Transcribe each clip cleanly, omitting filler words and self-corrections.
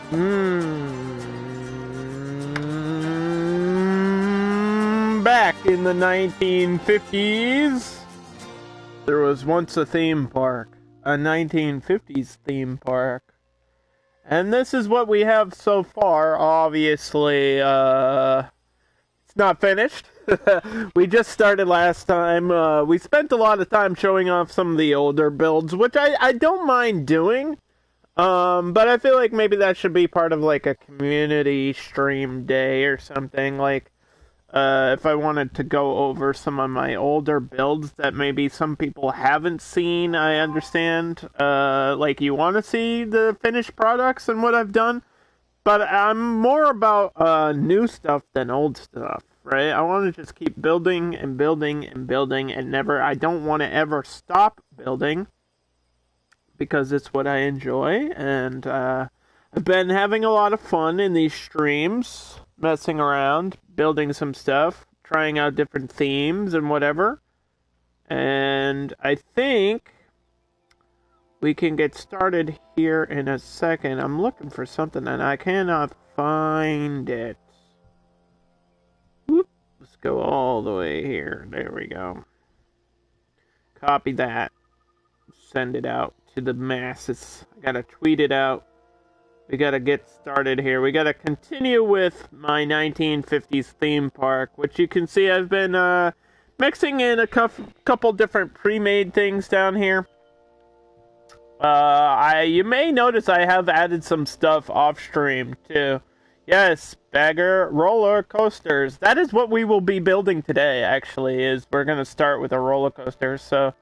Back in the 1950s, there was once a theme park, a 1950s theme park. And this is what we have so far. Obviously, it's not finished. We just started last time. We spent a lot of time showing off some of the older builds, which I don't mind doing. But I feel like maybe that should be part of like a community stream day or something. Like, if I wanted to go over some of my older builds that maybe some people haven't seen, I understand. Like, you want to see the finished products and what I've done, but I'm more about new stuff than old stuff, right? I want to just keep building and building and building and I don't want to ever stop building because it's what I enjoy, and I've been having a lot of fun in these streams, messing around, building some stuff, trying out different themes and whatever. And I think we can get started here in a second. I'm looking for something and I cannot find it. Whoop. Let's go all the way here. There we go. Copy that. Send it out to the masses. I gotta tweet it out. We gotta get started here. We gotta continue with my 1950s theme park, which you can see I've been mixing in a couple different pre-made things down here. You may notice I have added some stuff off stream too. Yes, Bagger roller coasters. That is what we will be building today. Actually, is we're gonna start with a roller coaster. So,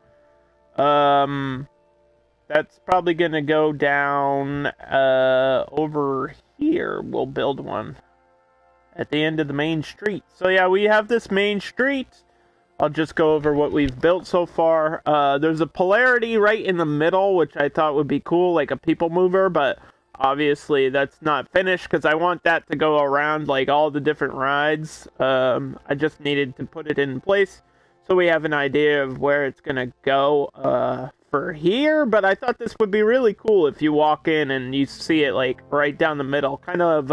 that's probably gonna go down over here. We'll build one at the end of the main street. So yeah, we have this main street. I'll just go over what we've built so far. There's a polarity right in the middle, which I thought would be cool, like a people mover, but obviously that's not finished because I want that to go around like all the different rides. I just needed to put it in place so we have an idea of where it's gonna go for here, but I thought this would be really cool if you walk in and you see it like right down the middle, kind of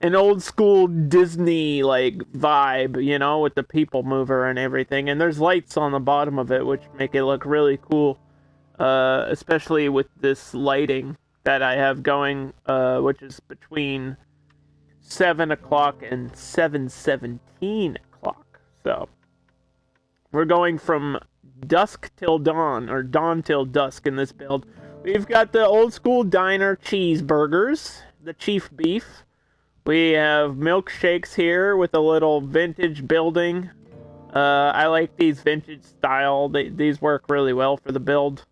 an old school Disney like vibe, you know, with the people mover and everything. And there's lights on the bottom of it which make it look really cool, especially with this lighting that I have going, which is between 7 o'clock and 7:17 o'clock. So we're going from dusk till dawn, or dawn till dusk in this build. We've got the old school diner cheeseburgers, the chief beef. We have milkshakes here with a little vintage building. I like these vintage style. These work really well for the build.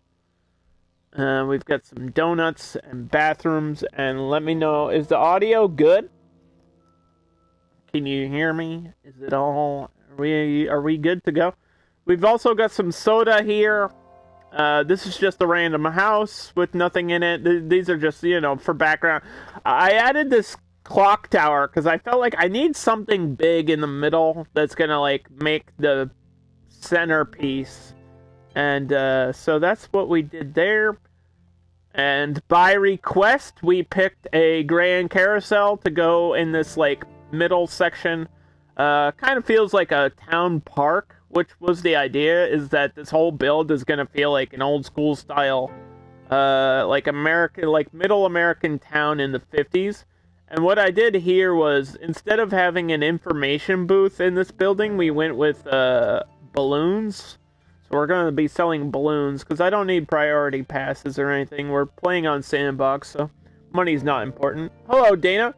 We've got some donuts and bathrooms, and let me know, is the audio good? Can you hear me? Is it all, are we good to go? We've also got some soda here. This is just a random house with nothing in it. These are just, you know, for background. I added this clock tower because I felt like I need something big in the middle that's gonna like make the centerpiece. And so that's what we did there. And by request, we picked a grand carousel to go in this like middle section. Kind of feels like a town park, which was the idea, is that this whole build is going to feel like an old school style, like American, like middle American town in the 50s. And what I did here was, instead of having an information booth in this building, we went with balloons. So we're going to be selling balloons, because I don't need priority passes or anything. We're playing on Sandbox, so money's not important. Hello, Dana.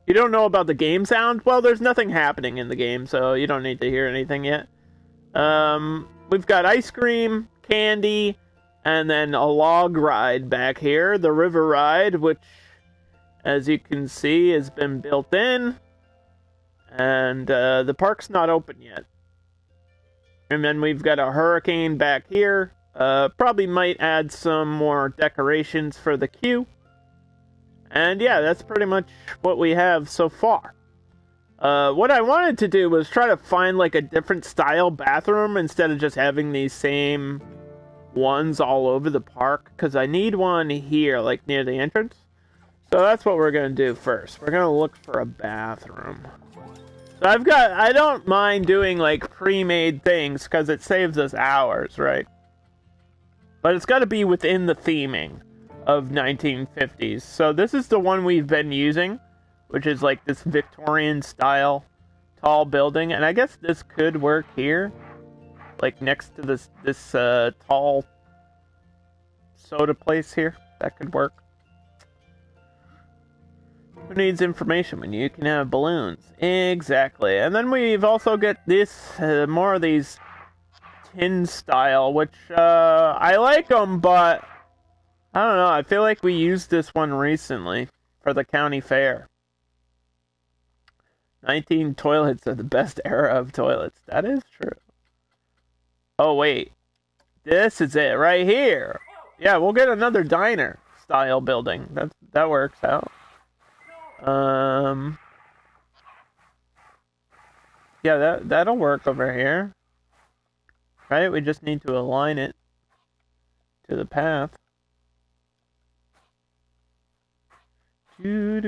You don't know about the game sound? Well, there's nothing happening in the game, so you don't need to hear anything yet. We've got ice cream, candy, and then a log ride back here. The river ride, which, as you can see, has been built in. And the park's not open yet. And then we've got a hurricane back here. Probably might add some more decorations for the queue. And yeah, that's pretty much what we have so far. What I wanted to do was try to find like a different style bathroom instead of just having these same ones all over the park because I need one here, like near the entrance. So that's what we're gonna do first. We're gonna look for a bathroom. So I don't mind doing like pre-made things because it saves us hours, right? But it's got to be within the theming of 1950s. So this is the one we've been using, which is like this Victorian style tall building, and I guess this could work here, like next to this tall soda place here. That could work. Who needs information when you can have balloons? Exactly. And then we've also got this more of these tin style, which I like them, but I don't know. I feel like we used this one recently for the county fair. 19 toilets are the best era of toilets. That is true. Oh, wait. This is it right here. Yeah, we'll get another diner style building. That works out. Yeah, that'll work over here. Right? We just need to align it to the path. Because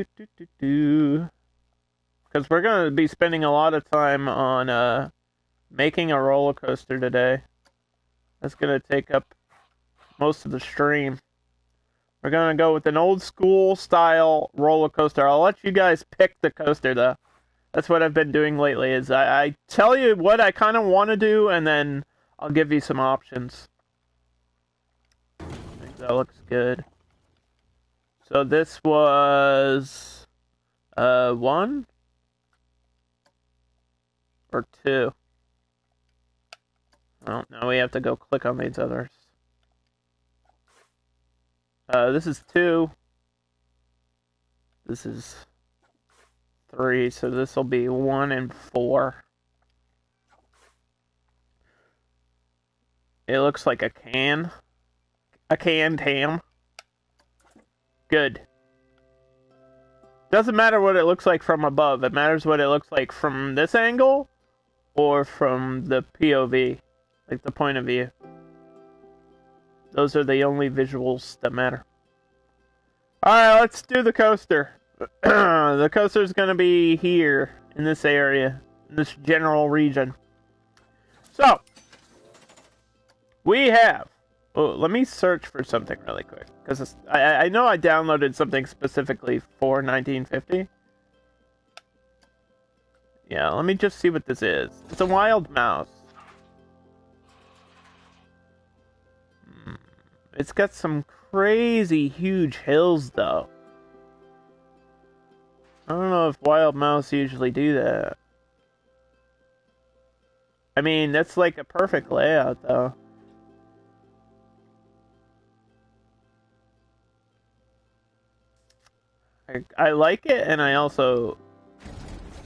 we're going to be spending a lot of time on making a roller coaster today. That's going to take up most of the stream. We're going to go with an old school style roller coaster. I'll let you guys pick the coaster though. That's what I've been doing lately is I tell you what I kind of want to do and then I'll give you some options. I think that looks good. So this was 1 or 2. Oh, now we have to go click on these others. This is 2. This is 3, so this will be 1 and 4. It looks like a canned ham. Good. Doesn't matter what it looks like from above. It matters what it looks like from this angle or from the POV, like the point of view. Those are the only visuals that matter. Alright, let's do the coaster. The coaster's gonna be here, in this area, in this general region. So, we have... Oh, let me search for something really quick, because I know I downloaded something specifically for 1950. Yeah, let me just see what this is. It's a wild mouse. It's got some crazy huge hills, though. I don't know if wild mouse usually do that. I mean, that's like a perfect layout, though. I like it, and I also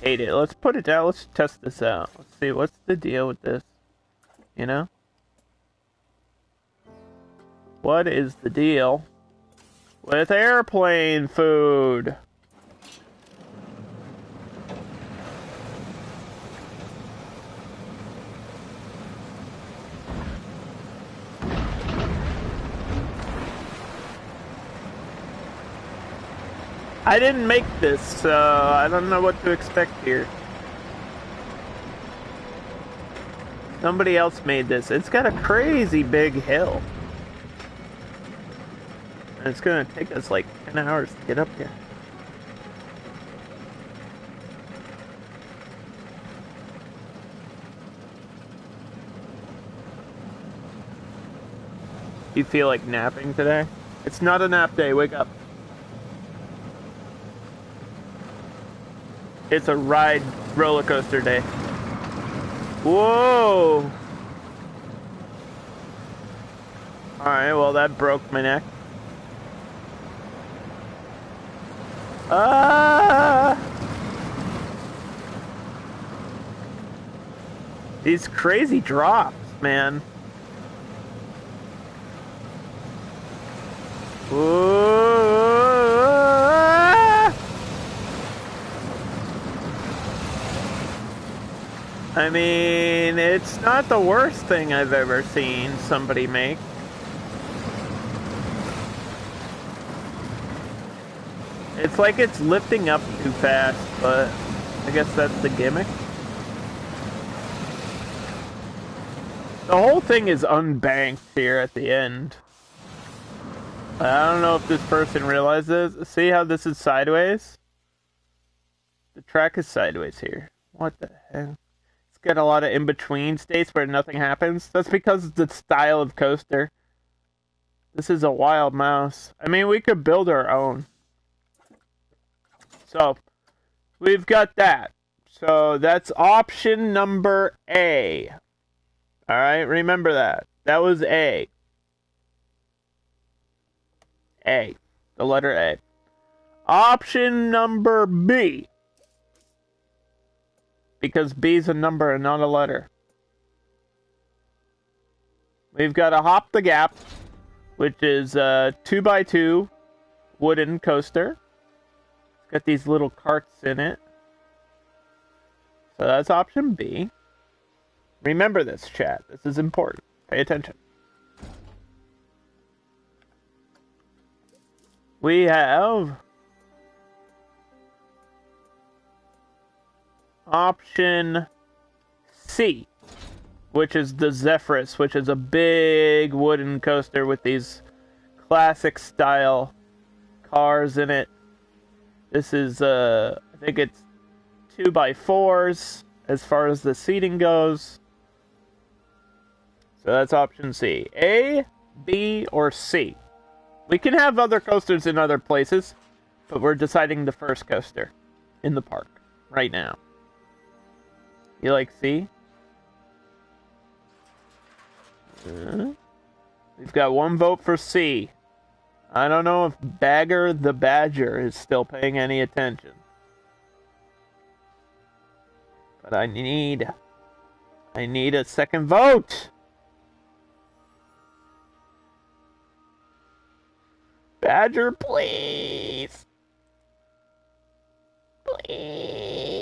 hate it. Let's put it down. Let's test this out. Let's see, what's the deal with this? You know? What is the deal with airplane food? I didn't make this, so I don't know what to expect here. Somebody else made this. It's got a crazy big hill. And it's gonna take us like 10 hours to get up here. You feel like napping today? It's not a nap day, wake up. It's a ride roller coaster day. Whoa! Alright, well that broke my neck. These crazy drops, man. Whoa! I mean, it's not the worst thing I've ever seen somebody make. It's like it's lifting up too fast, but I guess that's the gimmick. The whole thing is unbanked here at the end. I don't know if this person realizes. See how this is sideways? The track is sideways here. What the heck? It's got a lot of in-between states where nothing happens. That's because it's the style of coaster. This is a wild mouse. I mean, we could build our own. So, we've got that. So, that's option number A. Alright, remember that. That was A. A. The letter A. Option number B. Because B is a number and not a letter. We've got a Hop the Gap, which is a 2x2 wooden coaster. It's got these little carts in it. So that's option B. Remember this, chat. This is important. Pay attention. We have option C, which is the Zephyrus, which is a big wooden coaster with these classic style cars in it. This is, I think it's 2x4s as far as the seating goes. So that's option C. A, B, or C. We can have other coasters in other places, but we're deciding the first coaster in the park right now. You like C? We've got one vote for C. I don't know if Bagger the Badger is still paying any attention. But I need a second vote. Badger, please. Please.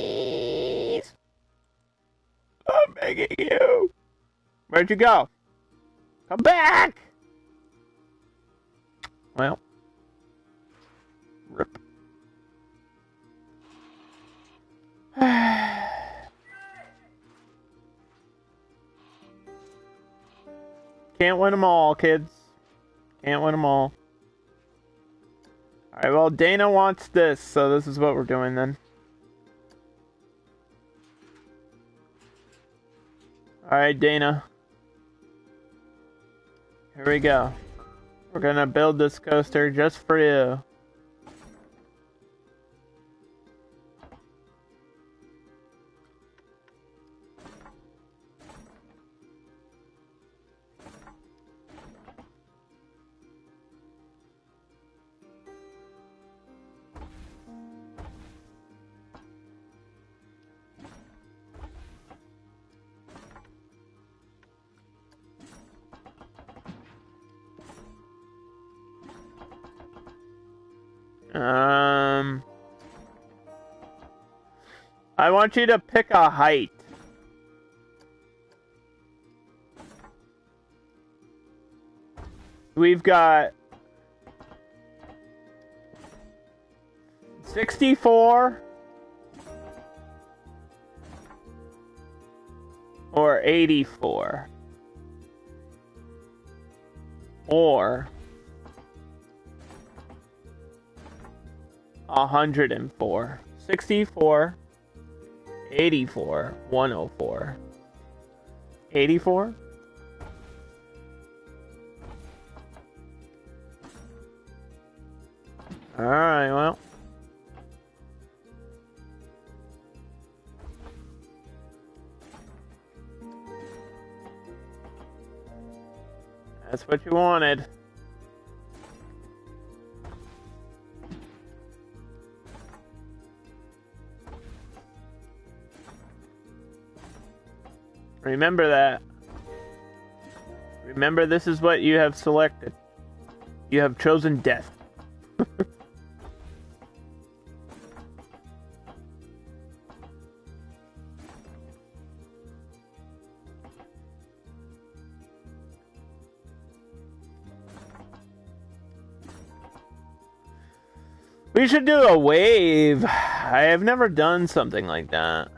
I'm begging you. Where'd you go? Come back! Well. Rip. Can't win them all, kids. Can't win them all. Alright, well, Dana wants this, so this is what we're doing then. Alright, Dana. Here we go. We're gonna build this coaster just for you. I want you to pick a height. We've got 64 or 84 or 104. 64, 84, 104. 84? Alright, well. That's what you wanted. Remember that. Remember, this is what you have selected. You have chosen death. We should do a wave. I have never done something like that.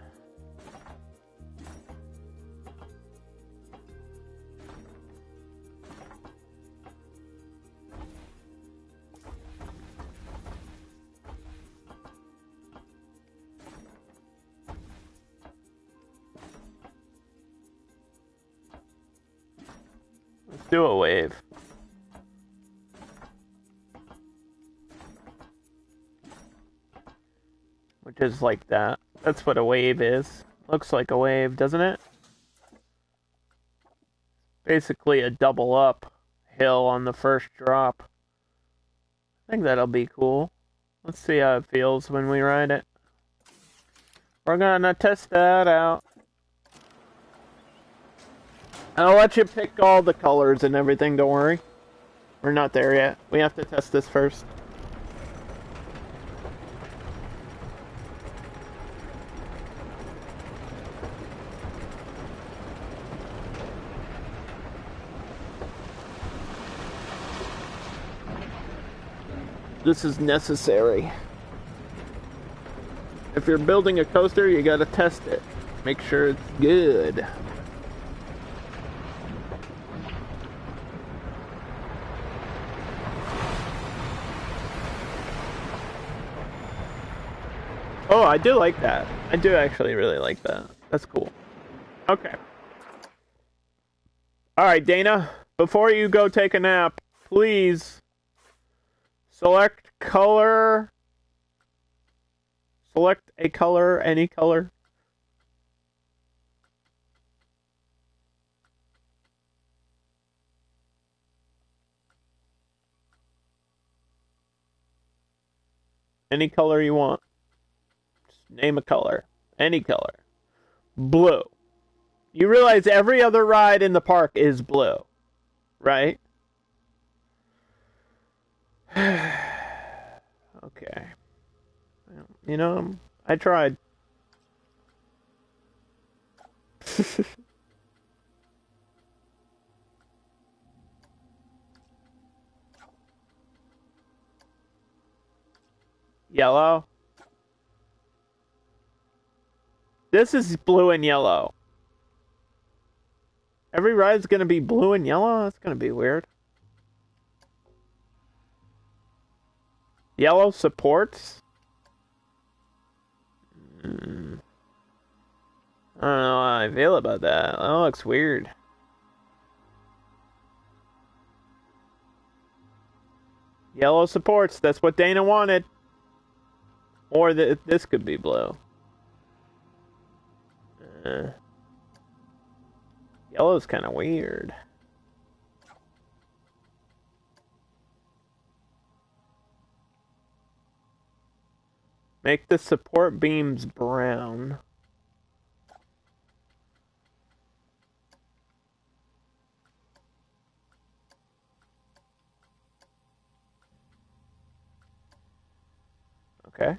Let's do a wave. Which is like that. That's what a wave is. Looks like a wave, doesn't it? Basically a double up hill on the first drop. I think that'll be cool. Let's see how it feels when we ride it. We're gonna test that out. I'll let you pick all the colors and everything, don't worry. We're not there yet. We have to test this first. This is necessary. If you're building a coaster, you gotta test it. Make sure it's good. Oh, I do like that. I do actually really like that. That's cool. Okay. Alright, Dana. Before you go take a nap, please select color. Select a color, any color. Any color you want. Just name a color. Any color. Blue. You realize every other ride in the park is blue, right? Okay. You know, I tried. Yellow. This is blue and yellow. Every ride's gonna be blue and yellow? That's gonna be weird. Yellow supports? I don't know how I feel about that. That looks weird. Yellow supports. That's what Dana wanted. Or this could be blue. Yellow's kind of weird. Make the support beams brown. Okay.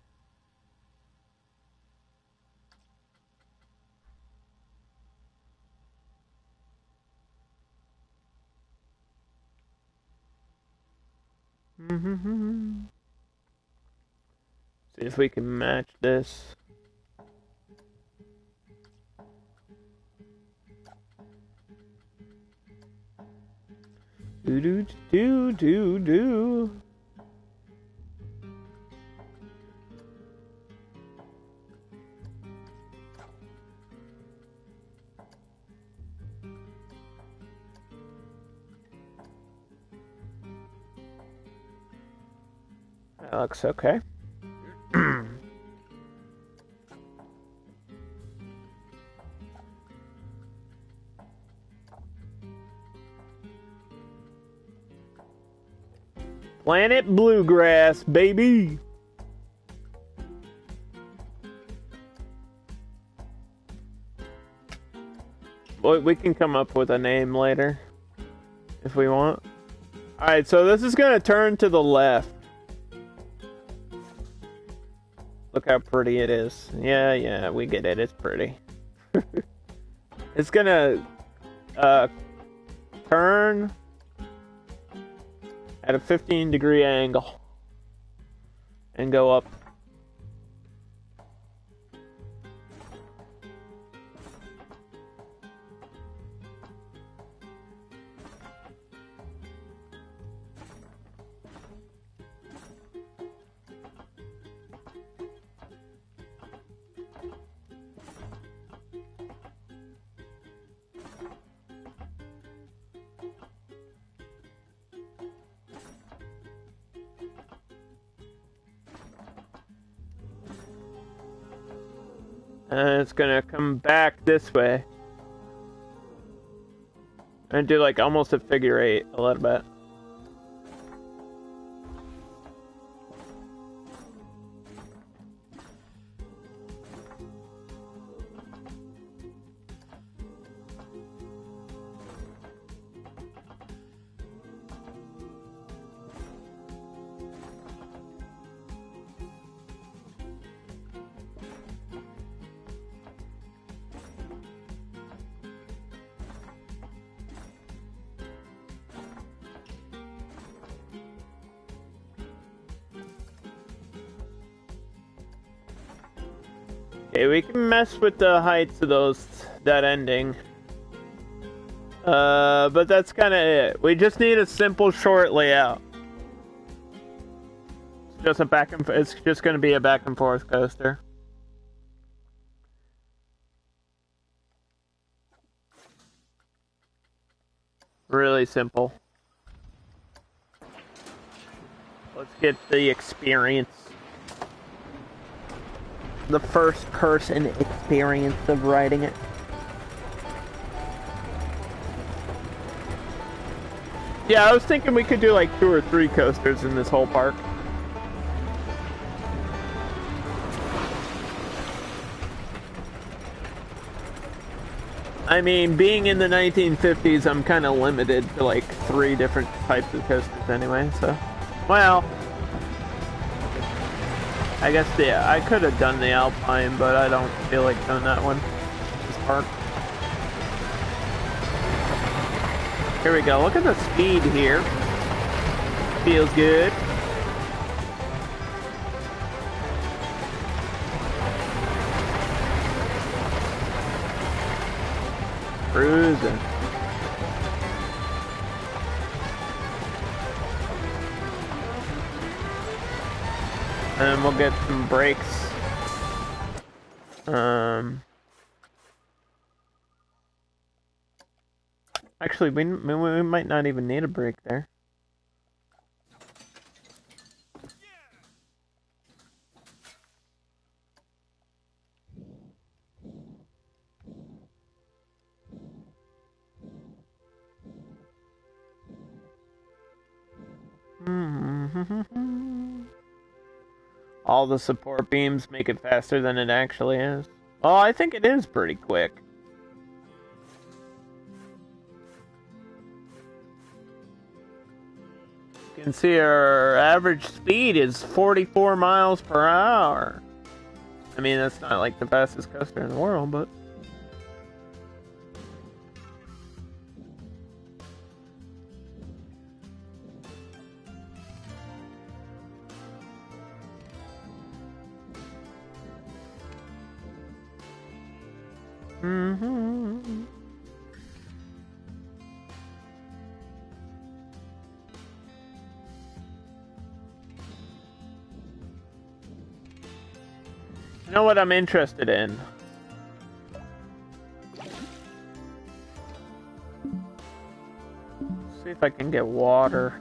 See if we can match this. Do do do do do. That looks okay. Planet Bluegrass, baby! Well, we can come up with a name later, if we want. Alright, so this is gonna turn to the left. Look how pretty it is. Yeah, we get it. It's pretty. It's gonna turn at a 15-degree angle. and go up. And it's gonna come back this way. And do like almost a figure eight a little bit. Okay, we can mess with the heights of that ending. But that's kind of it. We just need a simple short layout. It's just going to be a back and forth coaster. Really simple. Let's get the experience. The first person experience of riding it. Yeah, I was thinking we could do like 2 or 3 coasters in this whole park. I mean, being in the 1950s, I'm kind of limited to like 3 different types of coasters anyway, so... Well... I guess, yeah, I could have done the Alpine, but I don't feel like doing that one. This park. Here we go. Look at the speed here. Feels good. Cruising. And we'll get some brakes. Actually, we might not even need a brake there. All the support beams make it faster than it actually is. Oh, I think it is pretty quick. You can see our average speed is 44 miles per hour. I mean, that's not like the fastest coaster in the world, but... You know what I'm interested in? See if I can get water.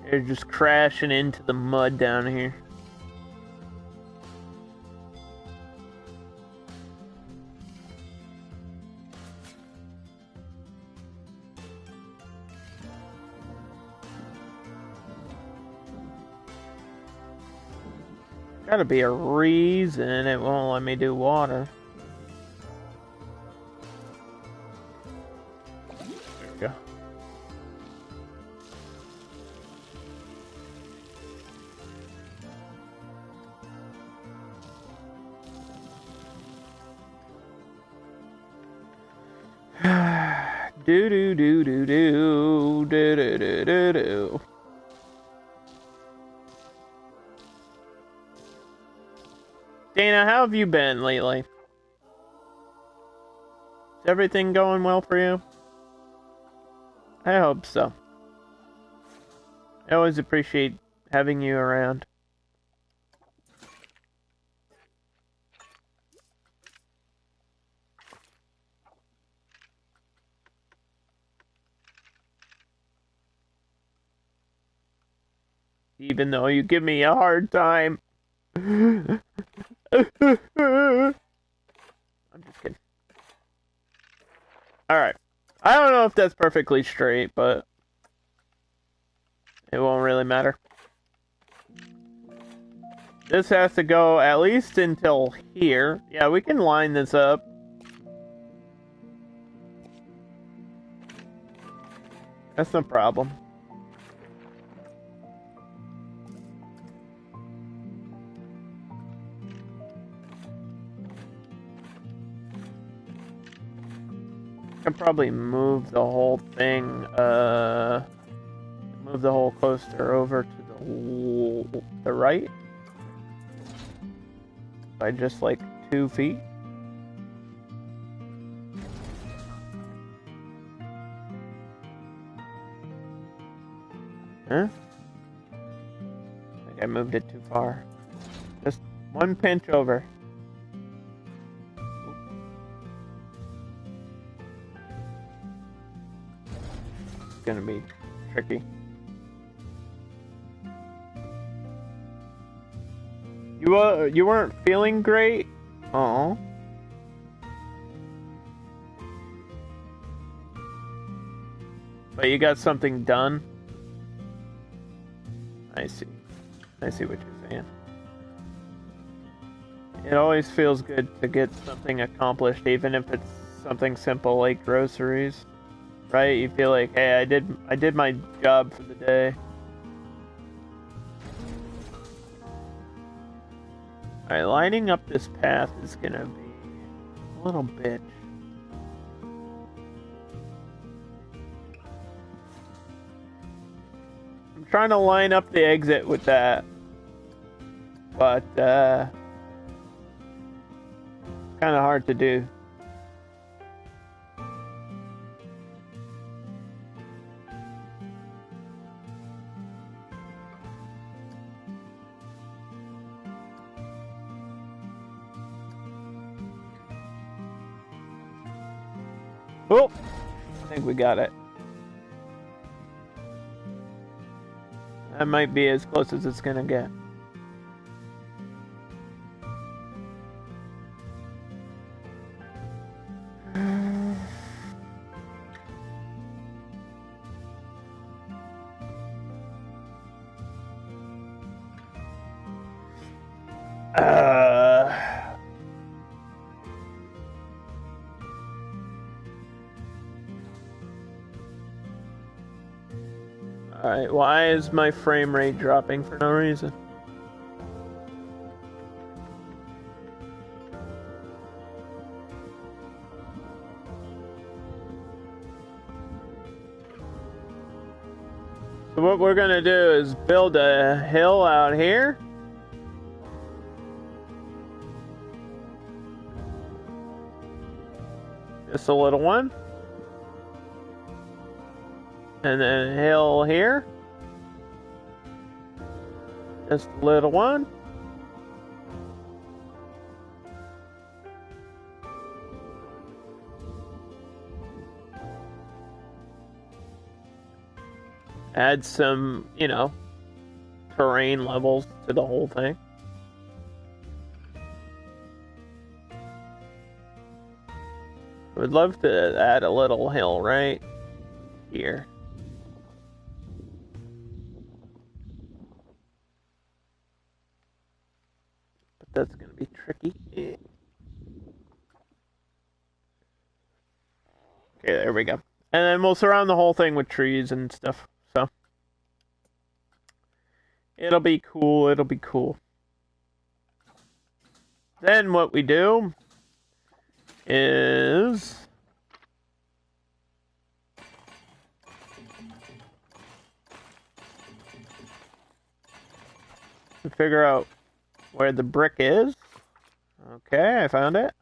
They're just crashing into the mud down here. Gotta be a reason it won't let me do water. There we go. Do do do do do do do do do do. Dana, how have you been lately? Is everything going well for you? I hope so. I always appreciate having you around. Even though you give me a hard time. I'm just kidding. Alright. I don't know if that's perfectly straight, but it won't really matter. This has to go at least until here. Yeah, we can line this up. That's no problem. I can probably move the whole thing, move the whole coaster over to the right by just like 2 feet. Huh? I think I moved it too far. Just one pinch over. It's gonna be tricky. You weren't feeling great? Oh. But you got something done? I see. I see what you're saying. It always feels good to get something accomplished, even if it's something simple like groceries. Right? You feel like, hey, I did my job for the day. Alright, lining up this path is gonna be a little bitch. I'm trying to line up the exit with that. But, kinda hard to do. Oh, I think we got it. That might be as close as it's gonna get. Alright, why is my frame rate dropping for no reason? So what we're gonna do is build a hill out here. Just a little one. And then a hill here. Just a little one. Add some, you know, terrain levels to the whole thing. I would love to add a little hill right here. tricky. Okay, there we go. And then we'll surround the whole thing with trees and stuff. So it'll be cool. It'll be cool. Then what we do is to figure out where the brick is. Okay, I found it.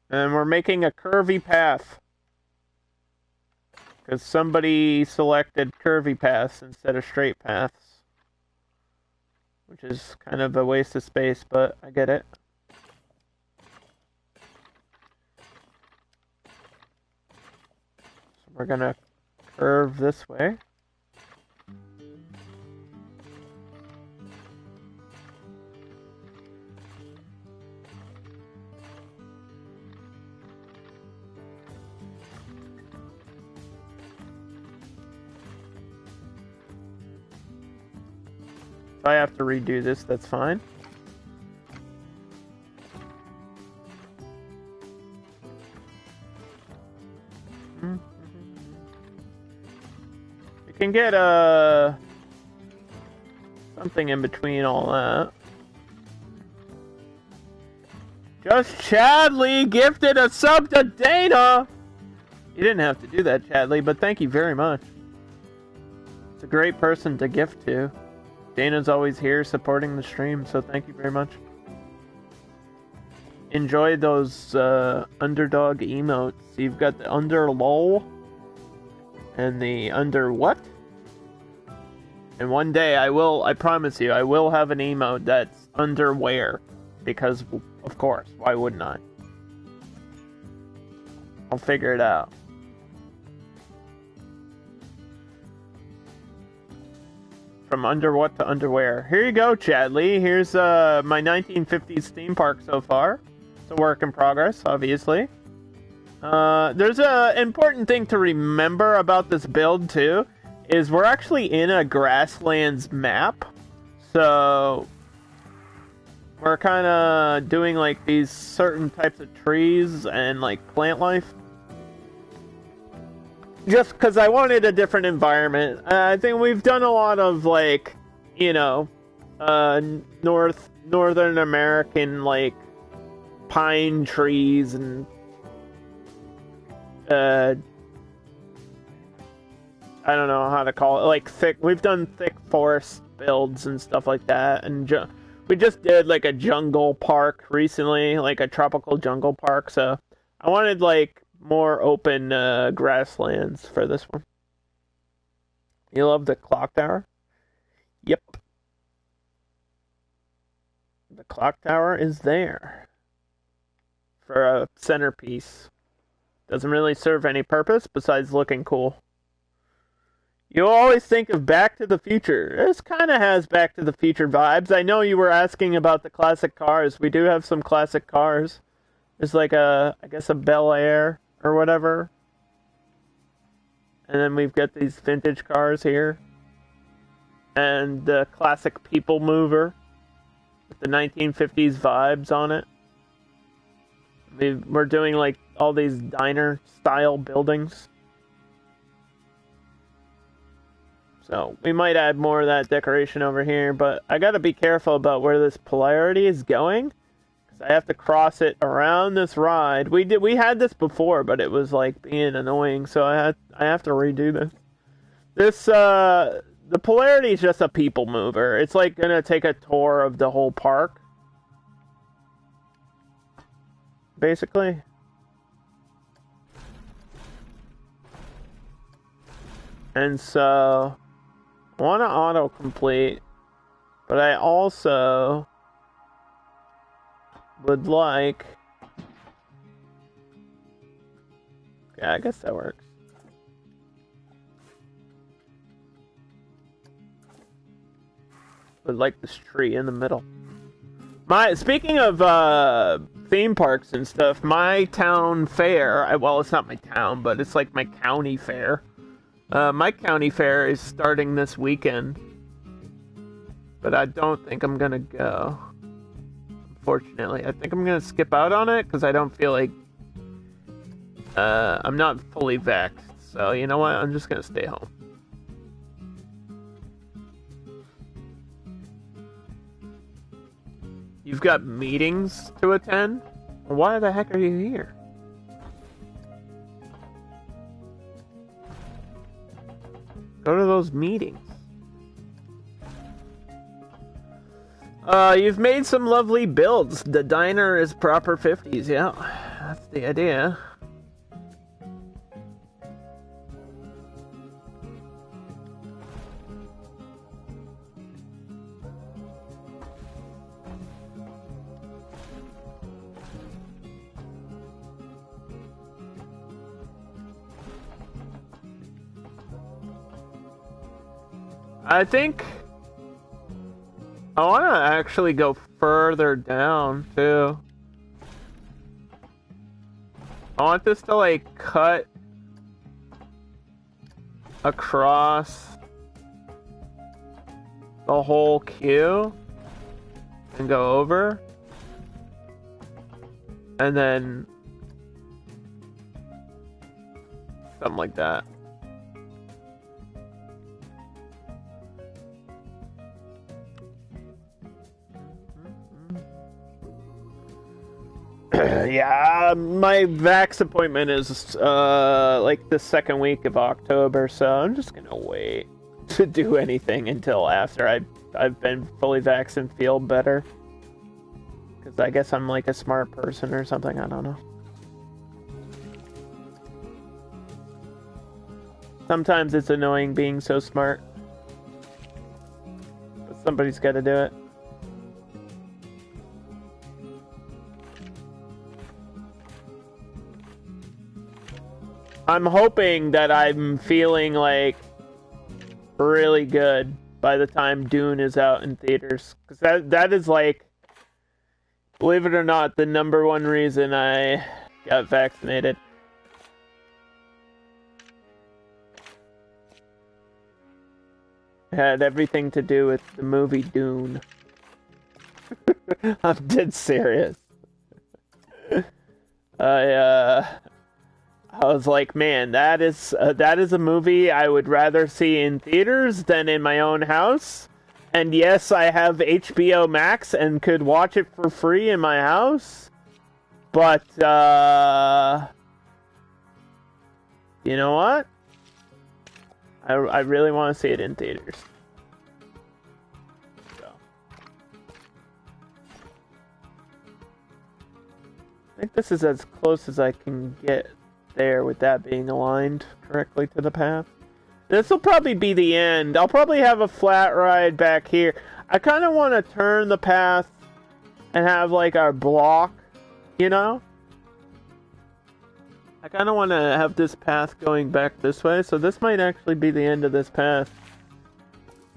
And we're making a curvy path. Because somebody selected curvy paths instead of straight paths. Which is kind of a waste of space, but I get it. So we're gonna curve this way. If I have to redo this, that's fine. You can get something in between all that. Just Chadley gifted a sub to Dana! You didn't have to do that, Chadley, but thank you very much. It's a great person to gift to. Dana's always here supporting the stream, so thank you very much. Enjoy those underdog emotes. You've got the under lol and the under what? And one day I promise you, I will have an emote that's underwear. Because, of course, why wouldn't I? I'll figure it out. From under what to underwear. Here you go, Chadley. Here's my 1950s theme park so far. It's a work in progress, obviously. There's an important thing to remember about this build, too, is we're actually in a grasslands map. So we're kind of doing, like, these certain types of trees and, like, plant life. Just because I wanted a different environment. I think we've done a lot of, like, you know, Northern American, like, pine trees and, I don't know how to call it, like, we've done thick forest builds and stuff like that, and we just did, like, a jungle park recently, like a tropical jungle park, so I wanted, like, more open grasslands for this one. You love the clock tower? Yep. The clock tower is there for a centerpiece. Doesn't really serve any purpose besides looking cool. You always think of Back to the Future. This kind of has Back to the Future vibes. I know you were asking about the classic cars. We do have some classic cars. There's like I guess a Bel Air or whatever. And then we've got these vintage cars here. And the classic People Mover with the 1950s vibes on it. We're doing like all these diner style buildings. So we might add more of that decoration over here, but I gotta be careful about where this polarity is going. I have to cross it around this ride. We had this before, but it was like being annoying, so I have to redo this. The polarity is just a people mover. It's like gonna take a tour of the whole park, basically. And so I want to autocomplete, but I also would like... Yeah, I guess that works. Would like this tree in the middle. Speaking of theme parks and stuff, my town fair, well, it's not my town, but it's like my county fair. My county fair is starting this weekend. but I don't think I'm gonna go. Unfortunately, I think I'm gonna skip out on it because I don't feel like I'm not fully vaxxed. So you know what? I'm just gonna stay home. You've got meetings to attend? Why the heck are you here? Go to those meetings. You've made some lovely builds. The diner is proper 50s, yeah. That's the idea. I think I want to actually go further down, too. I want this to, like, cut across the whole queue and go over. And then something like that. Yeah, my Vax appointment is like the second week of October, so I'm just gonna wait to do anything until after I've been fully vaxxed and feel better. Because I guess I'm like a smart person or something, I don't know. Sometimes it's annoying being so smart. But somebody's gotta do it. I'm hoping that I'm feeling like really good by the time Dune is out in theaters. Because that is like, believe it or not, the number one reason I got vaccinated. It had everything to do with the movie Dune. I'm dead serious. I was like, man, that is a movie I would rather see in theaters than in my own house. And yes, I have HBO Max and could watch it for free in my house. But you know what? I really want to see it in theaters. So I think this is as close as I can get there with that being aligned correctly to the path. This will probably be the end. I'll probably have a flat ride back here. I kind of want to turn the path and have like our block, you know? I kind of want to have this path going back this way, so this might actually be the end of this path.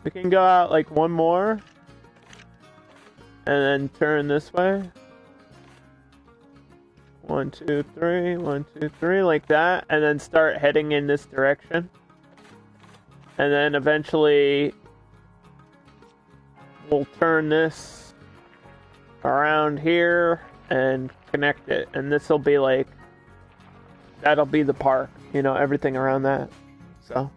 We can go out like one more and then turn this way. 1, 2, 3, 1, 2, 3, like that, and then start heading in this direction. And then eventually we'll turn this around here and connect it. And this will be like, that'll be the park, you know, everything around that. So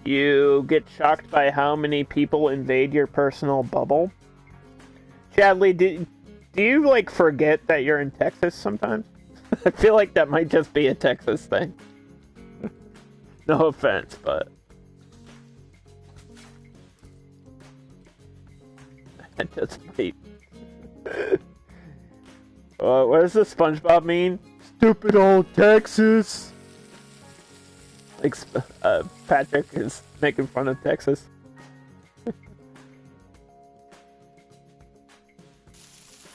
you get shocked by how many people invade your personal bubble. Chadley, do you like forget that you're in Texas sometimes? I feel like that might just be a Texas thing. No offense, but that just might. What does the SpongeBob mean? Stupid old Texas. Like, Patrick is making fun of Texas.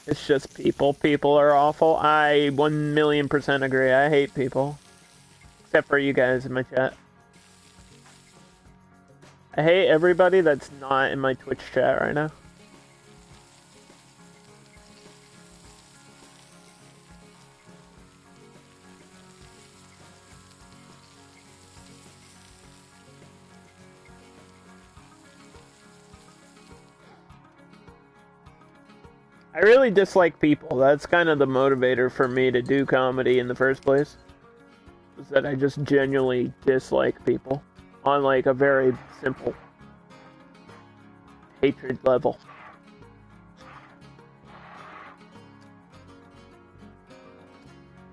It's just people. People are awful. I 1,000,000% agree. I hate people. Except for you guys in my chat. I hate everybody that's not in my Twitch chat right now. I really dislike people. That's kind of the motivator for me to do comedy in the first place. Is that I just genuinely dislike people on like a very simple hatred level.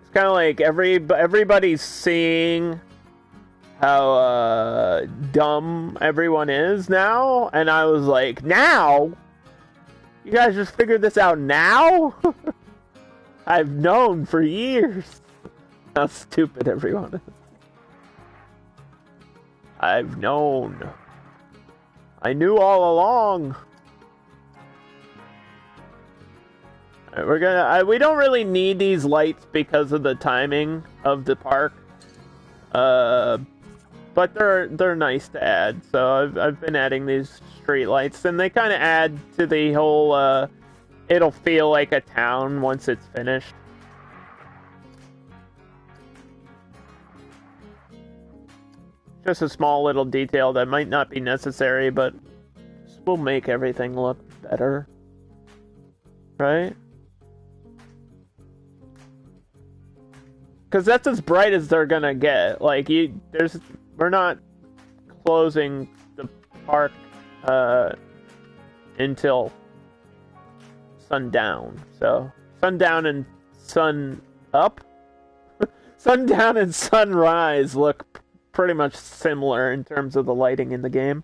It's kind of like everybody's seeing how dumb everyone is now, and I was like, now? You guys just figured this out now? I've known for years how stupid everyone is. I've known. I knew all along. We don't really need these lights because of the timing of the park. But they're nice to add. So I've been adding these street lights, and they kind of add to the whole. It'll feel like a town once it's finished. Just a small little detail that might not be necessary, but will make everything look better, right? Because that's as bright as they're gonna get. Like we're not closing the park until sundown. So sundown and sun up, sundown and sunrise look pretty much similar in terms of the lighting in the game.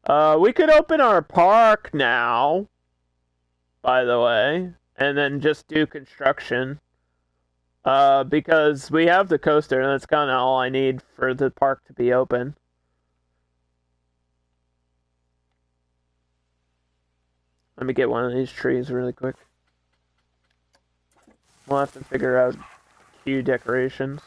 We could open our park now, by the way, and then just do construction. Because we have the coaster, and that's kind of all I need for the park to be open. Let me get one of these trees really quick. We'll have to figure out queue decorations.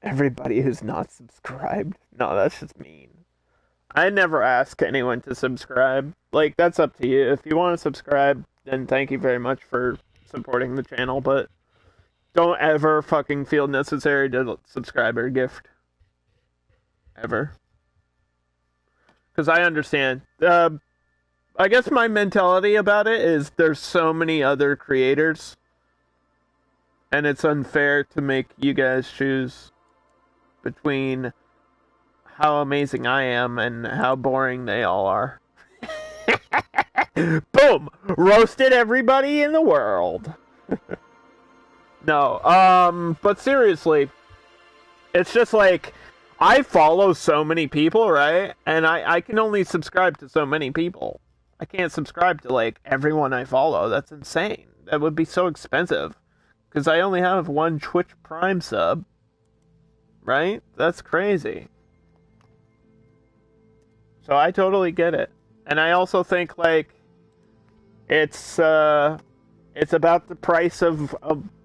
Everybody who's not subscribed. No, that's just mean. I never ask anyone to subscribe. Like, that's up to you. If you want to subscribe, then thank you very much for supporting the channel, but don't ever fucking feel necessary to subscribe or gift. Ever. Because I understand. I guess my mentality about it is there's so many other creators, and it's unfair to make you guys choose between how amazing I am and how boring they all are. Boom! Roasted everybody in the world. No, but seriously, it's just like, I follow so many people, right? And I can only subscribe to so many people. I can't subscribe to, like, everyone I follow. That's insane. That would be so expensive. Because I only have one Twitch Prime sub. Right? That's crazy. So I totally get it. And I also think, like, it's about the price of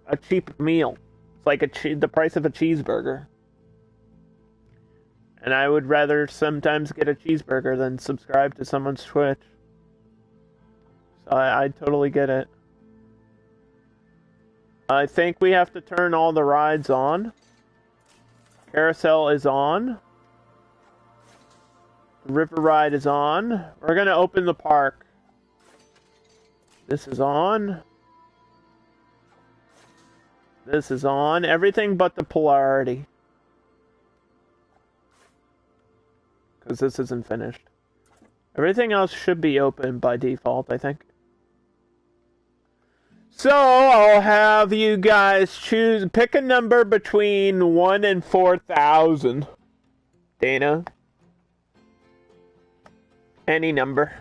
a cheap meal. It's like the price of a cheeseburger. And I would rather sometimes get a cheeseburger than subscribe to someone's Twitch. So I totally get it. I think we have to turn all the rides on. Carousel is on. The river ride is on. We're going to open the park. This is on. This is on. Everything but the polarity. Because this isn't finished. Everything else should be open by default, I think. So, I'll have you guys pick a number between 1 and 4,000. Dana? Any number.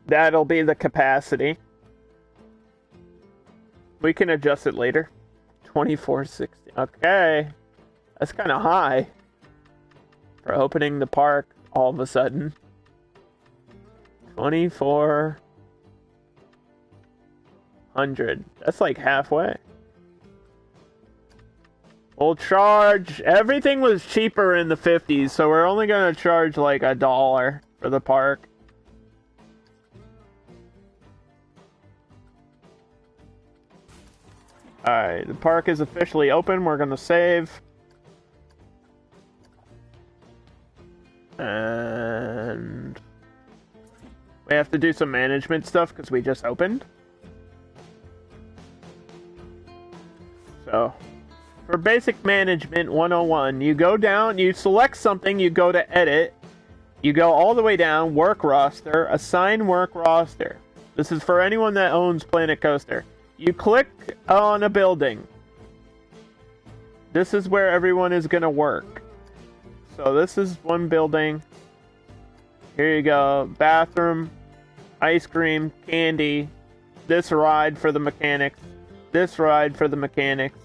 That'll be the capacity. We can adjust it later. 2460. Okay. That's kind of high. for opening the park all of a sudden. 2,400. That's like halfway. We'll charge... Everything was cheaper in the 50s, so we're only going to charge like $1 for the park. Alright, the park is officially open. We're going to save. And... we have to do some management stuff because we just opened. So... for basic management 101, you go down, you select something, you go to edit, you go all the way down, work roster, assign work roster. This is for anyone that owns Planet Coaster. You click on a building. This is where everyone is going to work. So this is one building. Here you go. Bathroom, ice cream, candy, this ride for the mechanics, this ride for the mechanics.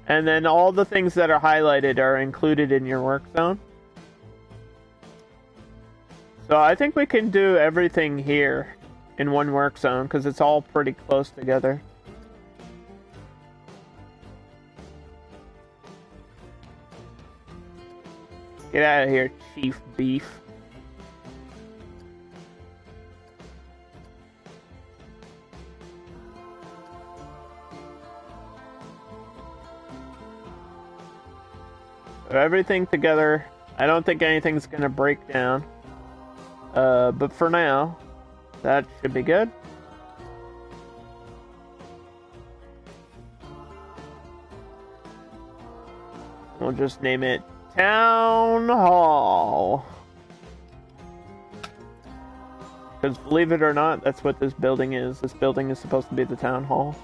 And then all the things that are highlighted are included in your work zone. So I think we can do everything here in one work zone because it's all pretty close together. Get out of here, Chief Beef. Everything together. I don't think anything's gonna break down. But for now, that should be good. We'll just name it Town Hall. Because believe it or not, that's what this building is. This building is supposed to be the Town Hall.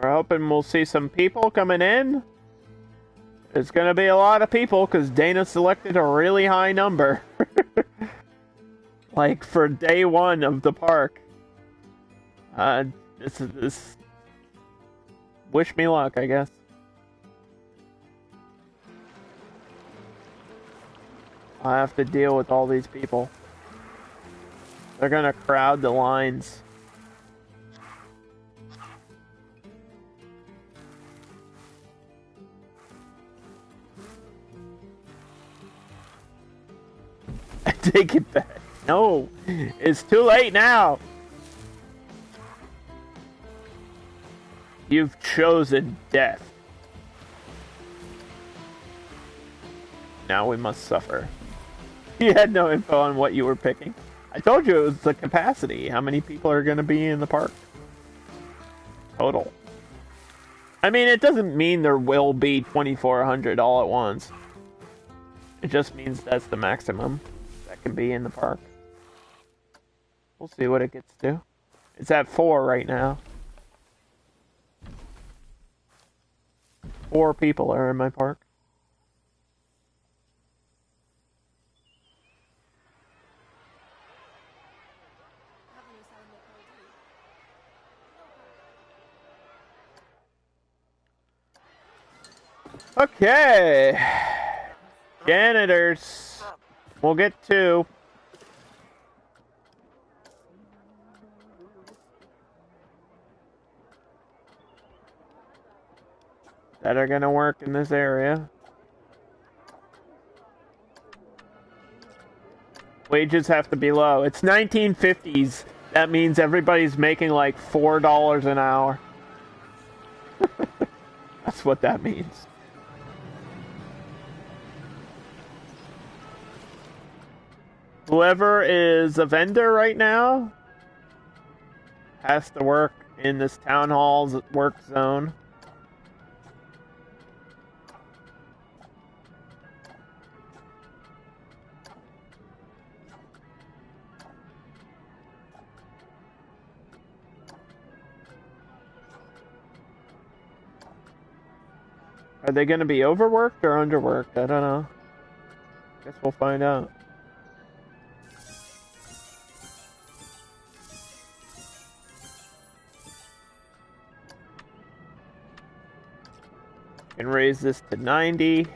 We're hoping we'll see some people coming in. It's gonna be a lot of people because Dana selected a really high number. Like for day one of the park. This wish me luck, I guess. I have to deal with all these people. They're gonna crowd the lines. Take it back. No, it's too late now. You've chosen death. Now we must suffer. You had no info on what you were picking. I told you it was the capacity. How many people are going to be in the park? Total. I mean, it doesn't mean there will be 2,400 all at once. It just means that's the maximum that can be in the park. We'll see what it gets to. It's at 4 right now. 4 people are in my park. Okay. Janitors. We'll get 2. That are gonna work in this area. Wages have to be low. It's 1950s. That means everybody's making like $4 an hour. That's what that means. Whoever is a vendor right now has to work in this town hall's work zone. Are they going to be overworked or underworked? I don't know. Guess we'll find out. Can raise this to 90. It's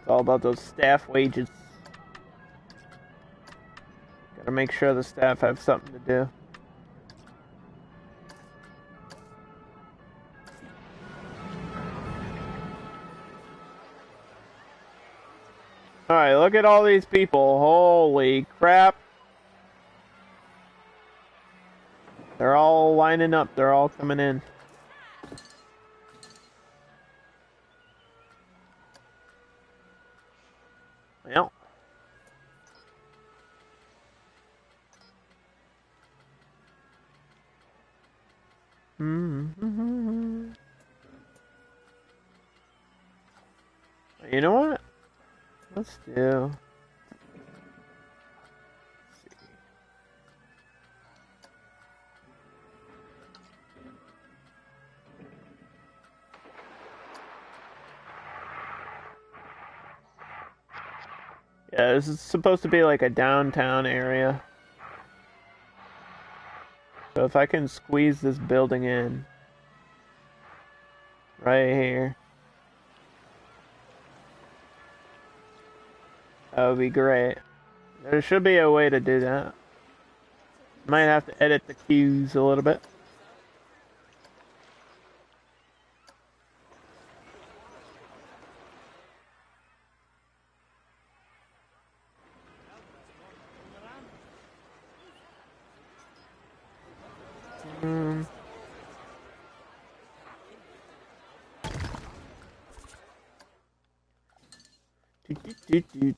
all about those staff wages. Gotta make sure the staff have something to do. Alright, look at all these people. Holy crap. They're all lining up. They're all coming in. Well. Mm-hmm. You know what? Let's do... Yeah, this is supposed to be like a downtown area. So if I can squeeze this building in right here, that would be great. There should be a way to do that. Might have to edit the queues a little bit.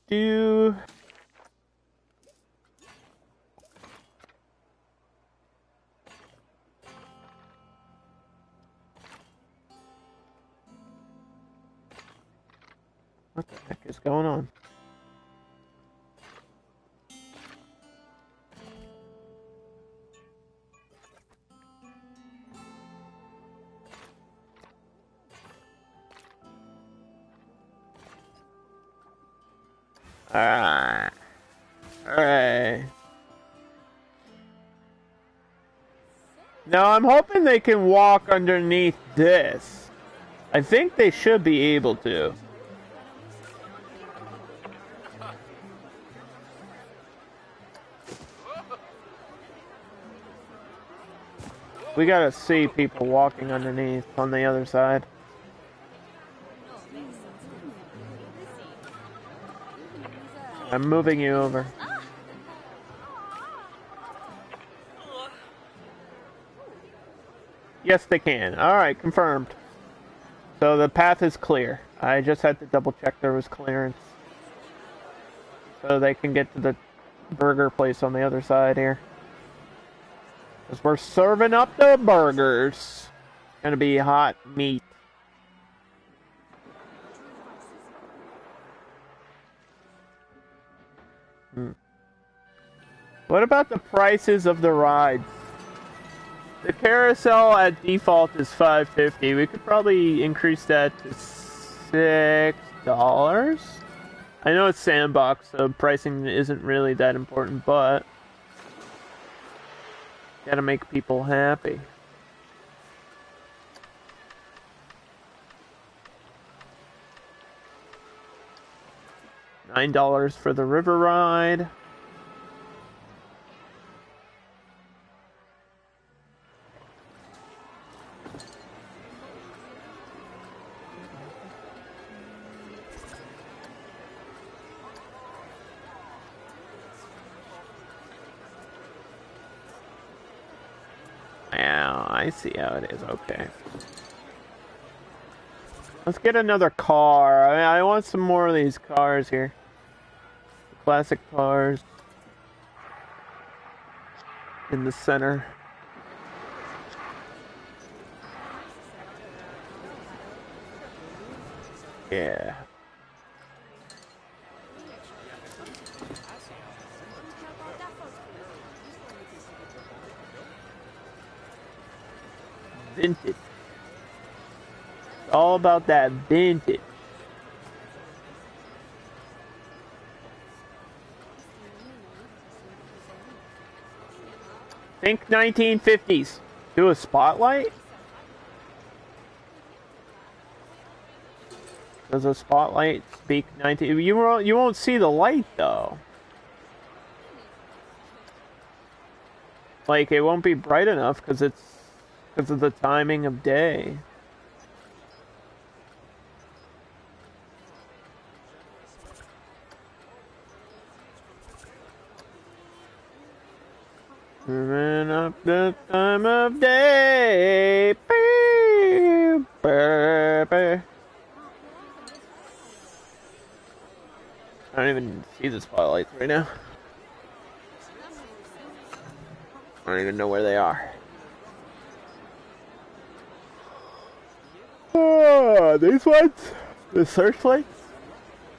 Do. What the heck is going on? Alright. Alright. Now I'm hoping they can walk underneath this. I think they should be able to. We gotta see people walking underneath on the other side. I'm moving you over. Yes, they can. Alright, confirmed. So the path is clear. I just had to double check there was clearance. So they can get to the burger place on the other side here. Because we're serving up the burgers. Gonna be hot meat. What about the prices of the rides? The carousel at default is $5.50. We could probably increase that to $6. I know it's sandbox, so pricing isn't really that important, but gotta make people happy. $9 for the river ride. Yeah, I see how it is. Okay. Let's get another car. I want some more of these cars here. Classic cars. In the center. Yeah. Vintage. All about that vintage. Think 1950s. Do a spotlight? Does a spotlight speak 19? You won't see the light though. Like it won't be bright enough because of the timing of day. Moving up the time of day. I don't even see the spotlights right now. I don't even know where they are. Oh, these ones? The searchlights?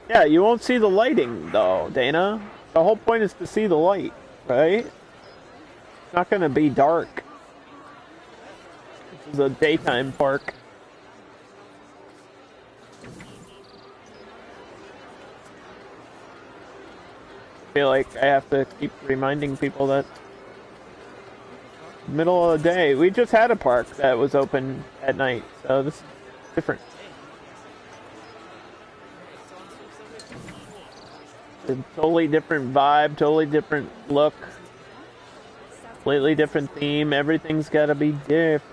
Yeah, you won't see the lighting though, Dana. The whole point is to see the light, right? It's not gonna be dark. This is a daytime park. I feel like I have to keep reminding people that middle of the day. We just had a park that was open at night, so this is different. A totally different vibe, totally different look, completely different theme. Everything's got to be different.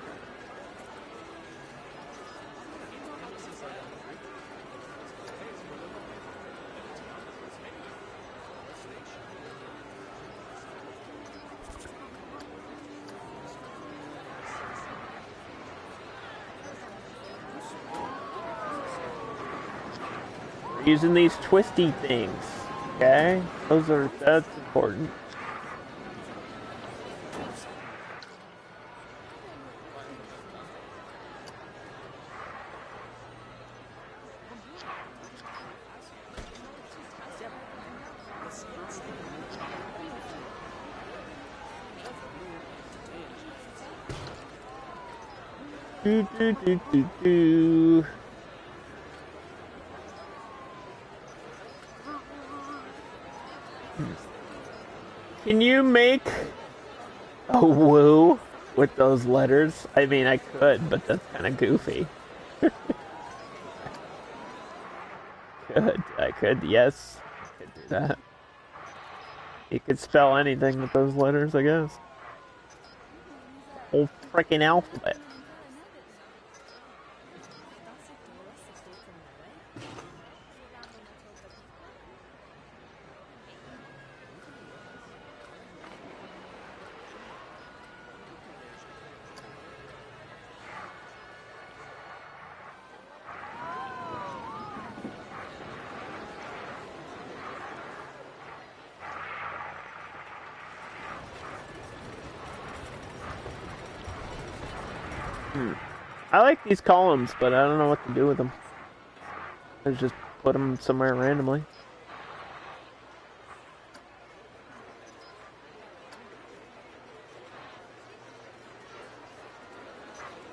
Using these twisty things, okay? That's important. Do do do do do. Can you make a woo with those letters? I mean, I could, but that's kind of goofy. I could, yes. I could do that. You could spell anything with those letters, I guess. Whole freaking alphabet. I like these columns, but I don't know what to do with them. I just put them somewhere randomly.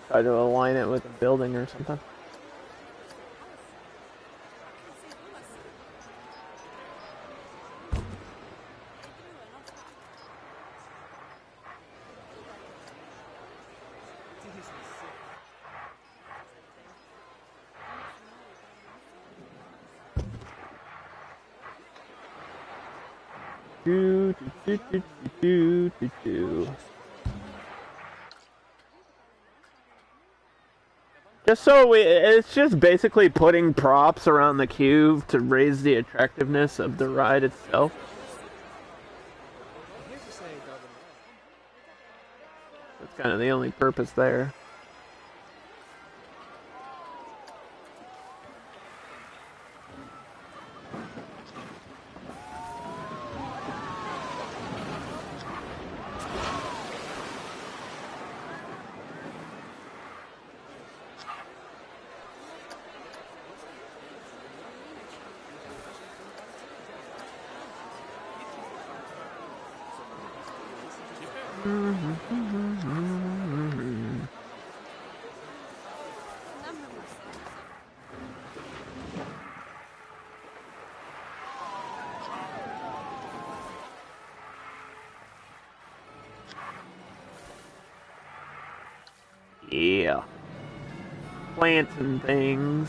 Try to align it with a building or something. Just so it's just basically putting props around the cube to raise the attractiveness of the ride itself. That's kind of the only purpose there. Yeah. Plants and things.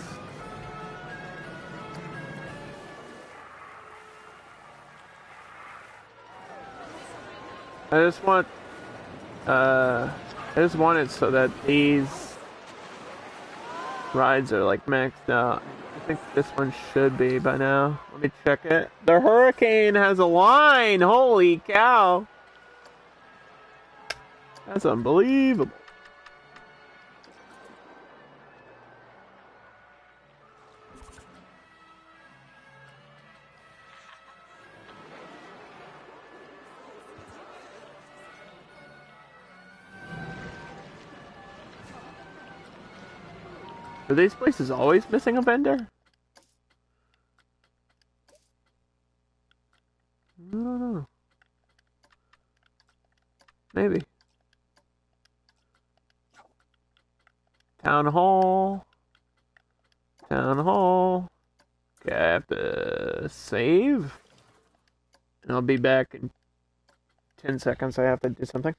I just want, I just want it so that these rides are like maxed out. I think this one should be by now. Let me check it. The Hurricane has a line! Holy cow! That's unbelievable. Are these places always missing a vendor? I don't know. Maybe. Town Hall. Town Hall. Okay, I have to save. And I'll be back in 10 seconds. I have to do something.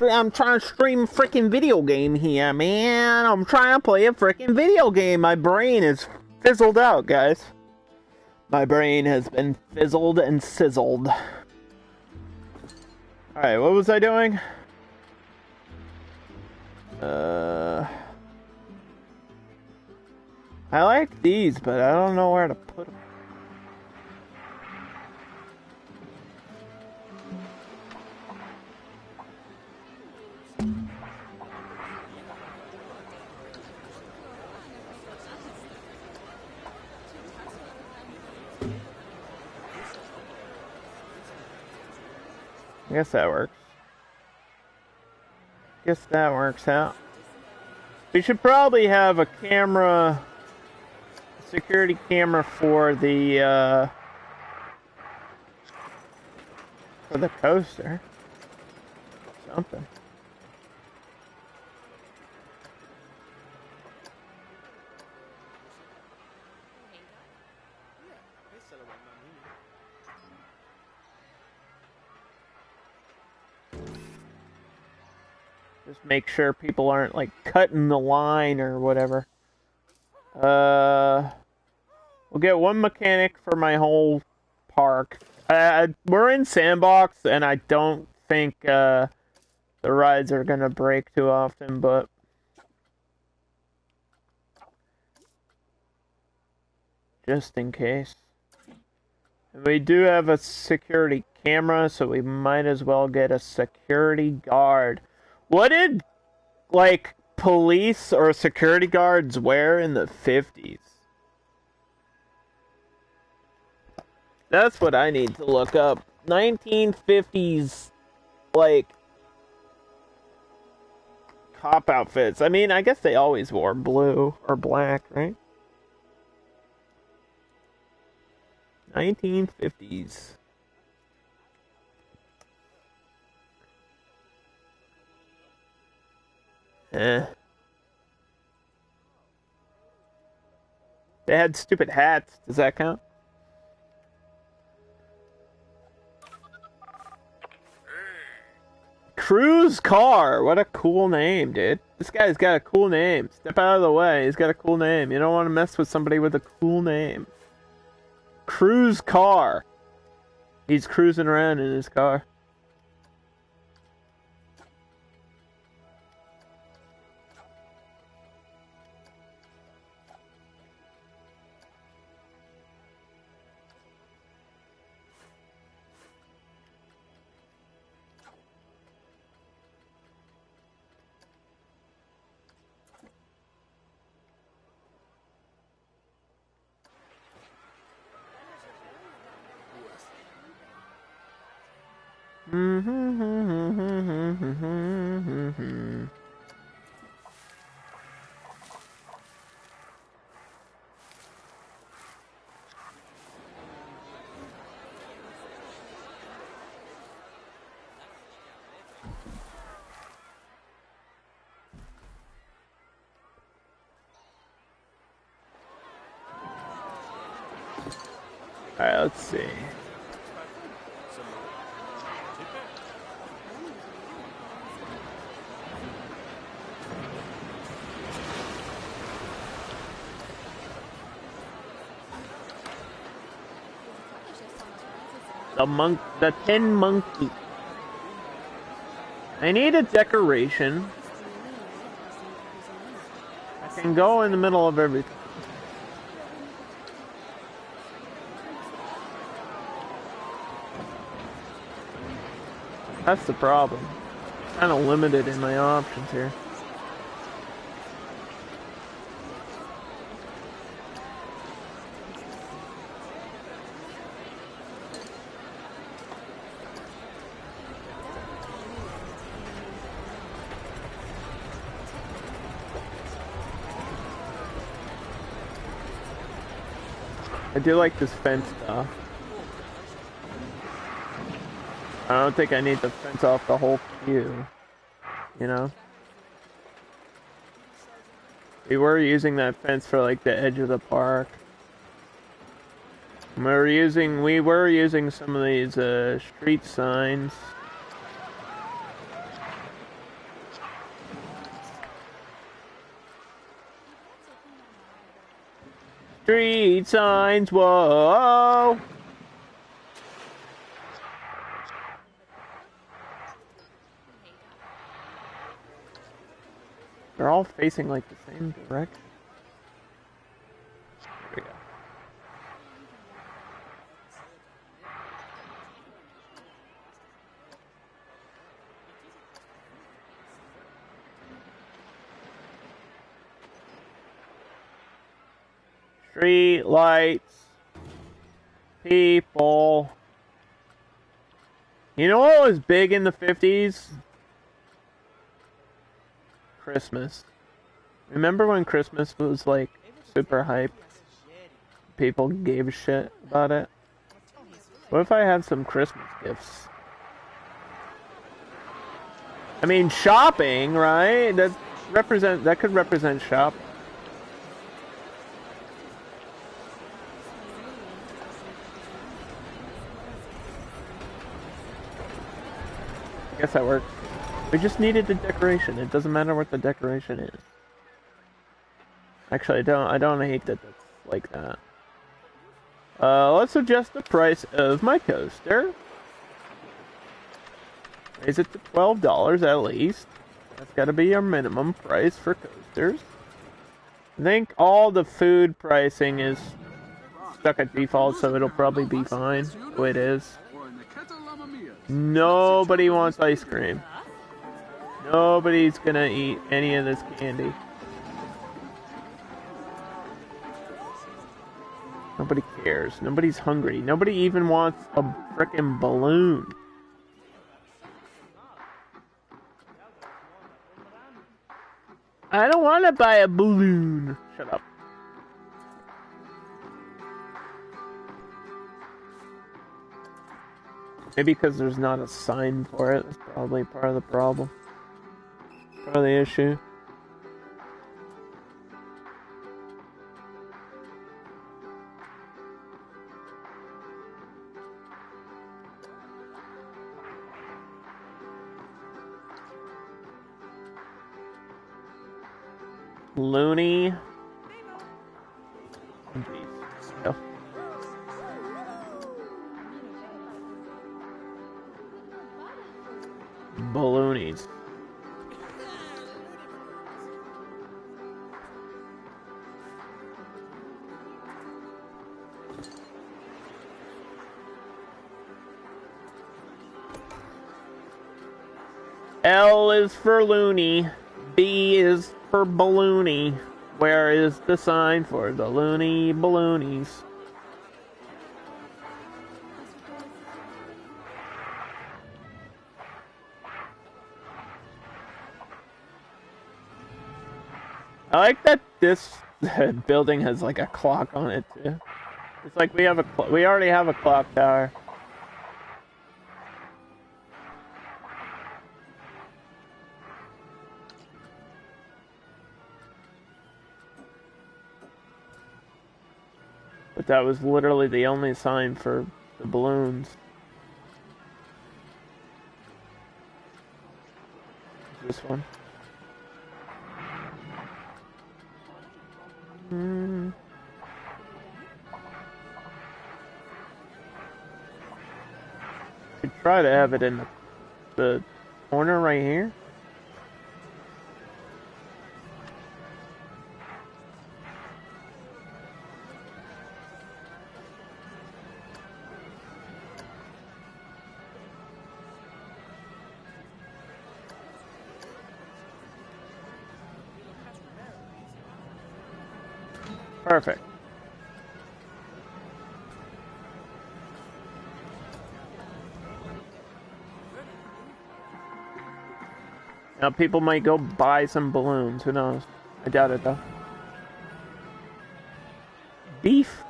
I'm trying to stream a freaking video game here, man. I'm trying to play a freaking video game. My brain is fizzled out, guys. My brain has been fizzled and sizzled. Alright, what was I doing? I like these, but I don't know where to put them. I guess that works. Guess that works out. We should probably have a camera, security camera for the coaster. Something. Just make sure people aren't like cutting the line or whatever. We'll get one mechanic for my whole park. We're in Sandbox, and I don't think the rides are gonna break too often, but just in case. And we do have a security camera, so we might as well get a security guard. What did, like, police or security guards wear in the 50s? That's what I need to look up. 1950s, like, cop outfits. I mean, I guess they always wore blue or black, right? 1950s. Eh. They had stupid hats. Does that count? Cruise Car. What a cool name, dude. This guy's got a cool name. Step out of the way. He's got a cool name. You don't want to mess with somebody with a cool name. Cruise Car. He's cruising around in his car. Alright, let's see. The Tin Monkey. I need a decoration. I can go in the middle of everything. That's the problem. Kind of limited in my options here. I do like this fence stuff. I don't think I need to fence off the whole queue, you know? We were using that fence for like the edge of the park. We were using some of these street signs. Street signs, whoa! They're all facing like the same direction. There we go. Street lights. People. You know what was big in the 50s? Christmas. Remember when Christmas was like super hype? People gave a shit about it. What if I have some Christmas gifts? I mean, shopping, right? That could represent shopping. I guess that works. We just needed the decoration. It doesn't matter what the decoration is. Actually, I don't hate that it's like that. Let's adjust the price of my coaster. Raise it to $12 at least. That's got to be our minimum price for coasters. I think all the food pricing is stuck at default, so it'll probably be fine the way it is. Nobody wants ice cream. Nobody's gonna eat any of this candy. Nobody cares. Nobody's hungry. Nobody even wants a frickin' balloon. I don't want to buy a balloon. Shut up. Maybe because there's not a sign for it. That's probably part of the problem. Part of the issue. Looney. Oh. Balloonies. L is for loony. B is for balloony. Where is the sign for the loony balloonies? I like that this building has like a clock on it too. It's like we already have a clock tower. But that was literally the only sign for the balloons. This one. Should try to have it in the corner right here. Perfect. Now people might go buy some balloons. Who knows? I doubt it though. Beef.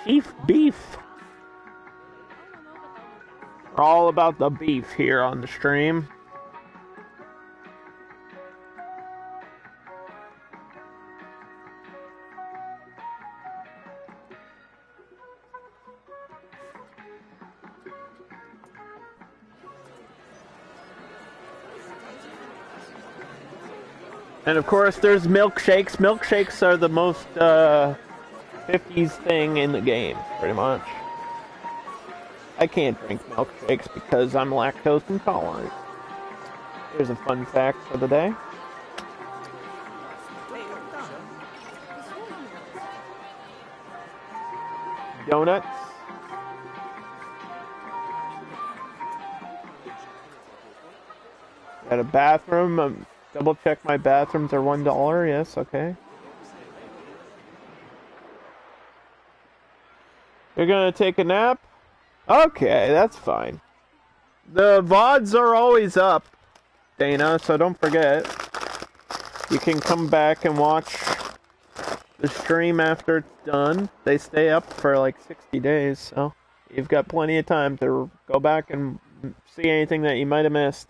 Chief beef. We're all about the beef here on the stream. And of course, there's milkshakes. Milkshakes are the most 50s thing in the game, pretty much. I can't drink milkshakes because I'm lactose intolerant. Here's a fun fact for the day. Donuts. Got a bathroom. Double check my bathrooms are $1. Yes, okay. You're gonna take a nap? Okay, that's fine. The VODs are always up, Dana, so don't forget. You can come back and watch the stream after it's done. They stay up for like 60 days, so you've got plenty of time to go back and see anything that you might have missed.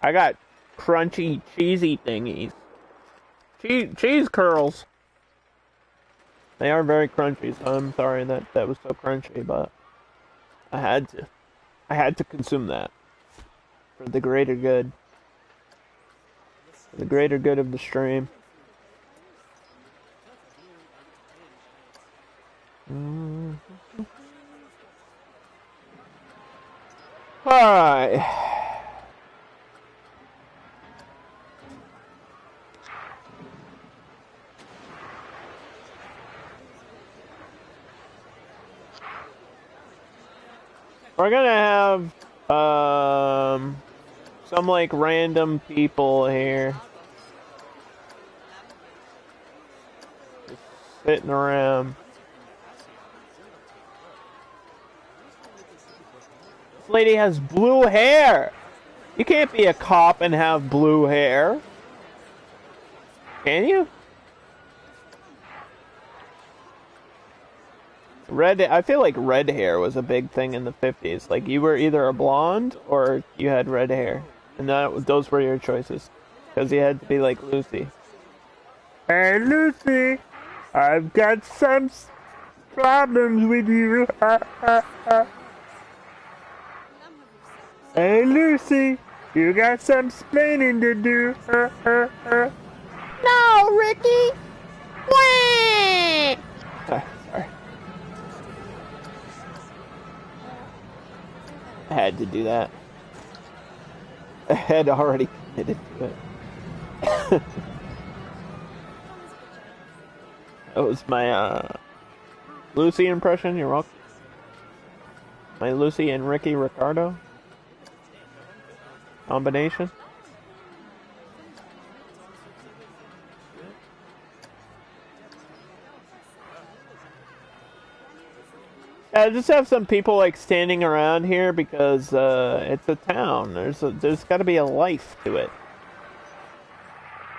I got crunchy, cheesy thingies. Cheese curls. They are very crunchy, so I'm sorry that was so crunchy, but I had to. I had to consume that for the greater good. For the greater good of the stream. Alright. We're gonna have some like random people here just sitting around. This lady has blue hair. You can't be a cop and have blue hair. Can you? I feel like red hair was a big thing in the 50s. Like you were either a blonde or you had red hair. And those were your choices. Because you had to be like Lucy. Hey Lucy, I've got some problems with you. Hey Lucy, you got some splaining to do. No, Ricky. Wah! Sorry. I had to do that. I had already committed to it. That was my Lucy impression. You're welcome. My Lucy and Ricky Ricardo combination. Yeah, just have some people like standing around here because it's a town. There's got to be a life to it.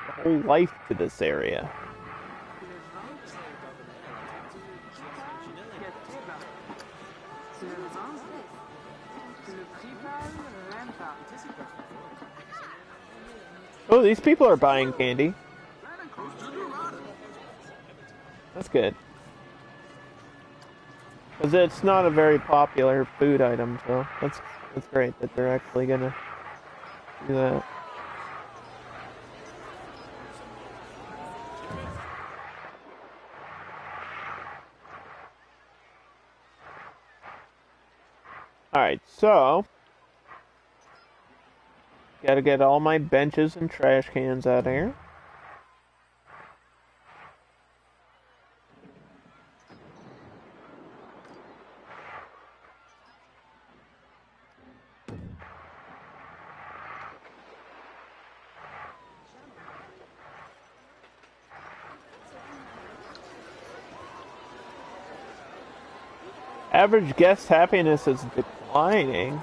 A whole life to this area. Oh, these people are buying candy. That's good. Because it's not a very popular food item, so that's great that they're actually gonna do that. Alright, so gotta get all my benches and trash cans out of here. Average guest happiness is declining.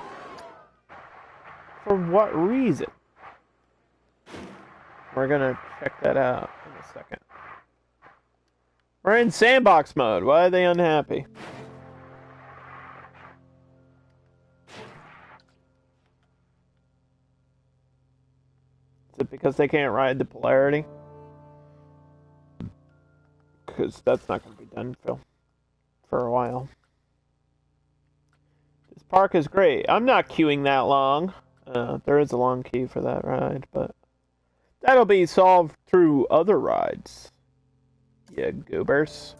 For what reason? We're gonna check that out in a second. We're in sandbox mode. Why are they unhappy? Is it because they can't ride the polarity? Because that's not going to be done, Phil, for a while. This park is great. I'm not queuing that long. There is a long queue for that ride, but that'll be solved through other rides. Yeah, goobers.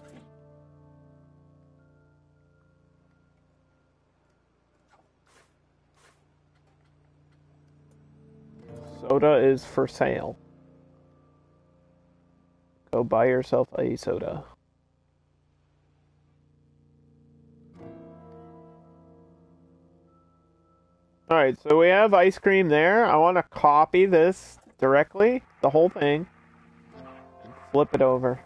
Soda is for sale. Go buy yourself a soda. Alright, so we have ice cream there. I want to copy this directly, the whole thing, and flip it over.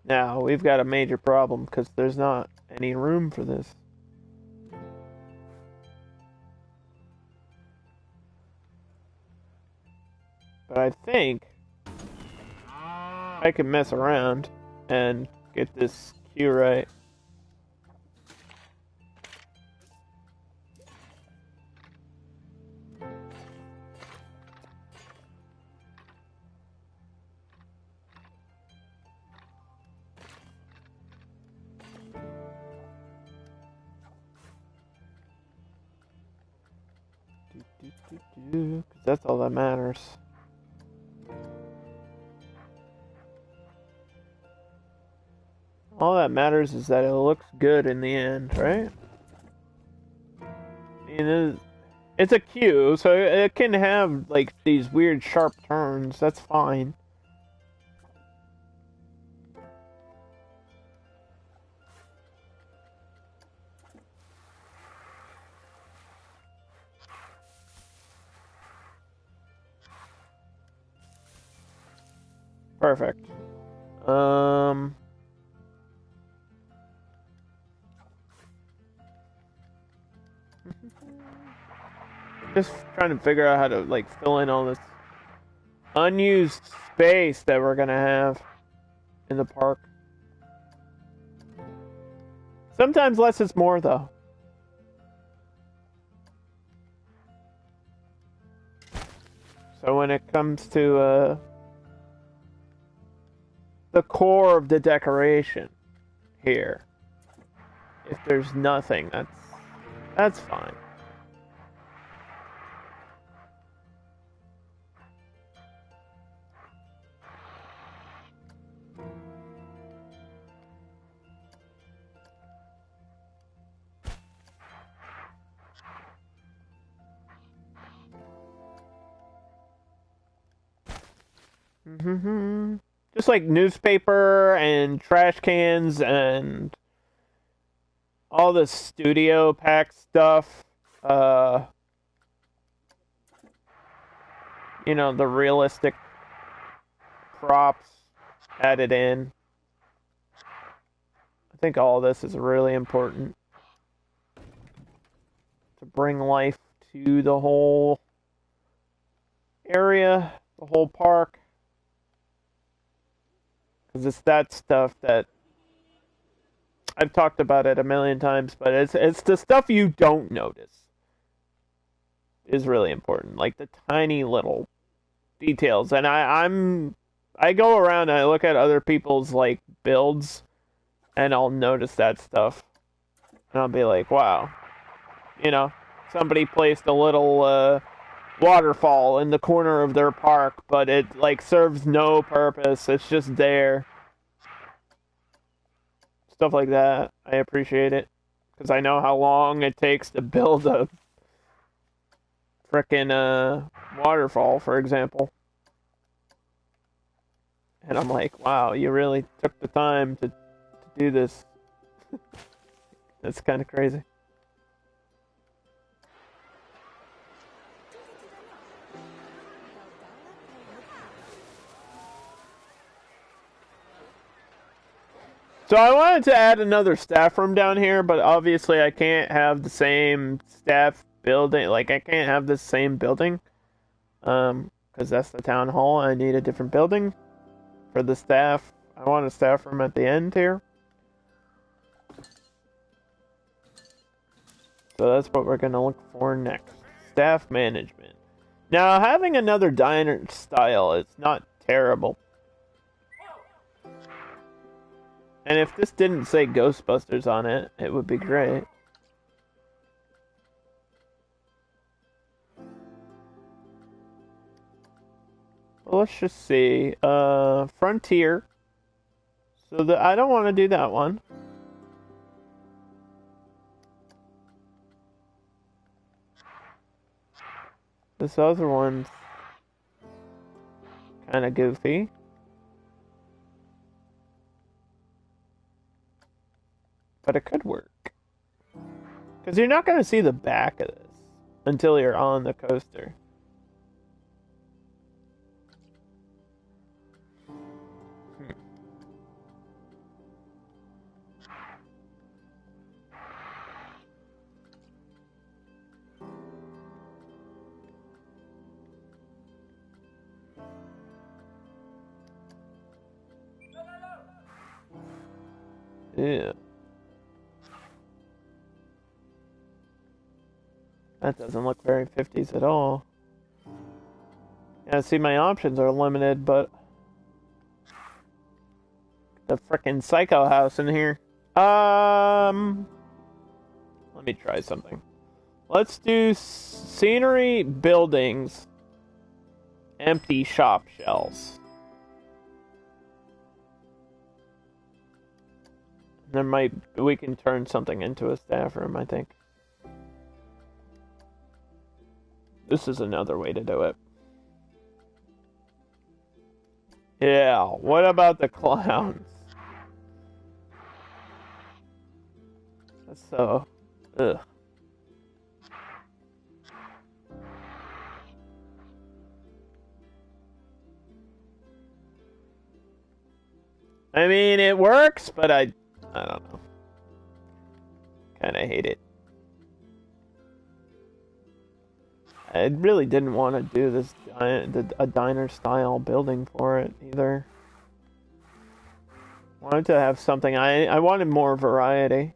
Now, we've got a major problem because there's not any room for this. But I think I can mess around and get this queue right. 'Cause that's all that matters. All that matters is that it looks good in the end, right? I mean, it's a queue, so it can have like these weird sharp turns. That's fine. Perfect. Just trying to figure out how to like fill in all this unused space that we're gonna have in the park. Sometimes less is more, though. So when it comes to the core of the decoration here, if there's nothing, that's fine. Just like newspaper and trash cans and all the studio pack stuff. You know, the realistic props added in. I think all this is really important to bring life to the whole area, the whole park. Because it's that stuff that I've talked about it a million times, but it's the stuff you don't notice is really important, like the tiny little details. And I go around and I look at other people's like builds, and I'll notice that stuff, and I'll be like, wow, you know, somebody placed a little waterfall in the corner of their park, but it like serves no purpose. It's just there. Stuff like that. I appreciate it because I know how long it takes to build a frickin' waterfall, for example. And I'm like, wow, you really took the time to do this. That's kind of crazy. So I wanted to add another staff room down here, but obviously I can't have the same staff building. Like, I can't have the same building. Because that's the town hall. I need a different building for the staff. I want a staff room at the end here. So that's what we're going to look for next. Staff management. Now, having another diner style is not terrible. And if this didn't say Ghostbusters on it, it would be great. Well, let's just see. Frontier. So I don't want to do that one. This other one's kind of goofy. But it could work. Because you're not going to see the back of this until you're on the coaster. Yeah. That doesn't look very 50s at all. Yeah, see, my options are limited, but the frickin' Psycho House in here. Let me try something. Let's do scenery, buildings, empty shop shells. We can turn something into a staff room, I think. This is another way to do it. Yeah, what about the clowns? That's so... ugh. I mean, it works, but I don't know. Kind of hate it. I really didn't want to do this a diner style building for it either. Wanted to have something. I wanted more variety.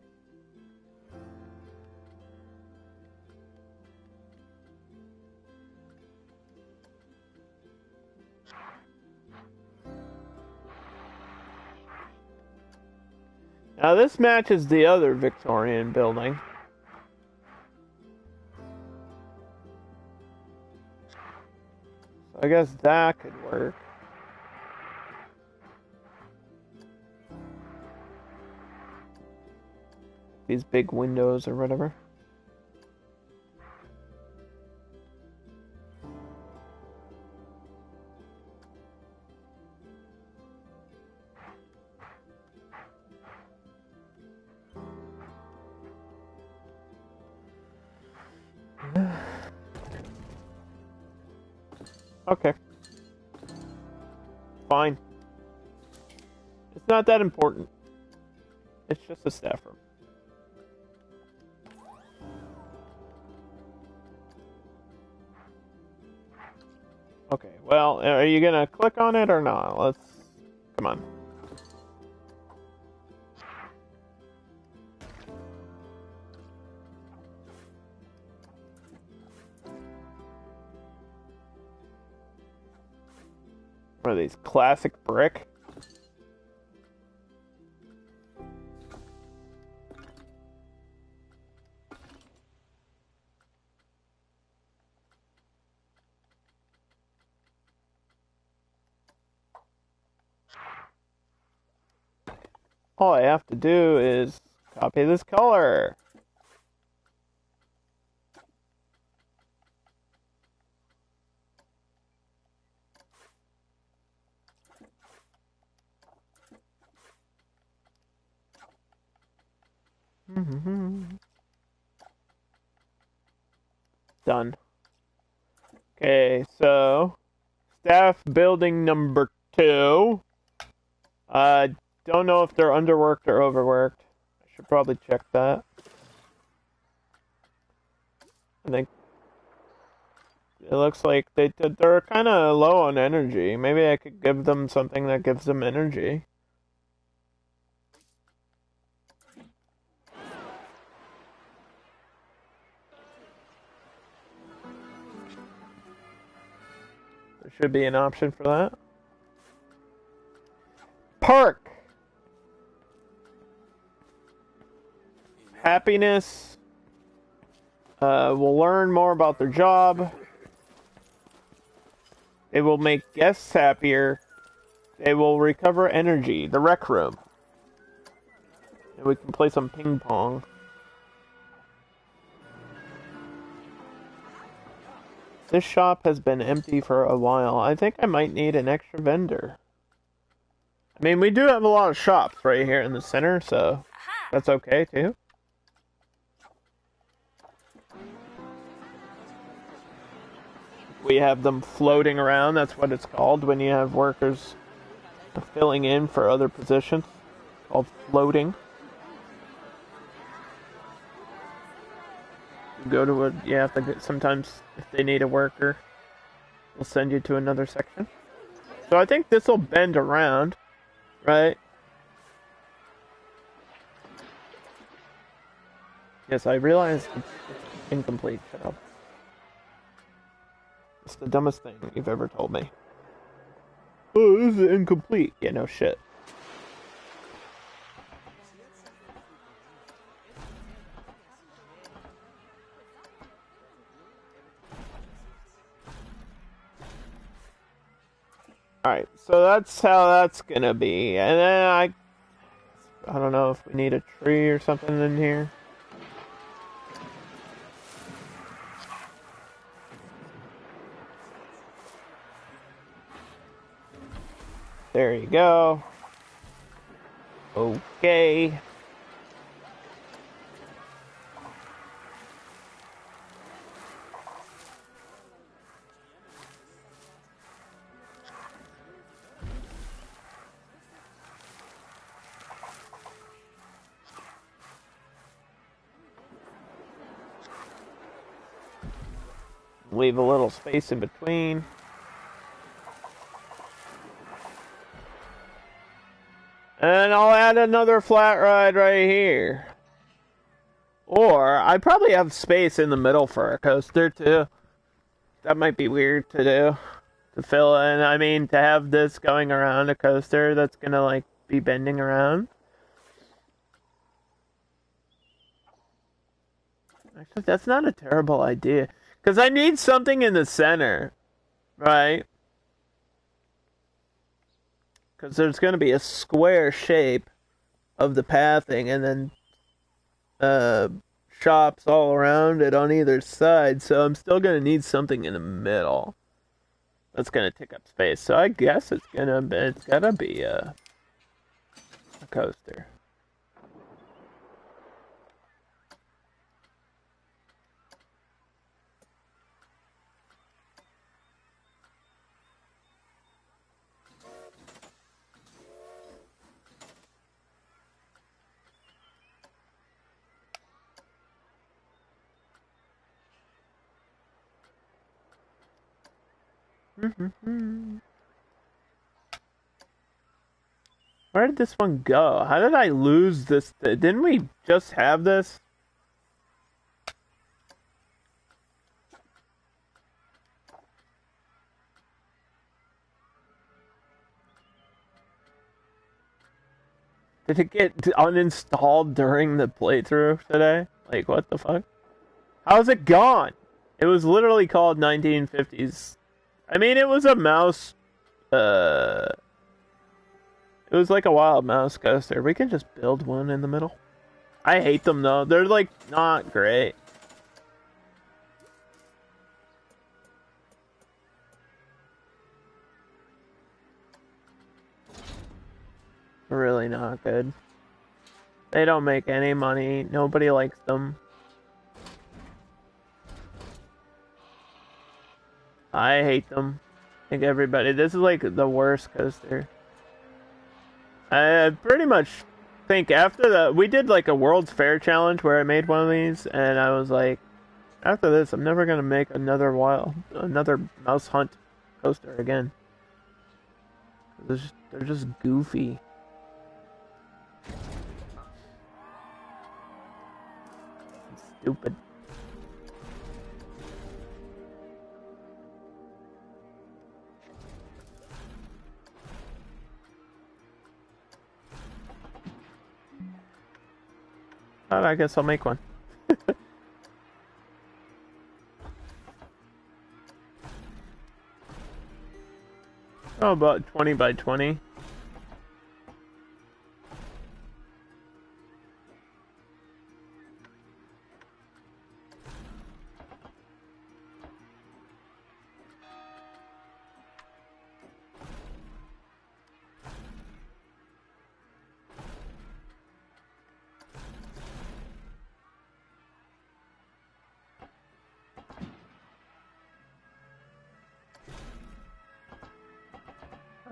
Now this matches the other Victorian building. So I guess that could work. These big windows or whatever. Okay. Fine. It's not that important. It's just a staff room. Okay, well, are you gonna click on it or not? Let's... come on. What are these? Classic brick? All I have to do is copy this color. Done. Okay, so staff building number 2. Don't know if they're underworked or overworked. I should probably check that. I think it looks like they're kind of low on energy. Maybe I could give them something that gives them energy. There should be an option for that. Park. Happiness. We'll learn more about their job. They will make guests happier. They will recover energy. The rec room. And we can play some ping pong. This shop has been empty for a while. I think I might need an extra vendor. I mean, we do have a lot of shops right here in the center, so that's okay too. We have them floating around. That's what it's called when you have workers filling in for other positions. Called floating. You go to you have to get, sometimes if they need a worker, we'll send you to another section. So I think this will bend around, right? Yes, I realize it's incomplete. Shut up. It's the dumbest thing you've ever told me. Oh, this is incomplete. Yeah, no shit. Alright, so that's how that's gonna be. And then I don't know if we need a tree or something in here. There you go. Okay. Leave a little space in between. And I'll add another flat ride right here. Or I probably have space in the middle for a coaster too. That might be weird to do. To fill in, I mean, to have this going around a coaster that's gonna like be bending around. Actually, that's not a terrible idea. Because I need something in the center, right? Because there's going to be a square shape of the pathing and then shops all around it on either side. So I'm still going to need something in the middle. That's going to take up space. So I guess it's gotta be a coaster. Where did this one go? How did I lose this? Didn't we just have this? Did it get uninstalled during the playthrough today? Like, what the fuck? How's it gone? It was literally called 1950s. I mean, it was a mouse. It was like a wild mouse coaster. We can just build one in the middle. I hate them though. They're like not great. Really not good. They don't make any money. Nobody likes them. I hate them. I think everybody. This is like the worst coaster. I pretty much think after we did like a World's Fair challenge where I made one of these, and I was like, after this, I'm never gonna make another mouse hunt coaster again. They're just goofy. Stupid. Oh, I guess I'll make one. Oh, about 20 by 20.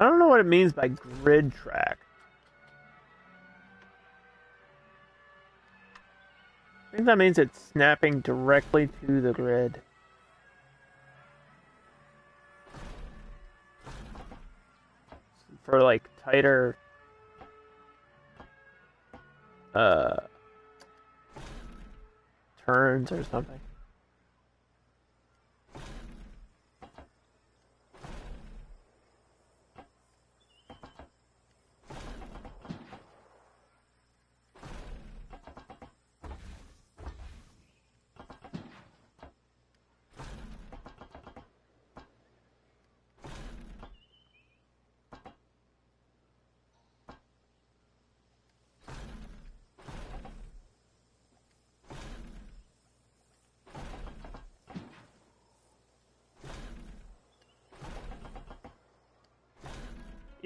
I don't know what it means by grid track. I think that means it's snapping directly to the grid. For like tighter turns or something.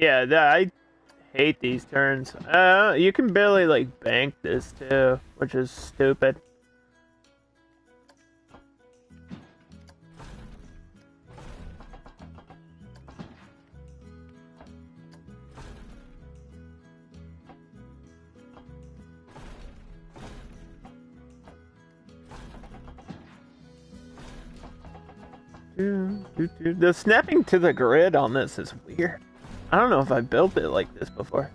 Yeah, I hate these turns. You can barely, like, bank this, too, which is stupid. The snapping to the grid on this is weird. I don't know if I built it like this before.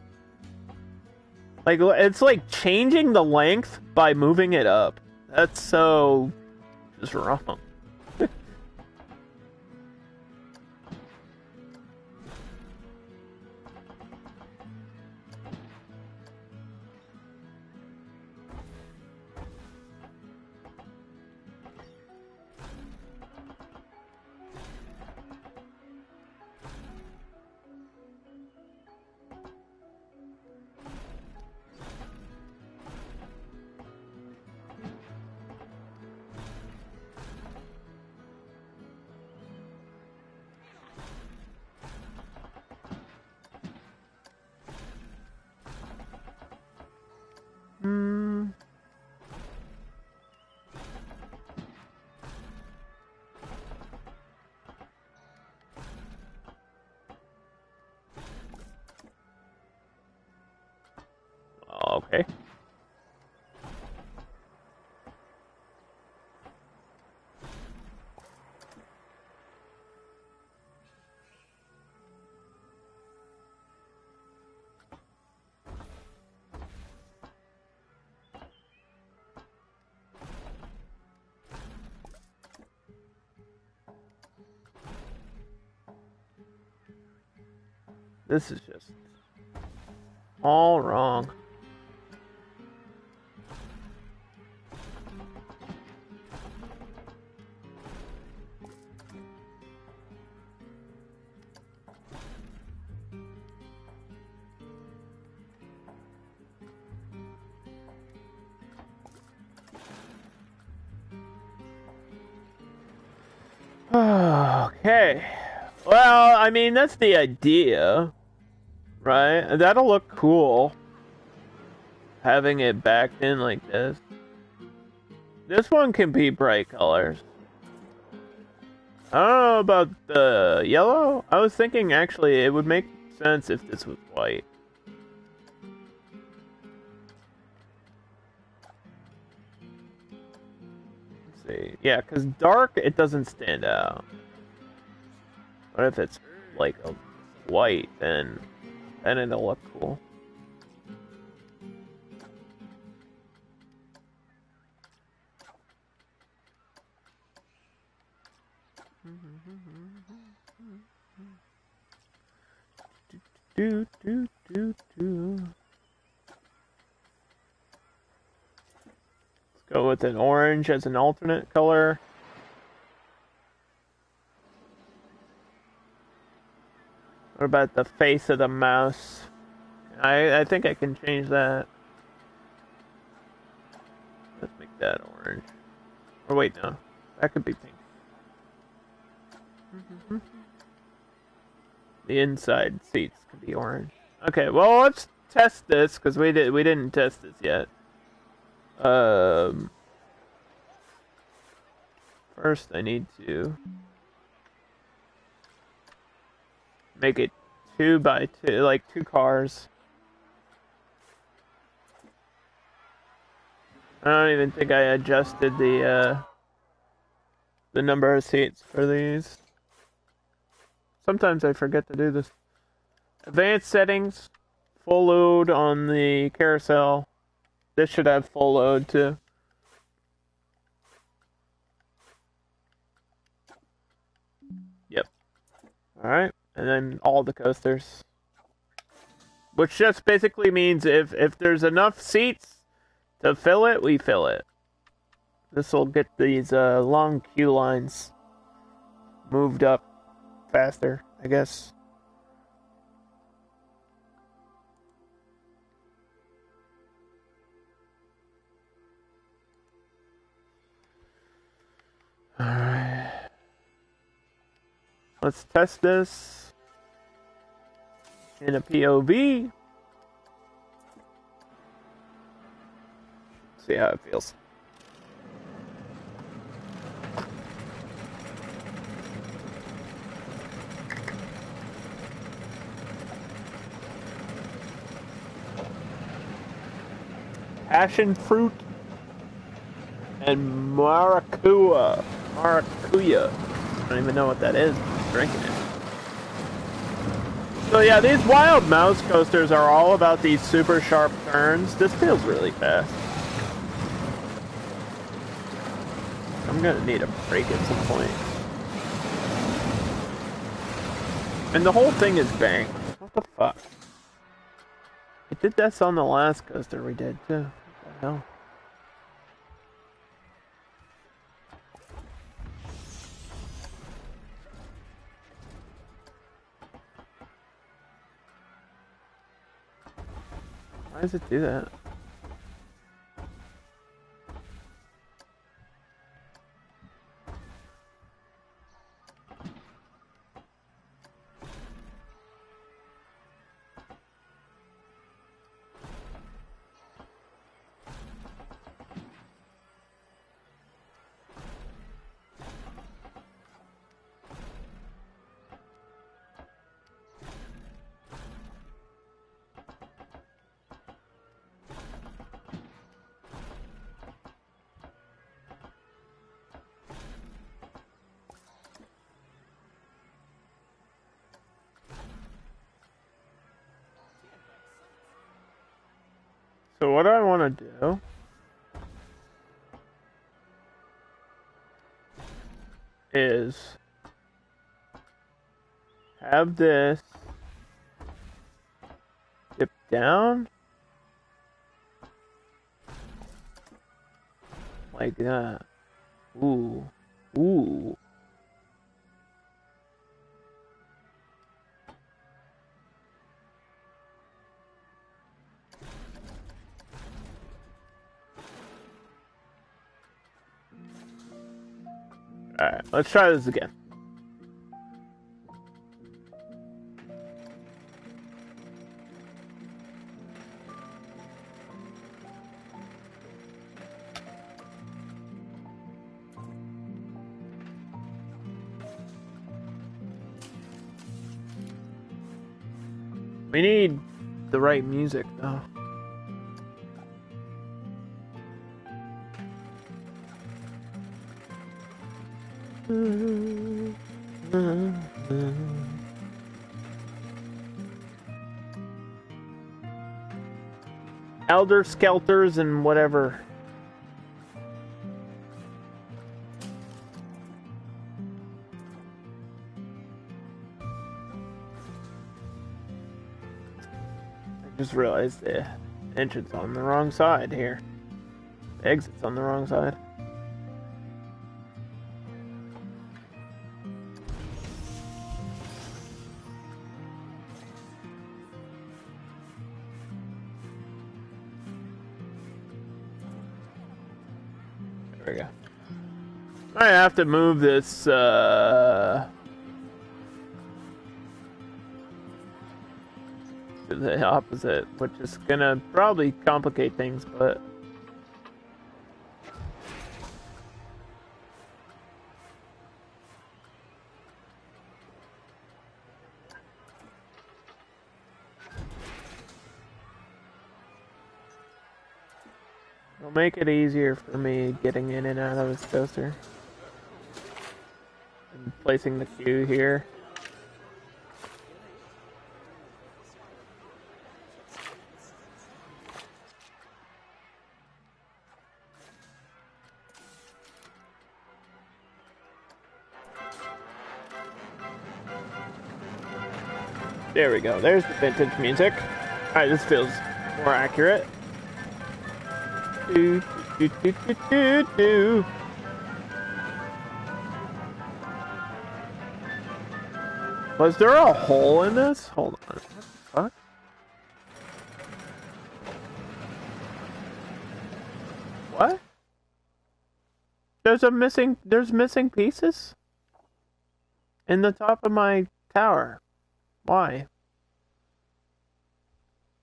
Like, it's like changing the length by moving it up. That's so just wrong. Hmm. Okay. This is just all wrong. Okay. Well, I mean, that's the idea, right? That'll look cool. Having it backed in like this. This one can be bright colors. I don't know about the yellow. I was thinking actually it would make sense if this was white. Let's see. Yeah, because dark, it doesn't stand out. But if it's like a white, then it'll look cool. Let's go with an orange as an alternate color. What about the face of the mouse? I think I can change that. Let's make that orange. Or wait, no. That could be pink. The inside seats could be orange. Okay, well let's test this because we didn't test this yet. First I need to make it 2x2, like 2 cars. I don't even think I adjusted the number of seats for these. Sometimes I forget to do this. Advanced settings, full load on the carousel. This should have full load too. Yep. Alright, and then all the coasters. Which just basically means if there's enough seats to fill it, we fill it. This will get these long queue lines moved up faster, I guess. Alright. Let's test this. in a POV. See how it feels. Passion fruit and maracuja. Maracuja. I don't even know what that is. I'm drinking it. So yeah, these Wild Mouse coasters are all about these super sharp turns. This feels really fast. I'm gonna need a break at some point. And the whole thing is banked. What the fuck? It did this on the last coaster we did too. What the hell? Why does it do that? So what I want to do is have this dip down like that. Ooh. Ooh. Alright, let's try this again. We need the right music, though. Elder Skelters and whatever. I just realized the entrance on the wrong side here. The exit's on the wrong side. There we go. I have to move this, to the opposite, which is gonna probably complicate things, but... it'll make it easier for me getting in and out of this coaster. And placing the queue here. There we go. There's the vintage music. Alright, this feels more accurate. Do, do, do, do, do, do. Was there a hole in this? Hold on. What the fuck? What? There's missing pieces? In the top of my tower. Why?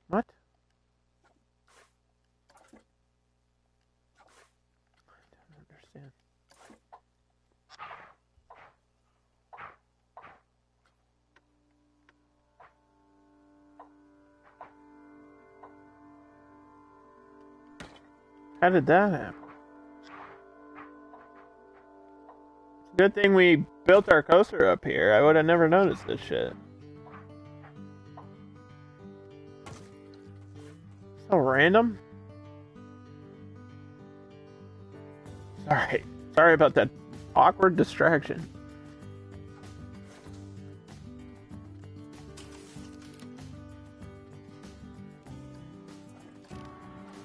What? I don't understand. How did that happen? Good thing we built our coaster up here. I would have never noticed this shit. So random. Sorry about that awkward distraction.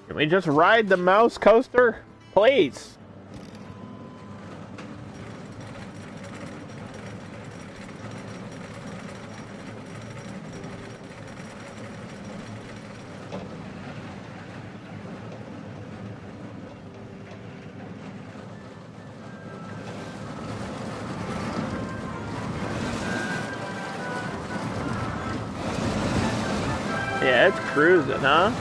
Can we just ride the mouse coaster? Please. Yeah, it's cruising, huh?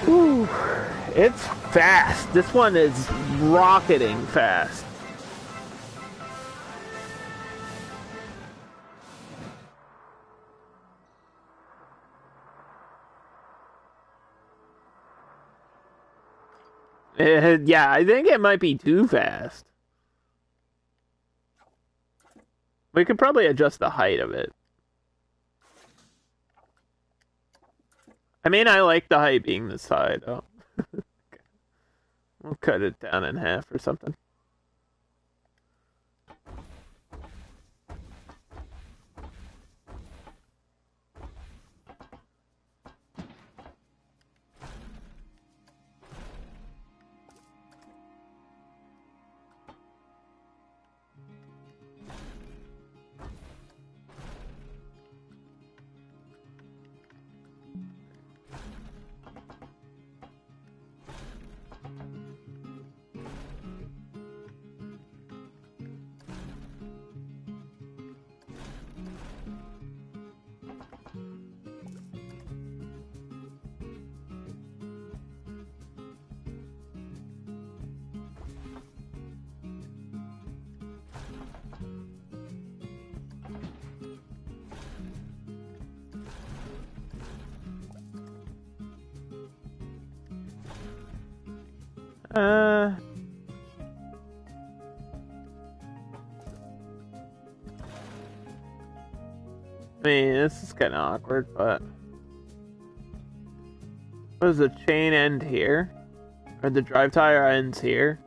Ooh, it's fast. This one is rocketing fast. Yeah, I think it might be too fast. We could probably adjust the height of it. I mean, I like the height being this high, though. We'll cut it down in half or something. I mean, this is kind of awkward, but... Does the chain end here? Or the drive tire ends here?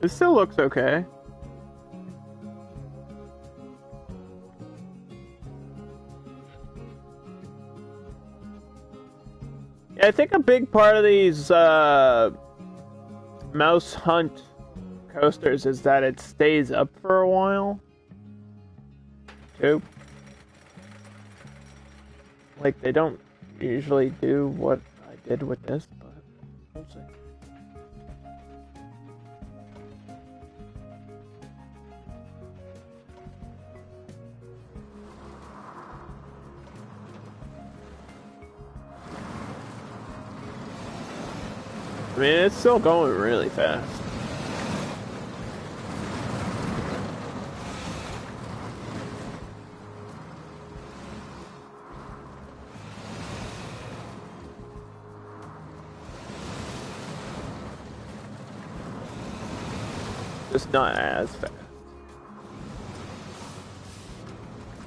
It still looks okay. Yeah, I think a big part of these Mouse Hunt coasters is that it stays up for a while. Too. Like, they don't usually do what I did with this, but we'll see. I mean, it's still going really fast. Just not as fast.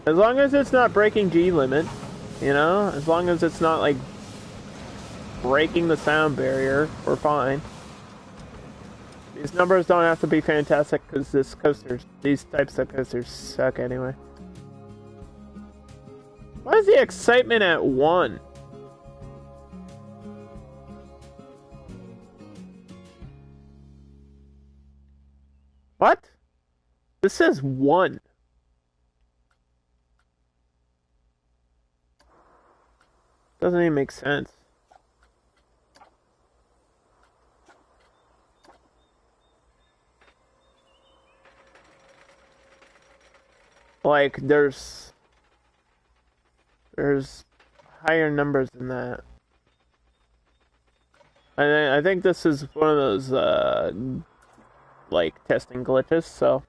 As long as it's not breaking G limit, you know? As long as it's not, like, breaking the sound barrier, we're fine. These numbers don't have to be fantastic because these types of coasters suck anyway. Why is the excitement at 1? This says 1. Doesn't even make sense. Like, there's higher numbers than that. I think this is one of those, like, testing glitches, so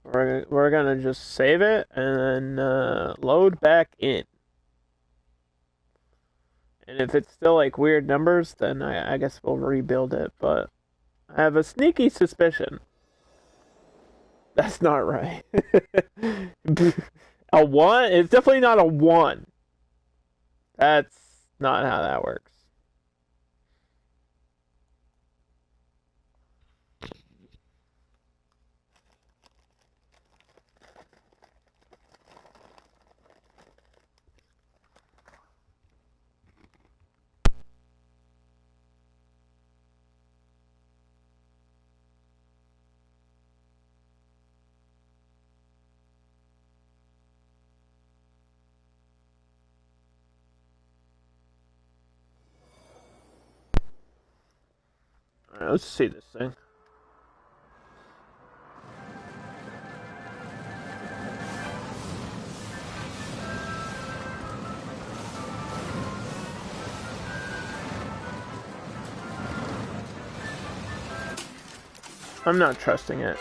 we're gonna just save it and then load back in. And if it's still, like, weird numbers, then I guess we'll rebuild it, but I have a sneaky suspicion that's not right. A 1? It's definitely not a 1. That's not how that works. Alright, let's see this thing. I'm not trusting it.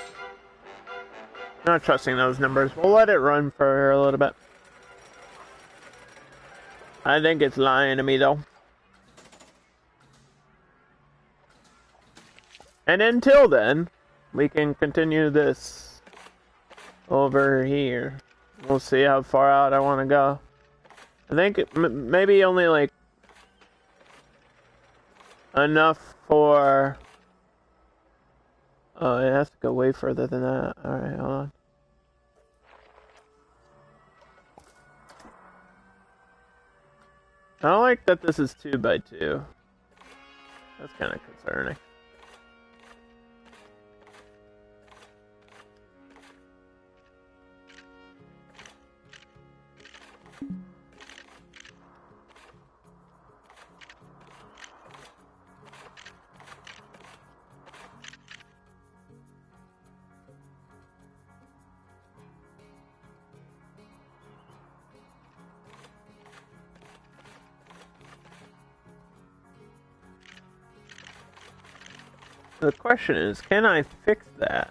I'm not trusting those numbers. We'll let it run for a little bit. I think it's lying to me, though. And until then, we can continue this over here. We'll see how far out I want to go. I think maybe only like enough for... Oh, it has to go way further than that. Alright, hold on. I don't like that this is 2x2. That's kind of concerning. The question is, can I fix that?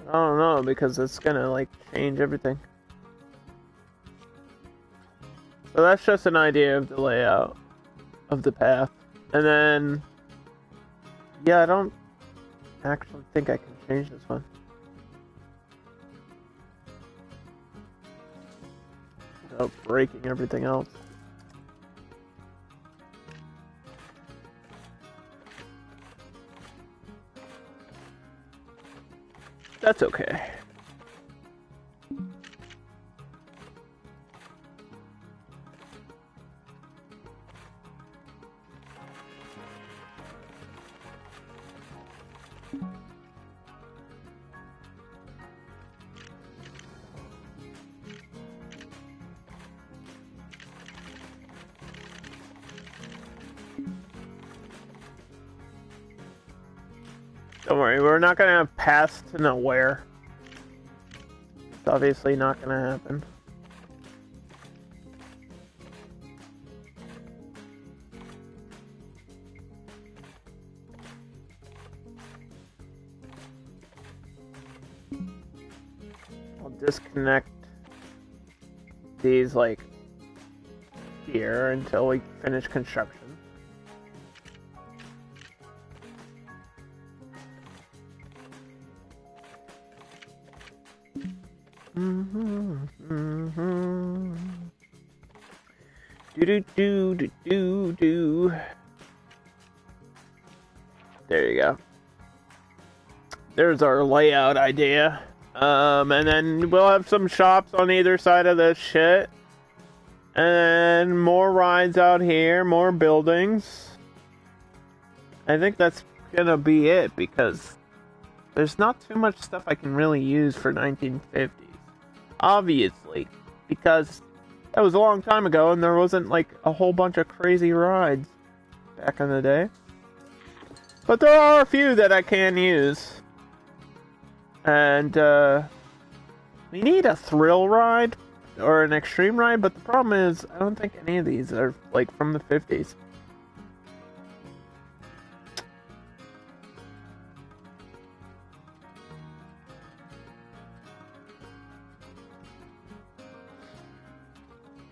I don't know, because it's gonna, like, change everything. So that's just an idea of the layout of the path. And then... Yeah, I don't actually think I can change this one. Without breaking everything else. That's okay. Don't worry, we're not gonna have paths to nowhere. It's obviously not gonna happen. I'll disconnect these, like, here until we finish construction. Do. There you go. There's our layout idea. And then we'll have some shops on either side of this shit. And more rides out here, more buildings. I think that's gonna be it because there's not too much stuff I can really use for 1950s. Obviously, because that was a long time ago and there wasn't like a whole bunch of crazy rides back in the day. But there are a few that I can use. And we need a thrill ride or an extreme ride, but the problem is I don't think any of these are like from the 50s.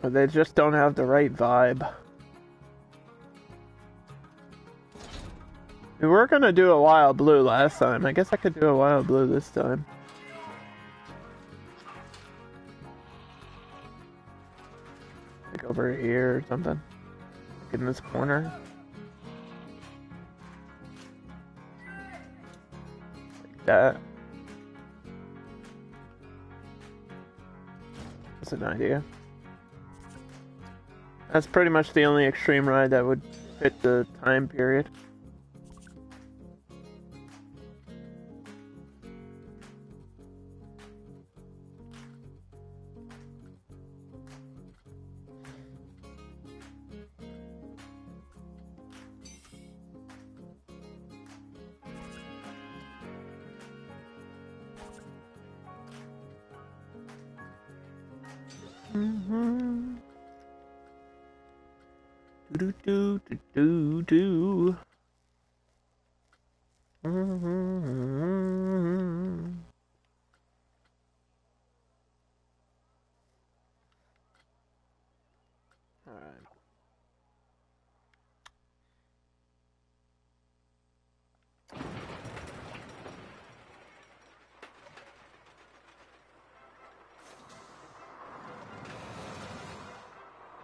Or they just don't have the right vibe. We were gonna do a Wild Blue last time. I guess I could do a Wild Blue this time. Like over here or something. Like in this corner. Like that. That's an idea. That's pretty much the only extreme ride that would fit the time period. Mm-hmm. Do do do do do. Mm-hmm. All right.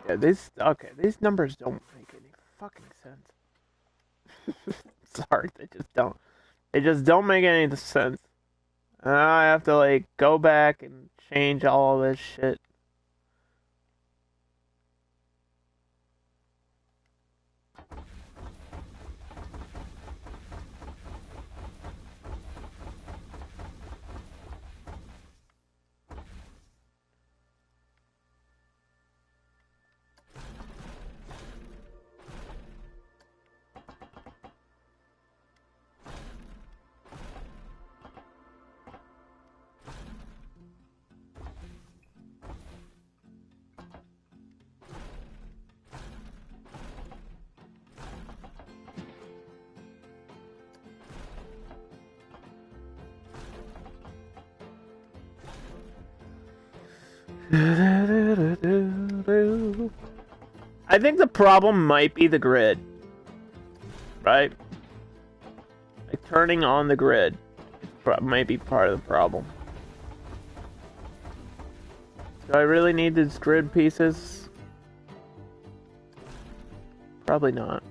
Yeah, these numbers don't make any fucking sense. Sorry, they just don't. They just don't make any sense. And now I have to like go back and change all of this shit. I think the problem might be the grid, right? Like turning on the grid might be part of the problem. Do I really need these grid pieces? Probably not.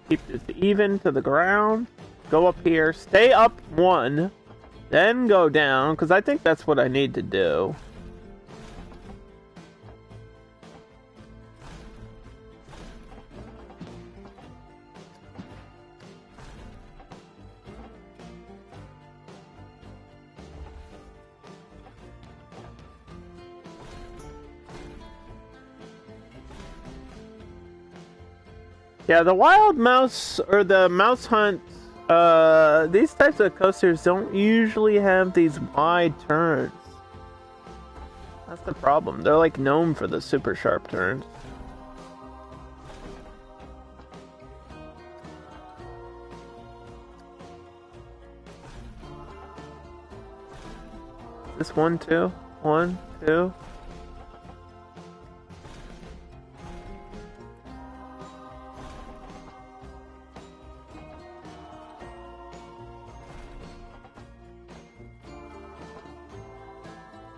Keep this even to the ground. Go up here. Stay up one. Then go down. Because I think that's what I need to do. Yeah, the wild mouse or the mouse hunt, these types of coasters don't usually have these wide turns. That's the problem. They're like known for the super sharp turns. This 1, 2, 1, 2.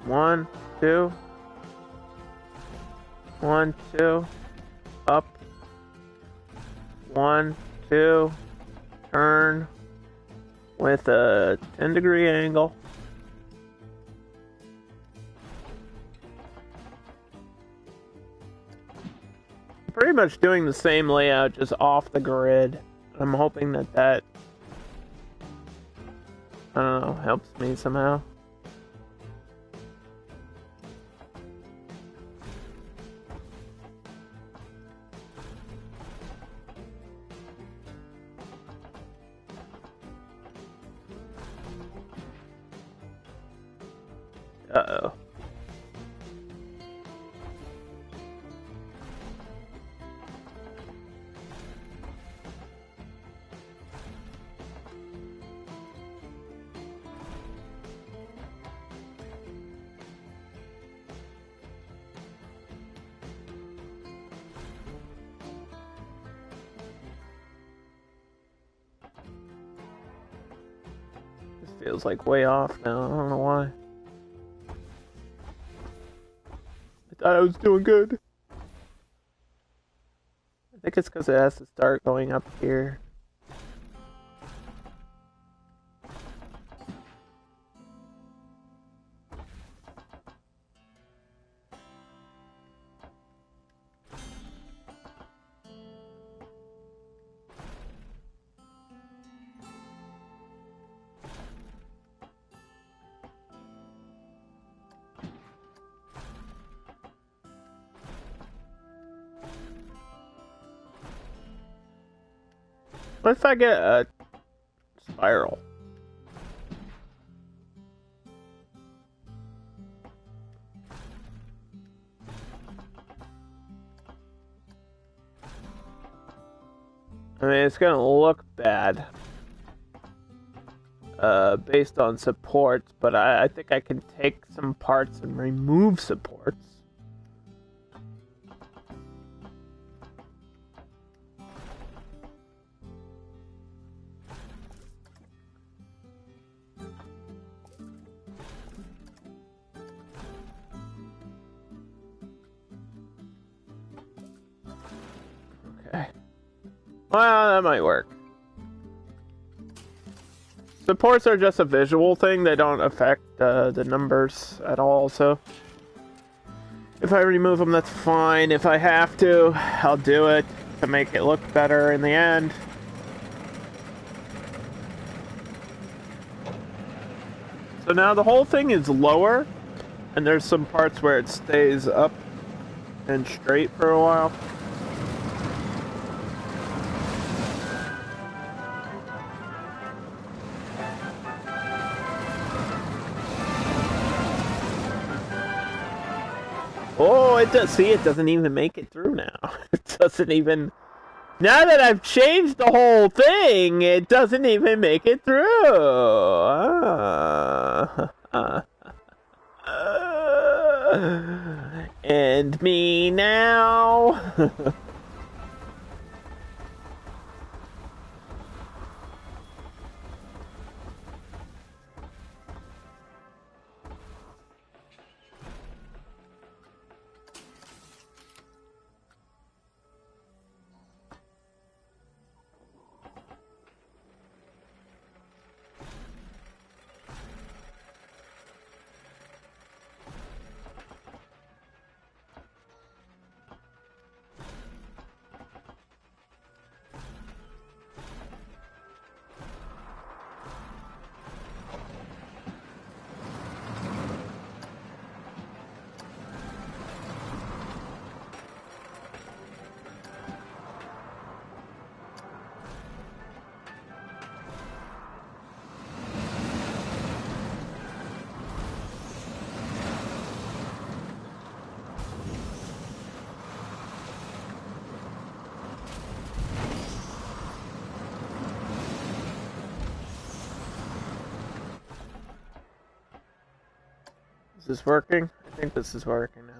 One, two. 1, 2. Up. 1, 2. Turn. With a 10-degree angle. Pretty much doing the same layout, just off the grid. I'm hoping that I don't know, helps me somehow. Uh-oh. This feels like way off now. I don't know why. I thought I was doing good. I think it's because it has to start going up here. What if I get a spiral? I mean, it's gonna look bad. Based on supports, but I think I can take some parts and remove supports. Okay. Well, that might work. Supports are just a visual thing, they don't affect the numbers at all, so if I remove them, that's fine. If I have to, I'll do it to make it look better in the end. So now the whole thing is lower, and there's some parts where it stays up and straight for a while. Oh, it does. See, it doesn't even make it through now. It doesn't even... Now that I've changed the whole thing, it doesn't even make it through. And me now. this working? I think this is working now.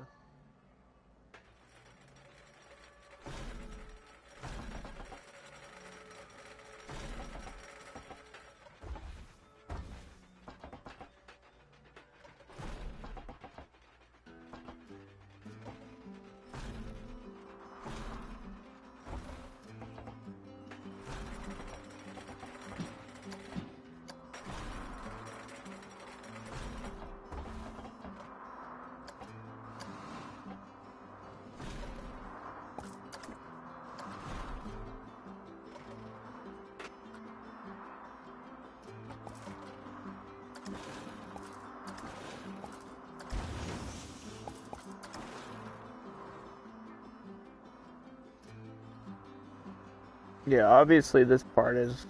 Yeah, obviously this part is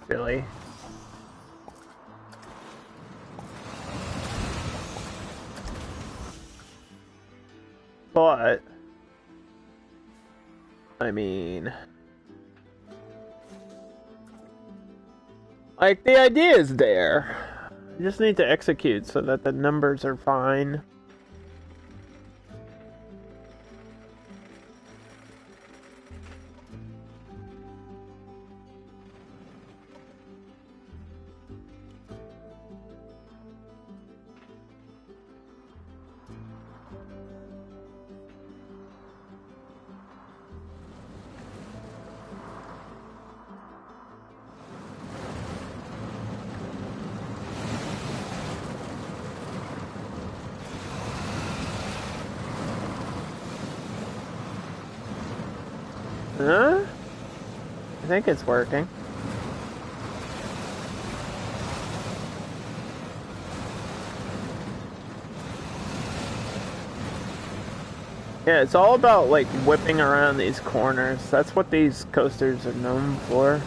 silly. But I mean, like, the idea is there. You just need to execute so that the numbers are fine. Huh? I think it's working. Yeah, it's all about, like, whipping around these corners. That's what these coasters are known for.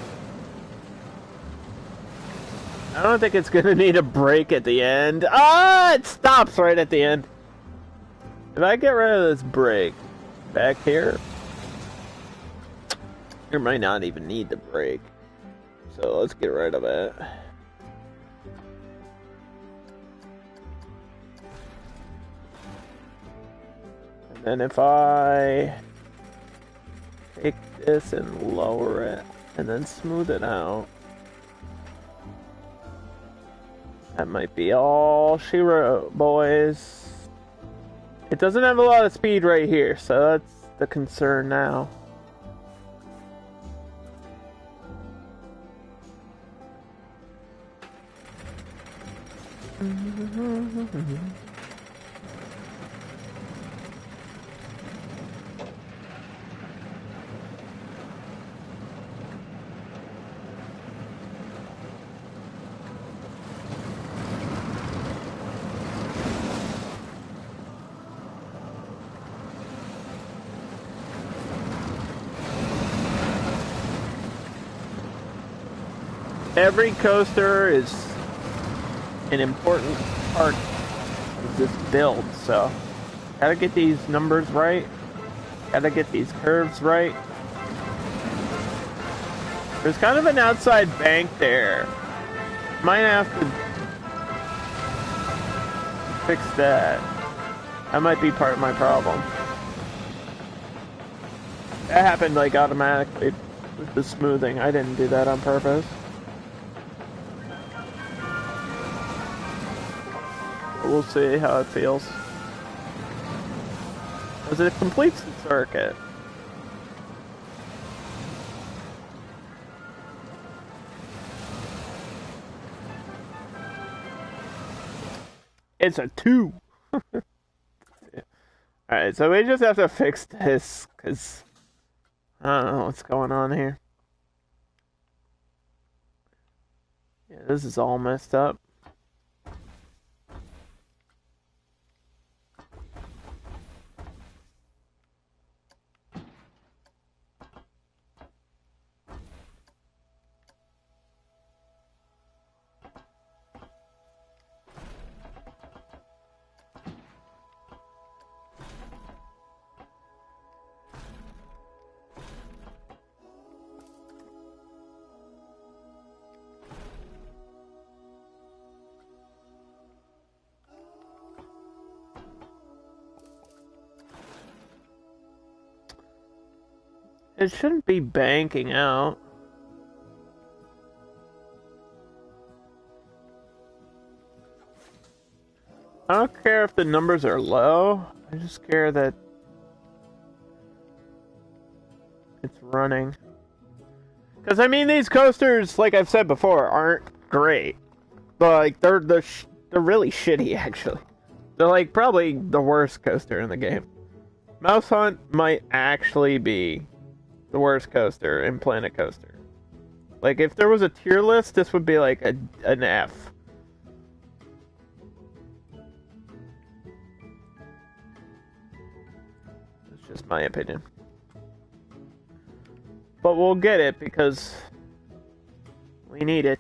I don't think it's gonna need a break at the end. Ah, it stops right at the end. If I get rid of this brake back here, you might not even need the brake. So let's get rid of it. And then if I take this and lower it, and then smooth it out, that might be all she wrote, boys. It doesn't have a lot of speed right here, so that's the concern now. Every coaster is an important part of this build, so gotta get these numbers right, gotta get these curves right. There's kind of an outside bank there. Might have to fix that. That might be part of my problem. That happened like automatically with the smoothing. I didn't do that on purpose. We'll see how it feels. As it completes the circuit. It's a 2. Alright, so we just have to fix this, because I don't know what's going on here. Yeah, this is all messed up. It shouldn't be banking out. I don't care if the numbers are low. I just care that it's running. Because, I mean, these coasters, like I've said before, aren't great. But, like, they're really shitty, actually. They're, like, probably the worst coaster in the game. Mouse Hunt might actually be the worst coaster in Planet Coaster. Like, if there was a tier list, this would be, like, an F. That's just my opinion. But we'll get it because we need it.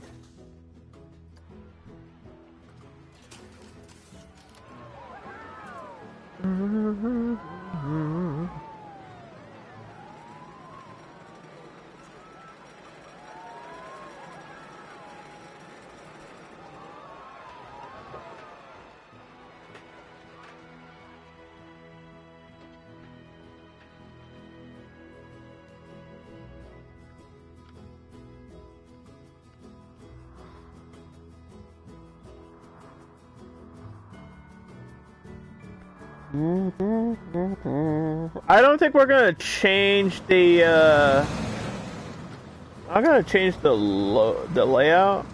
I don't think we're gonna change the. I'm gonna change the layout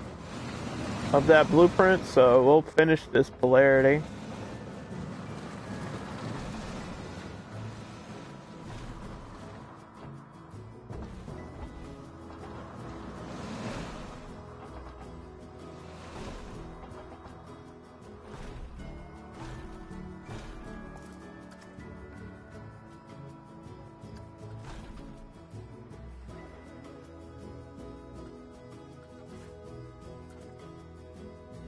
of that blueprint, so we'll finish this polarity.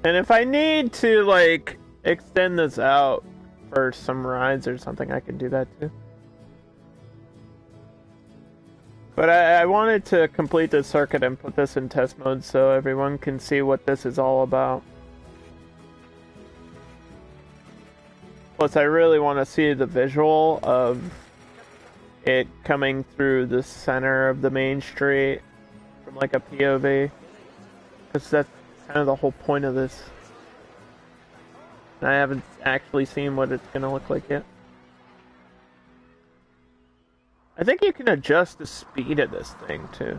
And if I need to, like, extend this out for some rides or something, I can do that too. But I wanted to complete this circuit and put this in test mode so everyone can see what this is all about. Plus, I really want to see the visual of it coming through the center of the main street from, like, a POV. Because that's kind of the whole point of this. And I haven't actually seen what it's going to look like yet. I think you can adjust the speed of this thing, too.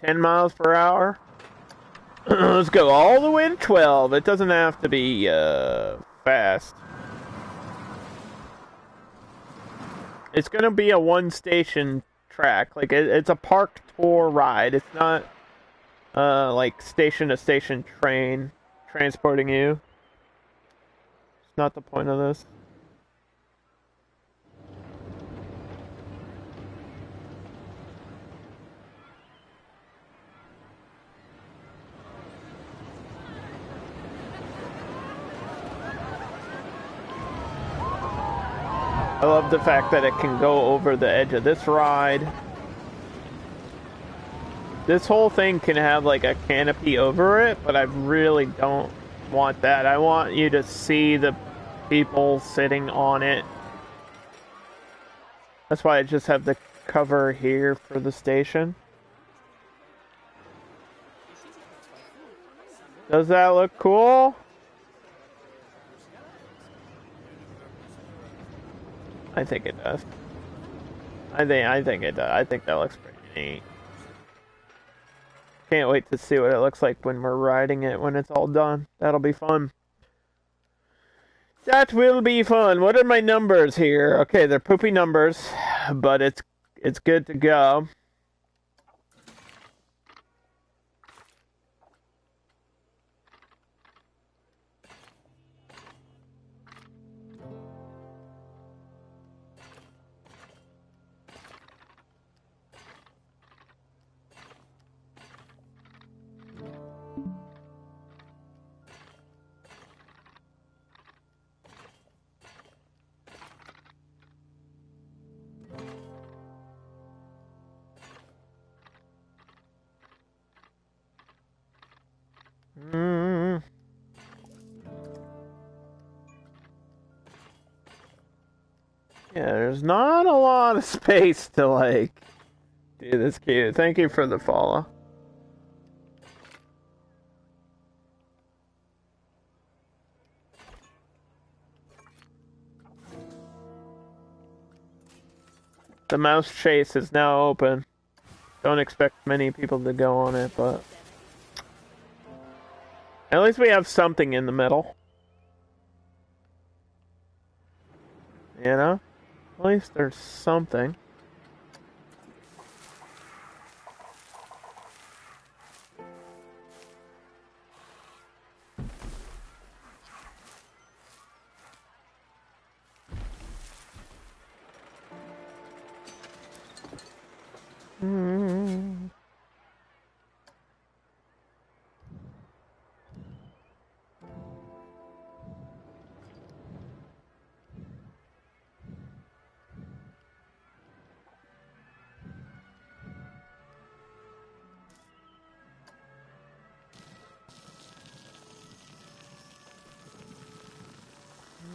$10 miles per hour. Let's go all the way to 12. It doesn't have to be fast. It's going to be a one-station track. Like, it's a park tour ride. It's not, like, station-to-station train transporting you. It's not the point of this. I love the fact that it can go over the edge of this ride. This whole thing can have like a canopy over it, but I really don't want that. I want you to see the people sitting on it. That's why I just have the cover here for the station. Does that look cool? I think it does. I think it does. I think that looks pretty neat. Can't wait to see what it looks like when we're riding it when it's all done. That'll be fun. That will be fun. What are my numbers here? Okay, they're poopy numbers, but it's good to go. Yeah, there's not a lot of space to, like, do this cute. Thank you for the follow. The mouse chase is now open. Don't expect many people to go on it, but at least we have something in the middle. You know? At least there's something.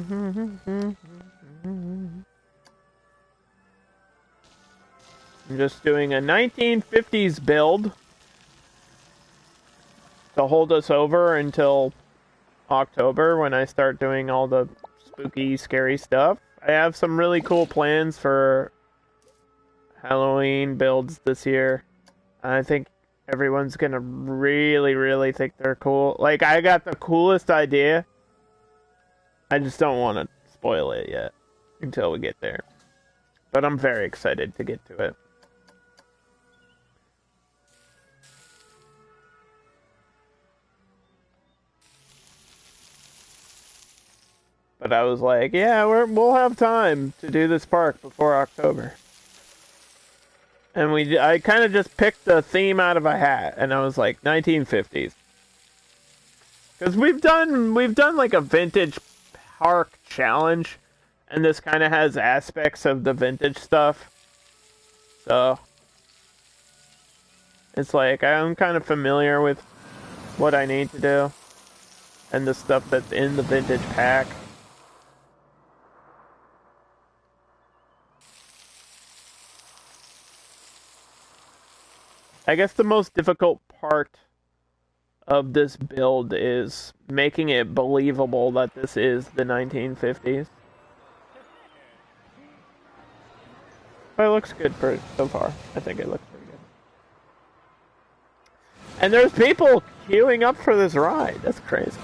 Mm-hmm. I'm just doing a 1950s build to hold us over until October when I start doing all the spooky, scary stuff. I have some really cool plans for Halloween builds this year. I think everyone's gonna really, really think they're cool. Like, I got the coolest idea. I just don't want to spoil it yet until we get there. But I'm very excited to get to it. But I was like, yeah, we'll have time to do this park before October. And I kind of just picked the theme out of a hat, and I was like 1950s. Because we've done like a vintage park challenge, and this kind of has aspects of the vintage stuff. So it's like I'm kind of familiar with what I need to do and the stuff that's in the vintage pack. I guess the most difficult part of this build is making it believable that this is the 1950s. But it looks good for so far. I think it looks pretty good. And there's people queuing up for this ride. That's crazy.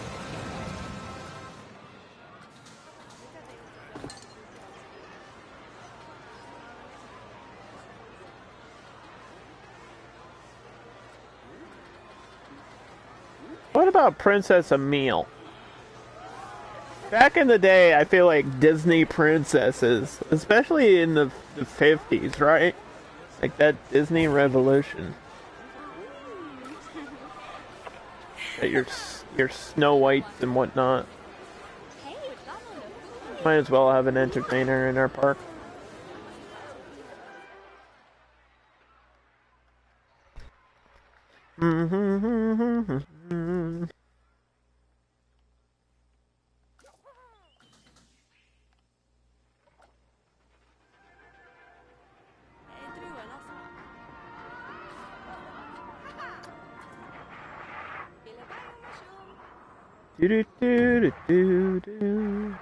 What about Princess Emile? Back in the day, I feel like Disney princesses, especially in the 50s, right? Like that Disney Revolution. That your Snow Whites and whatnot. Might as well have an entertainer in our park. Do do do do do.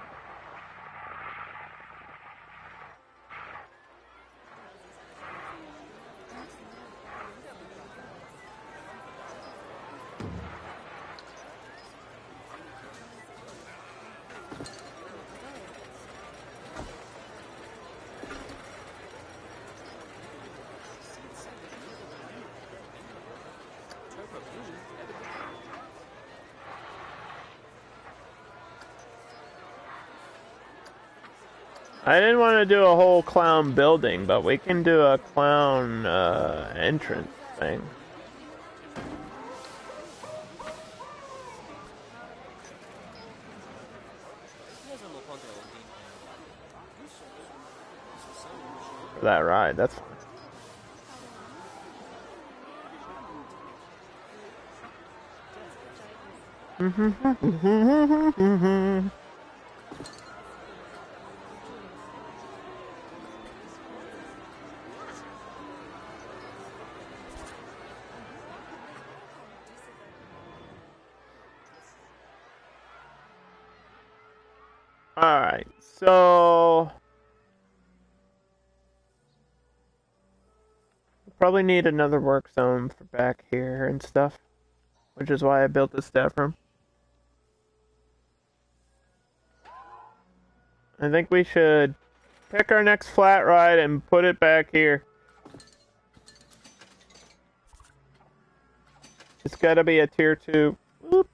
I didn't want to do a whole clown building, but we can do a clown entrance thing. For that ride, that's fine. Alright, so probably need another work zone for back here and stuff, which is why I built the staff room. I think we should pick our next flat ride and put it back here. It's gotta be a tier 2. Whoop,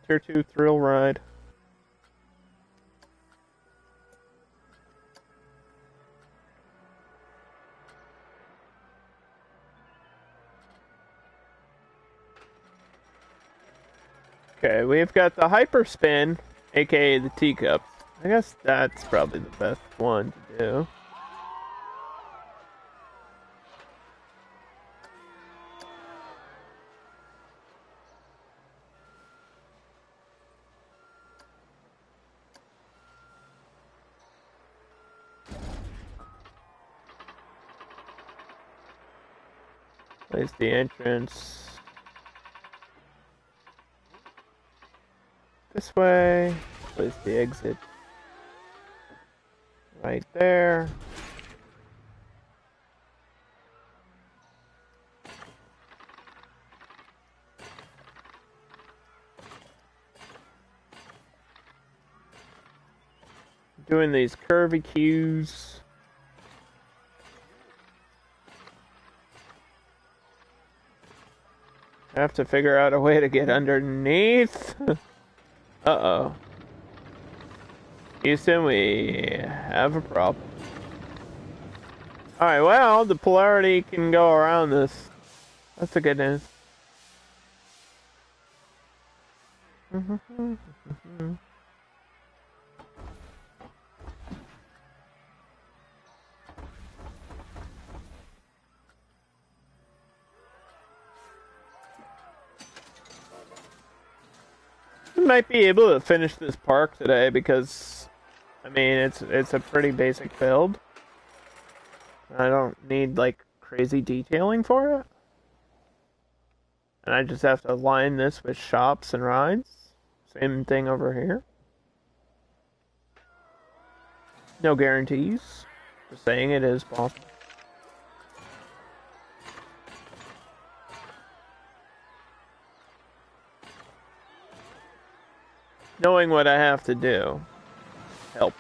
tier 2 thrill ride. Okay, we've got the Hyperspin, aka the teacups. I guess that's probably the best one to do. Place the entrance this way. Place the exit right there. Doing these curvy cues. I have to figure out a way to get underneath. Uh-oh. Houston, we have a problem. Alright, well, the polarity can go around this. That's the good news. We might be able to finish this park today because, I mean, it's a pretty basic build. I don't need, like, crazy detailing for it. And I just have to align this with shops and rides. Same thing over here. No guarantees. Just saying it is possible. Knowing what I have to do helps.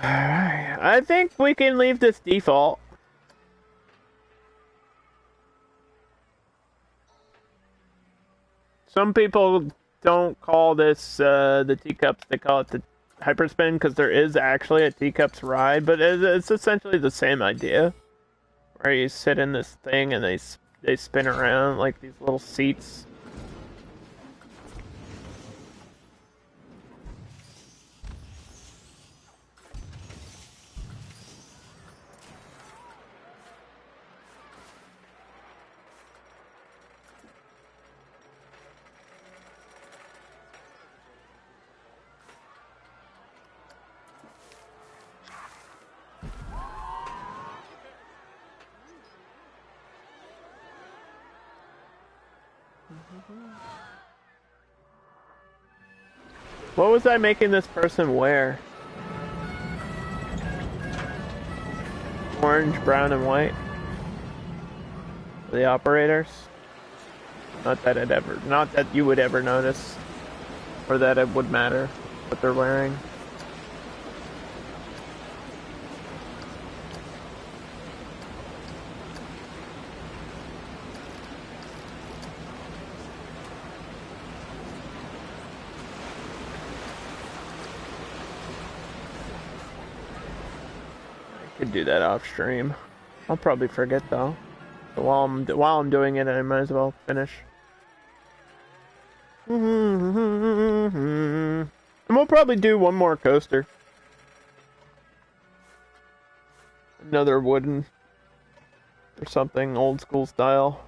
Alright, I think we can leave this default. Some people don't call this the teacups, they call it the hyperspin because there is actually a teacups ride, but it's essentially the same idea. Where you sit in this thing and they spin around like these little seats. What was I making this person wear? Orange, brown, and white? The operators? Not that you would ever notice. Or that it would matter what they're wearing. Could do that off stream. I'll probably forget though. So while I'm doing it, I might as well finish. And we'll probably do one more coaster. Another wooden or something old school style.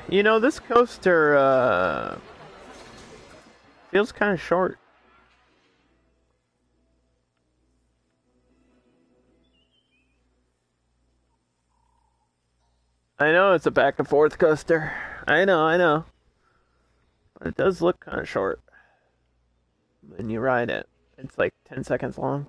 You know, this coaster feels kind of short. I know it's a back and forth coaster. I know. But it does look kind of short when you ride it. It's like 10 seconds long.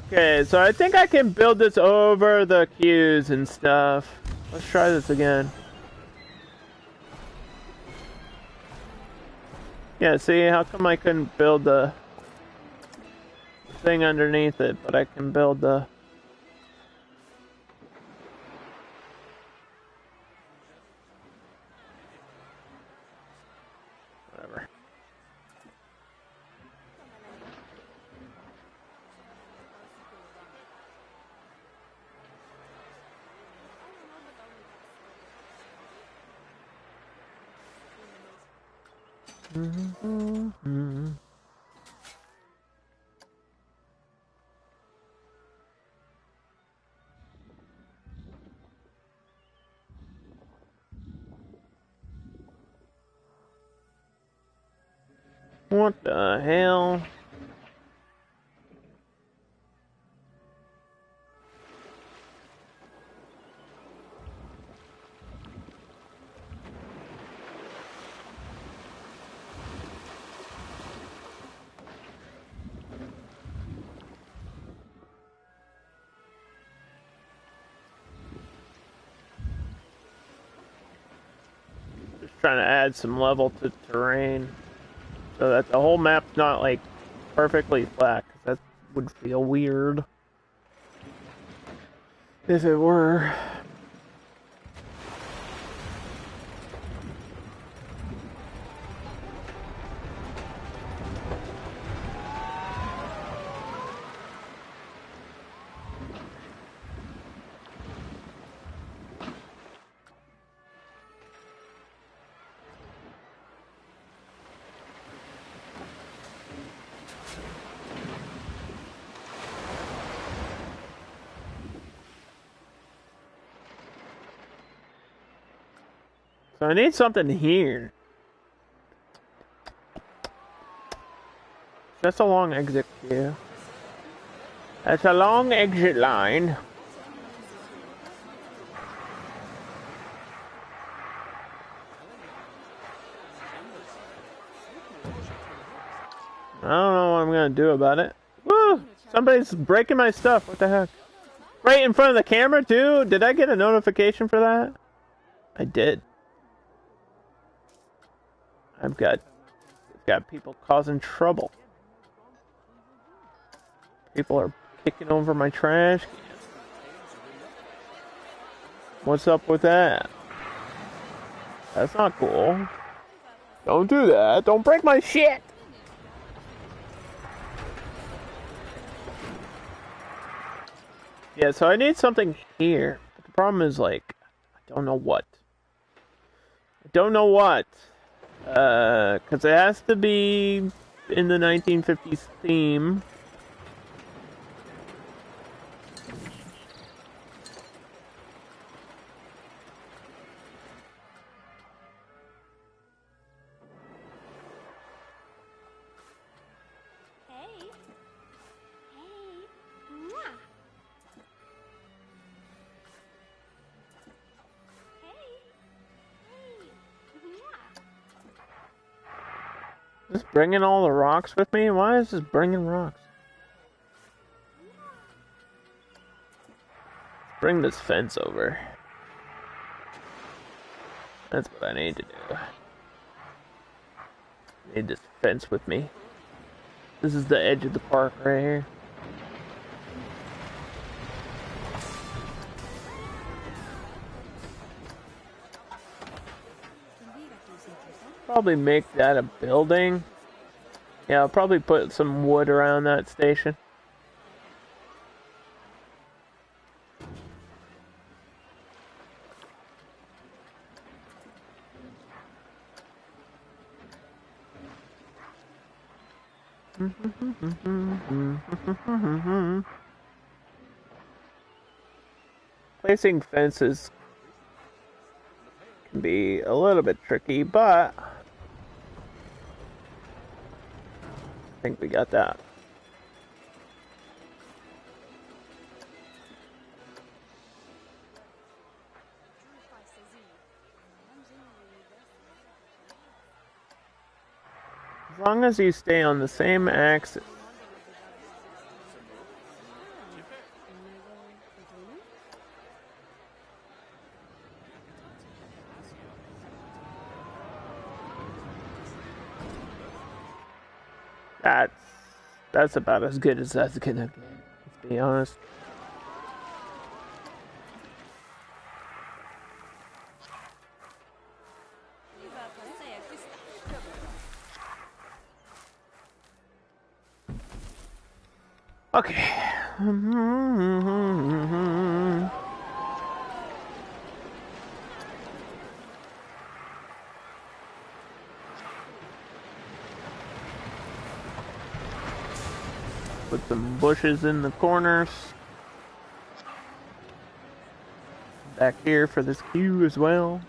Okay, so I think I can build this over the queues and stuff. Let's try this again. Yeah, see, how come I couldn't build the thing underneath it, but I can build the... whatever. What the hell? Just trying to add some level to terrain so that the whole map's not like perfectly flat, because that would feel weird if it were. So I need something here. That's a long exit queue. That's a long exit line. I don't know what I'm gonna do about it. Woo! Somebody's breaking my stuff. What the heck? Right in front of the camera, too? Did I get a notification for that? I did. I've got people causing trouble. People are kicking over my trash can. What's up with that? That's not cool. Don't do that. Don't break my shit. Yeah, so I need something here. But the problem is, like, I don't know what. I don't know what. Because it has to be in the 1950s theme. Just bringing all the rocks with me? Why is this bringing rocks? Bring this fence over. That's what I need to do. I need this fence with me. This is the edge of the park right here. Probably make that a building. Yeah, I'll probably put some wood around that station. Placing fences can be a little bit tricky, but I think we got that. As long as you stay on the same axis. That's about as good as that's gonna get, let's be honest. Okay. Put some bushes in the corners. Back here for this queue as well.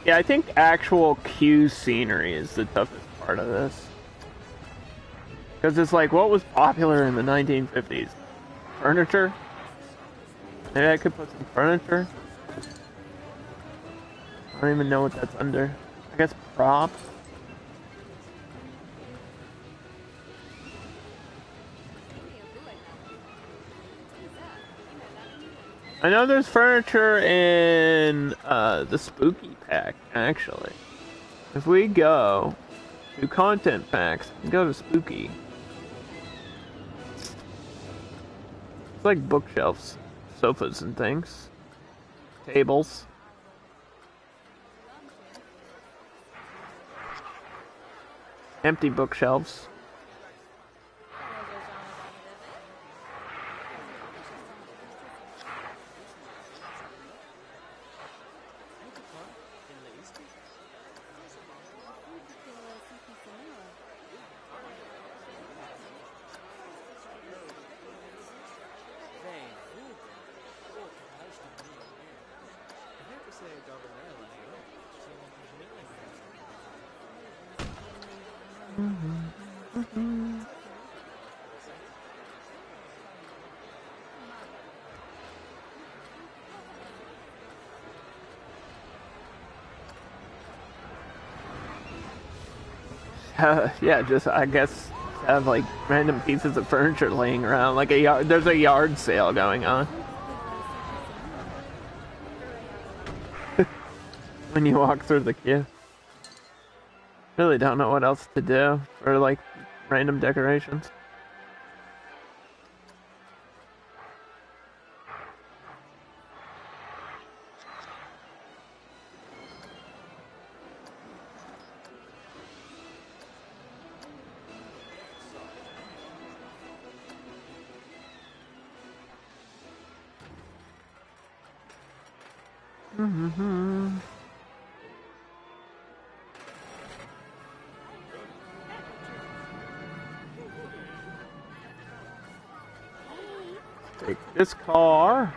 Yeah, I think actual queue scenery is the toughest part of this. Because it's like, what was popular in the 1950s? Furniture? Maybe I could put some furniture? I don't even know what that's under. I guess props? I know there's furniture in the Spooky Pack, actually. If we go to content packs and go to Spooky, it's like bookshelves, sofas and things, tables. Empty bookshelves. Yeah, just I guess have like random pieces of furniture laying around, like a yard. There's a yard sale going on when you walk through the queue. Really don't know what else to do for like random decorations. Take this car.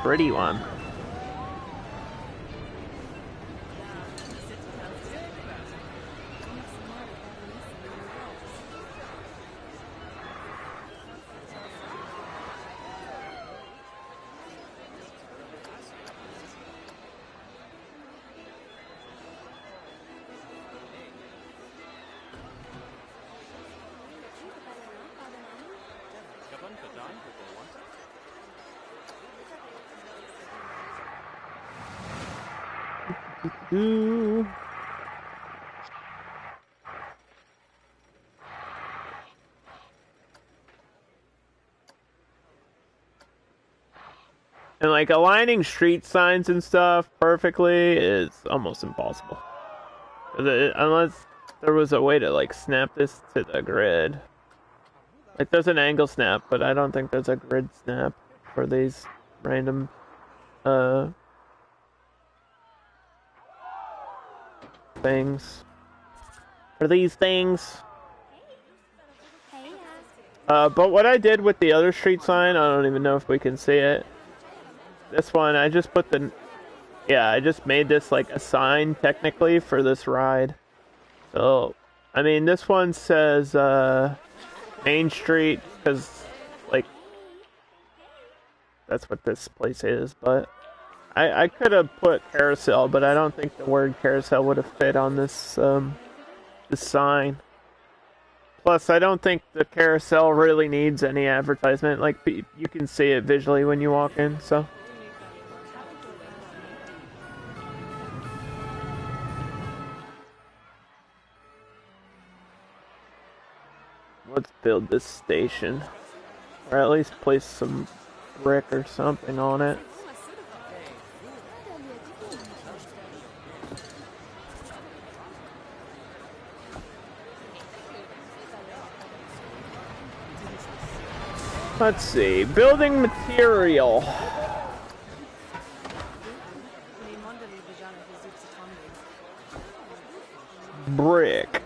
Pretty one. Ooh. And like aligning street signs and stuff perfectly is almost impossible. Unless there was a way to like snap this to the grid. Like there's an angle snap, but I don't think there's a grid snap for these random things. For these things. But what I did with the other street sign, I don't even know if we can see it. This one, I just put the... Yeah, I just made this like a sign, technically, for this ride. So, I mean, this one says, Main Street, because, like, that's what this place is, but... I could have put carousel, but I don't think the word carousel would have fit on this, this sign. Plus, I don't think the carousel really needs any advertisement. Like, you can see it visually when you walk in, so... Let's build this station. Or at least place some brick or something on it. Let's see. Building material. Brick.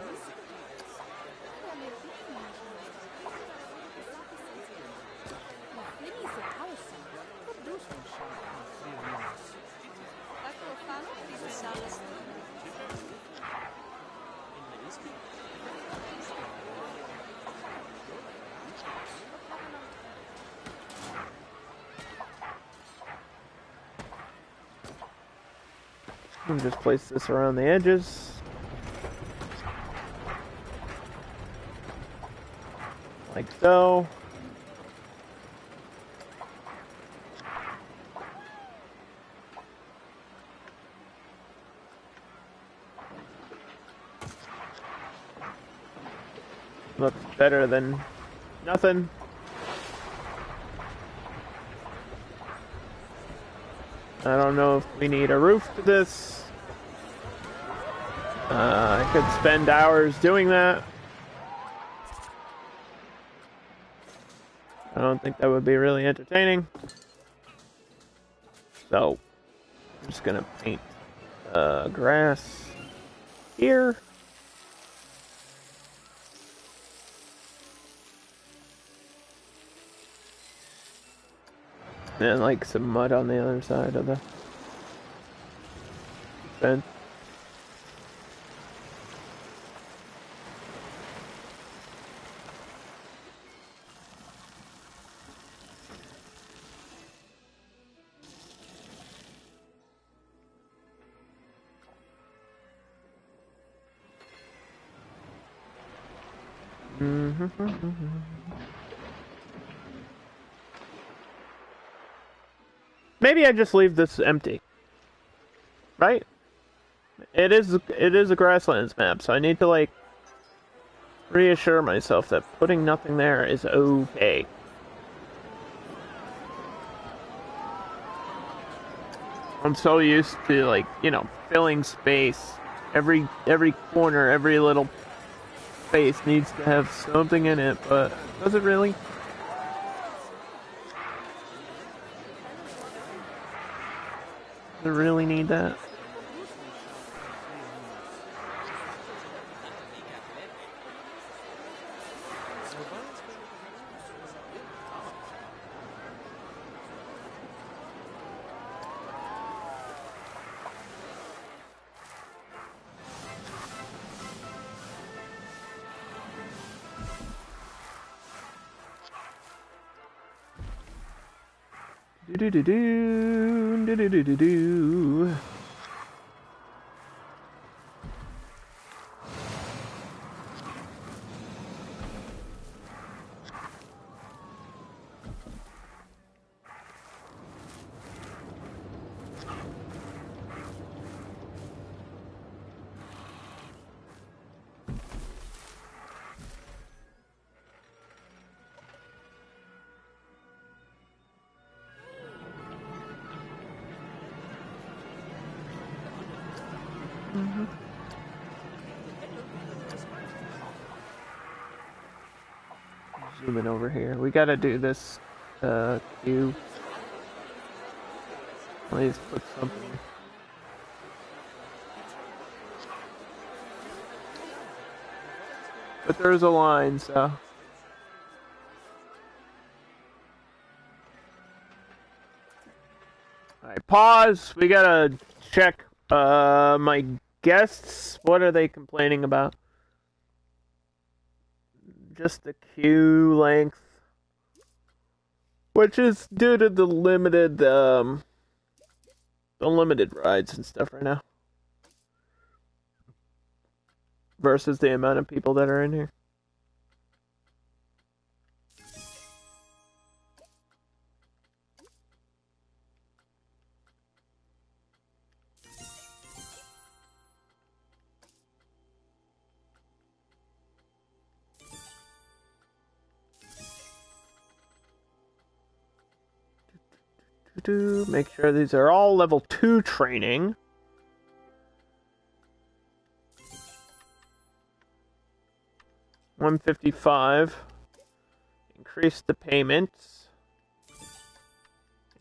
And just place this around the edges. Like so. Looks better than nothing. I don't know if we need a roof to this. I could spend hours doing that. I don't think that would be really entertaining. So, I'm just gonna paint grass here. And like some mud on the other side of the fence. Maybe I just leave this empty. Right? It is a grasslands map, so I need to like reassure myself that putting nothing there is okay. I'm so used to like, you know, filling space. Every corner, every little space needs to have something in it, but does it really? Does it really need that? Do do do do do do do do. Zooming over here. We gotta do this queue. Please put something. But there's a line, so. Alright, pause. We gotta check my guests. What are they complaining about? Just the queue length. Which is due to the limited rides and stuff right now. Versus the amount of people that are in here. Make sure these are all level 2 training. $155. Increase the payments.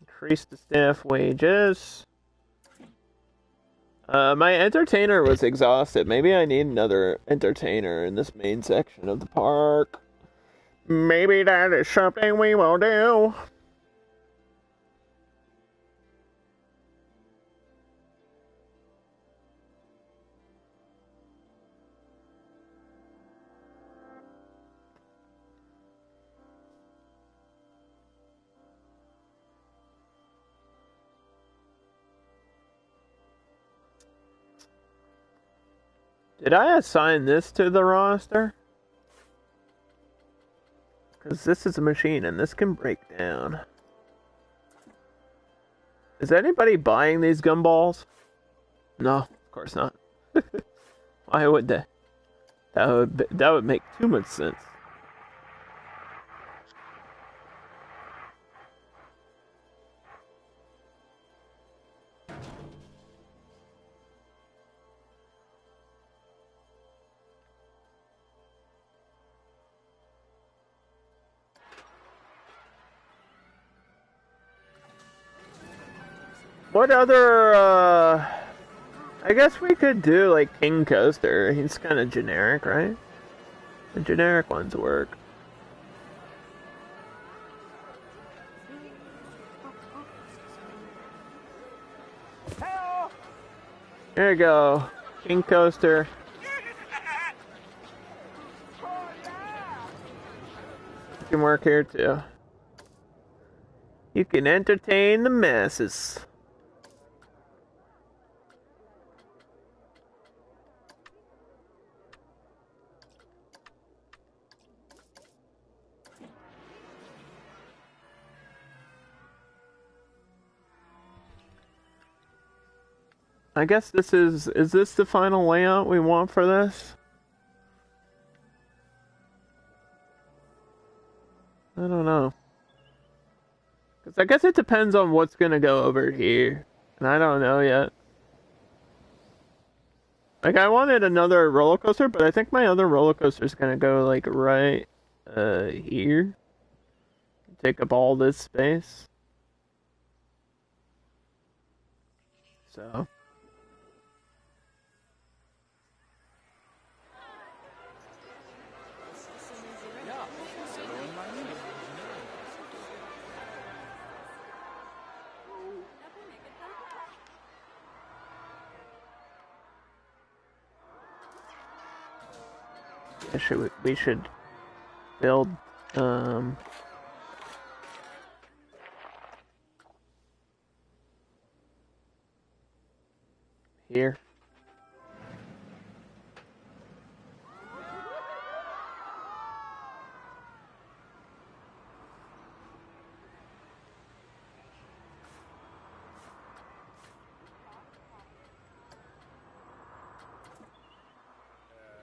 Increase the staff wages. My entertainer was exhausted. Maybe I need another entertainer in this main section of the park. Maybe that is something we will do. Did I assign this to the roster? Because this is a machine and this can break down. Is anybody buying these gumballs? No, of course not. Why would they? That would make too much sense. What other, I guess we could do, like, King Coaster. He's kind of generic, right? The generic ones work. There you go. King Coaster. You can work here too. You can entertain the masses. I guess this is this the final layout we want for this? I don't know. Because I guess it depends on what's going to go over here. And I don't know yet. Like, I wanted another roller coaster, but I think my other roller coaster is going to go, like, right here. Take up all this space. So... we should build here.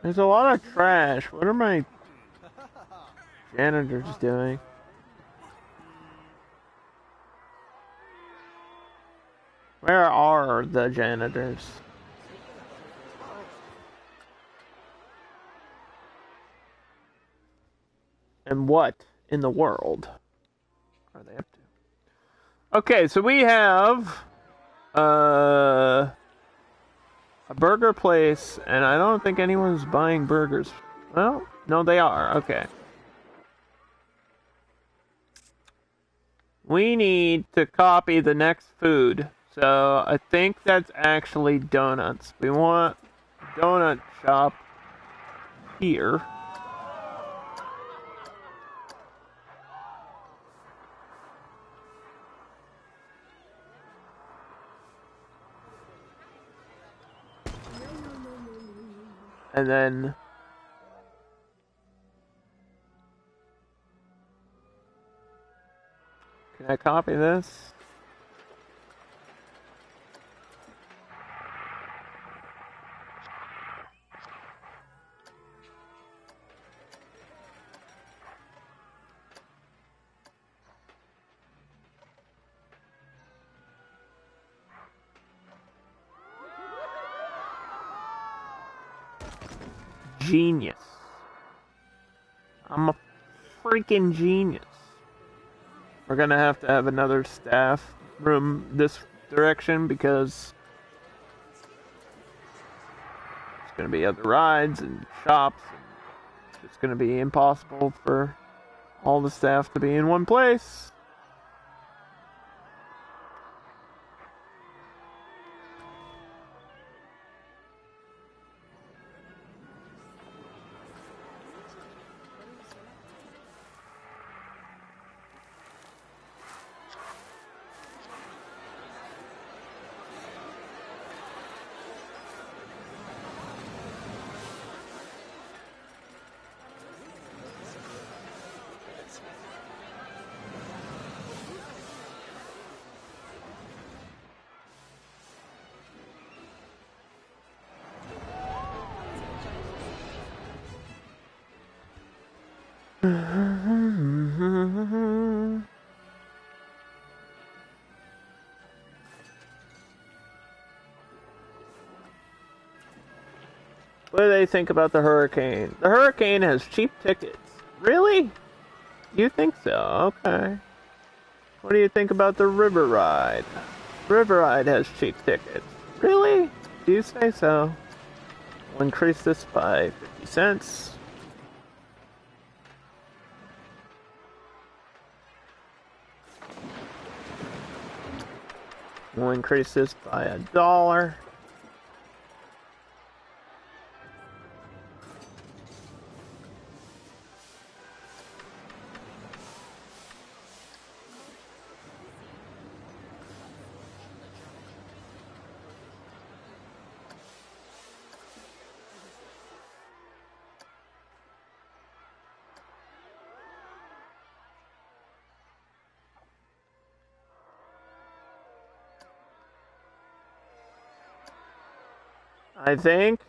There's a lot of trash. What are my janitors doing? Where are the janitors? And what in the world are they up to? Okay, so we have a burger place, and I don't think anyone's buying burgers. Well, no, they are. Okay. We need to copy the next food. So I think that's actually donuts. We want a donut shop here. And then can I copy this? Genius. I'm a freaking genius. We're gonna have to have another staff room this direction because it's gonna be other rides and shops. And it's gonna be impossible for all the staff to be in one place. What do they think about the Hurricane? The Hurricane has cheap tickets. Really? You think so? Okay. What do you think about the River Ride? River Ride has cheap tickets. Really? Do you say so? We'll increase this by 50 cents. We'll increase this by $1. I think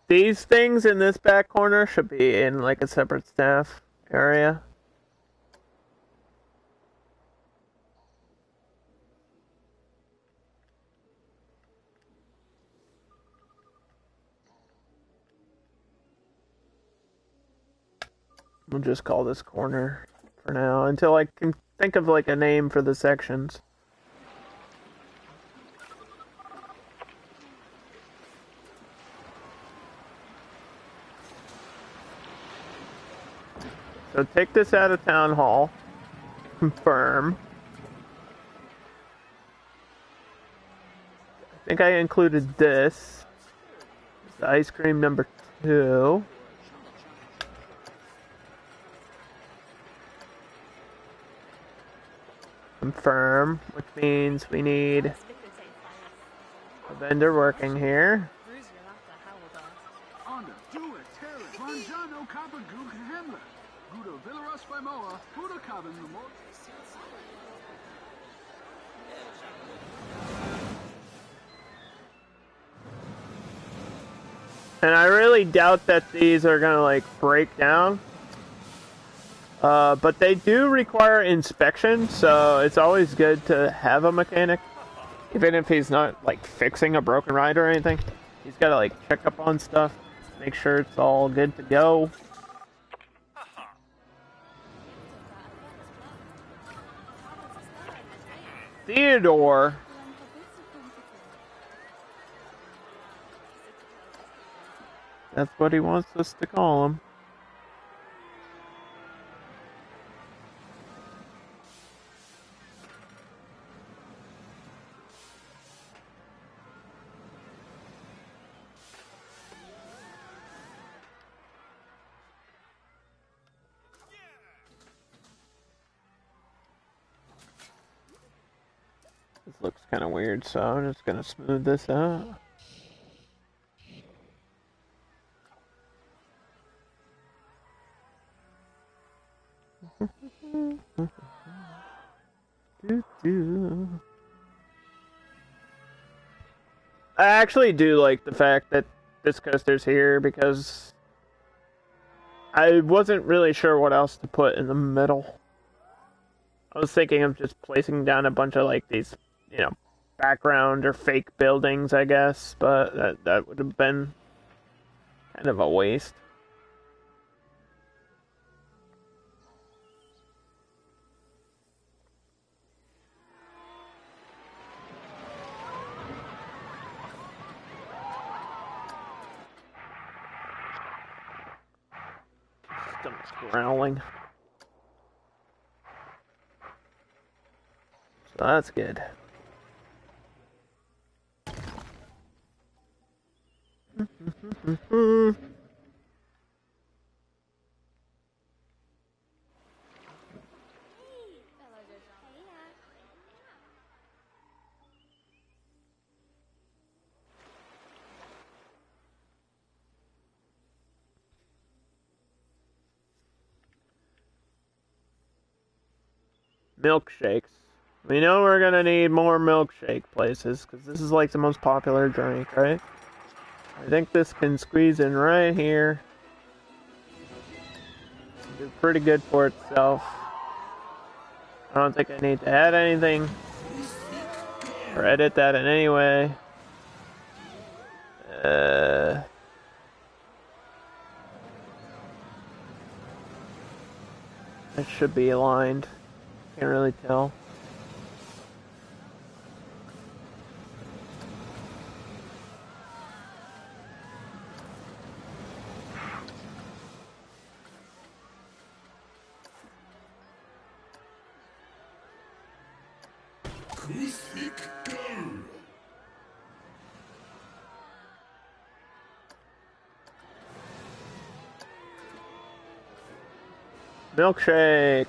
these things in this back corner should be in like a separate staff area. We'll just call this corner for now until I can think of like a name for the sections. So take this out of town hall. Confirm. I think I included this. The ice cream number 2. Confirm, which means we need a vendor working here. And I really doubt that these are gonna like break down. But they do require inspection, so it's always good to have a mechanic. Even if he's not like fixing a broken ride or anything. He's gotta like check up on stuff, make sure it's all good to go. Theodore. That's what he wants us to call him. This looks kind of weird, so I'm just gonna smooth this out. I actually do like the fact that this coaster's here because I wasn't really sure what else to put in the middle. I was thinking of just placing down a bunch of like these, you know, background or fake buildings, I guess, but that would have been kind of a waste. Stomach's growling. So that's good. Milkshakes. We know we're gonna need more milkshake places, because this is like the most popular drink, right? I think this can squeeze in right here. Do pretty good for itself. I don't think I need to add anything or edit that in any way. It should be aligned. Can't really tell. Milkshake.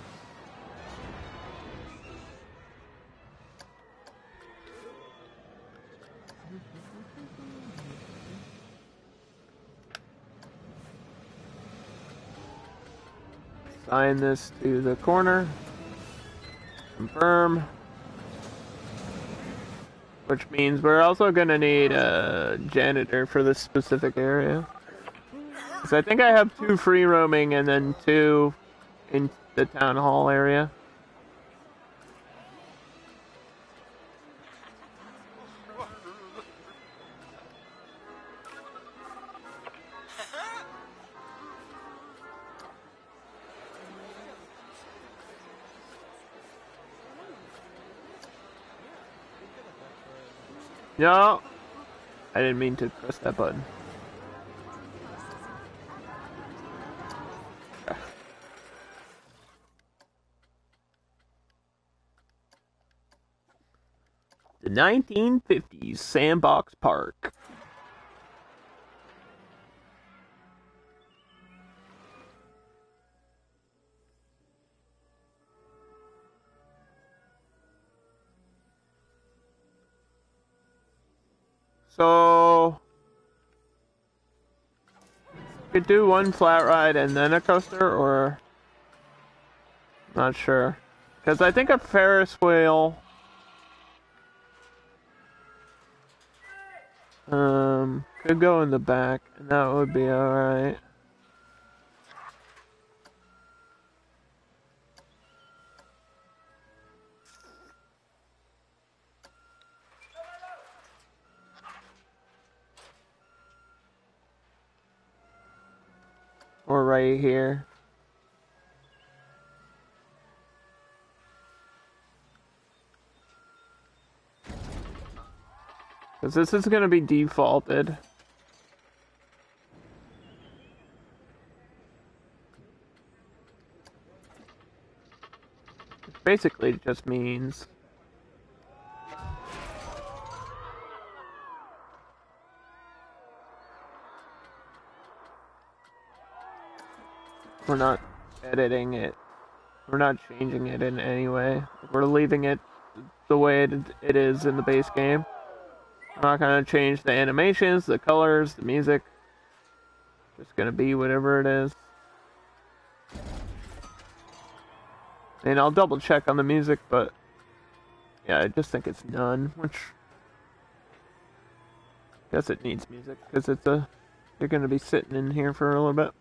Assign this to the corner. Confirm. Which means we're also gonna need a janitor for this specific area. Because I think I have 2 free roaming and then 2 in the town hall area. No, I didn't mean to press that button. The 1950s Sandbox Park. So, we could do 1 flat ride and then a coaster, or not sure. Because I think a Ferris wheel could go in the back, and that would be alright. Or right here. Because this is going to be defaulted. Which basically just means we're not editing it. We're not changing it in any way. We're leaving it the way it is in the base game. I'm not going to change the animations, the colors, the music. Just going to be whatever it is. And I'll double check on the music, but yeah, I just think it's none, which I guess it needs music because you're going to be sitting in here for a little bit.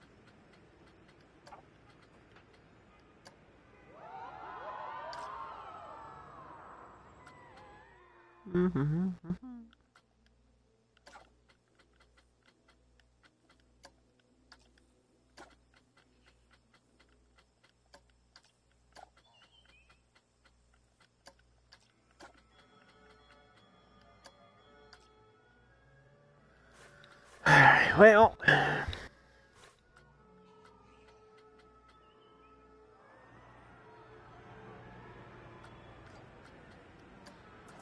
Alright, well.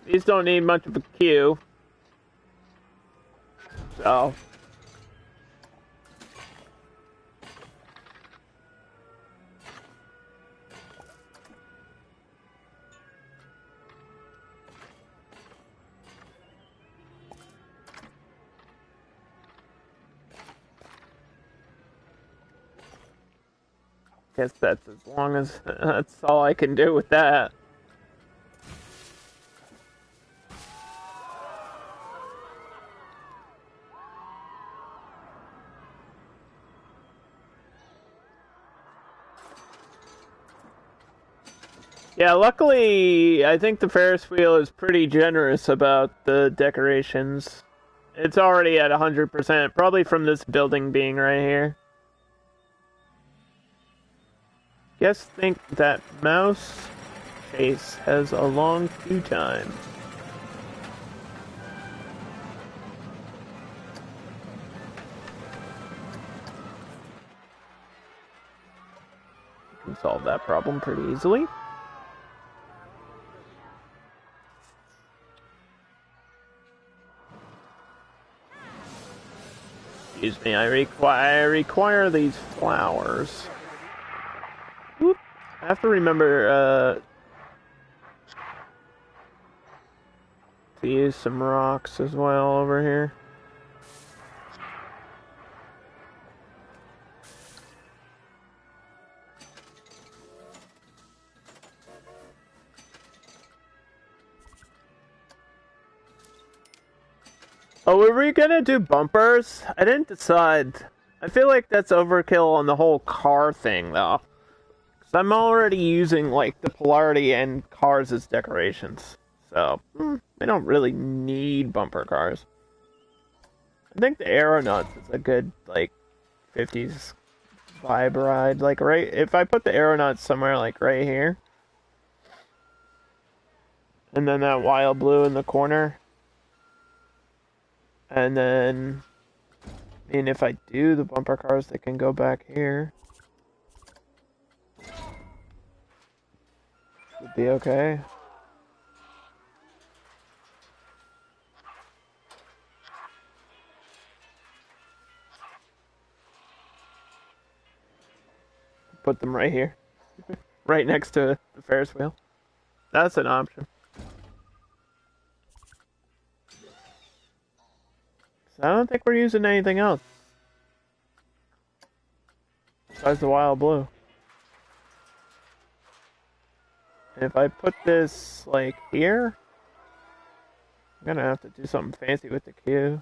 These don't need much of a queue. So. Guess that's as long as that's all I can do with that. Yeah, luckily, I think the Ferris wheel is pretty generous about the decorations. It's already at 100%, probably from this building being right here. Guess think that mouse chase has a long queue time. You can solve that problem pretty easily. Excuse me, I require these flowers. Whoop. I have to remember to use some rocks as well over here. Oh, were we gonna do bumpers? I didn't decide. I feel like that's overkill on the whole car thing, though. Because I'm already using, like, the polarity and cars as decorations. So, we don't really need bumper cars. I think the Aeronauts is a good, like, 50s vibe ride. Like, right, if I put the Aeronauts somewhere, like, right here, and then that wild blue in the corner, and then, I mean, if I do the bumper cars, they can go back here. Would be okay. Put them right here. Right next to the Ferris wheel. That's an option. So I don't think we're using anything else. Besides the wild blue. And if I put this, like, here, I'm gonna have to do something fancy with the queue.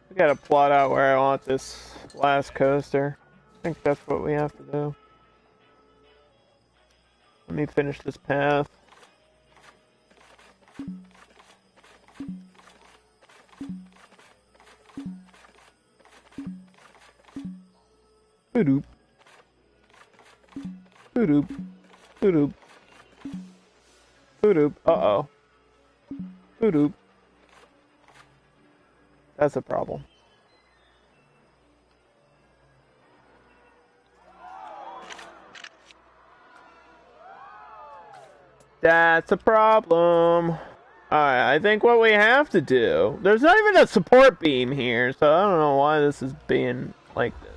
We gotta plot out where I want this last coaster. I think that's what we have to do. Let me finish this path. Boop. Boop. Boop. Boop. Uh-oh. Boop. That's a problem. That's a problem. Alright, I think what we have to do... There's not even a support beam here, so I don't know why this is being like this.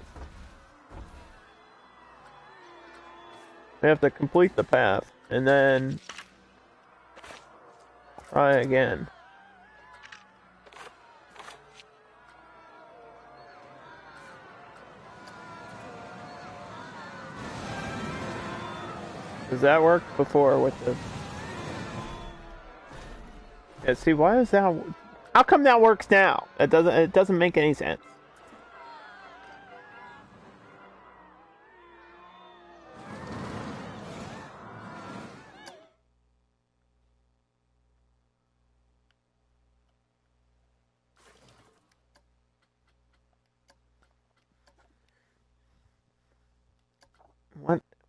We have to complete the path, and then... try again. Does that work before with the... Yeah, see, why is that... How come that works now? It doesn't make any sense.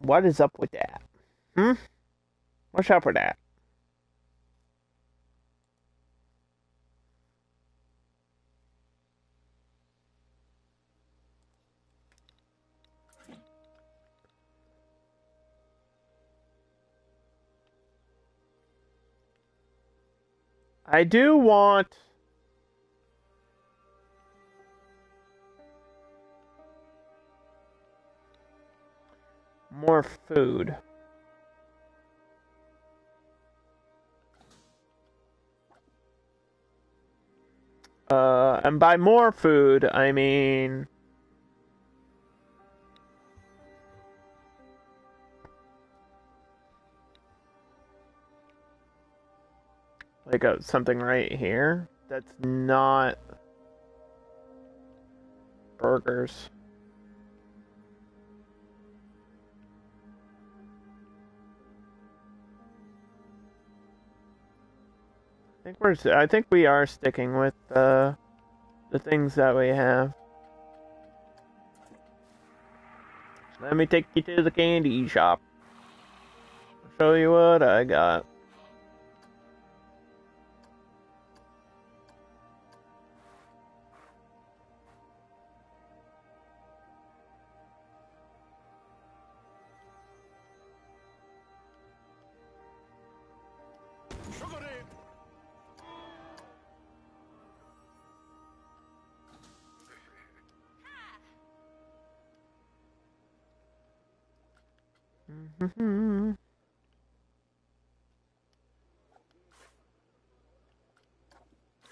What is up with that? Watch out for that. I do want... more food. And by more food, I mean... like something right here that's not burgers. I think we are sticking with the things that we have. Let me take you to the candy shop. I'll show you what I got.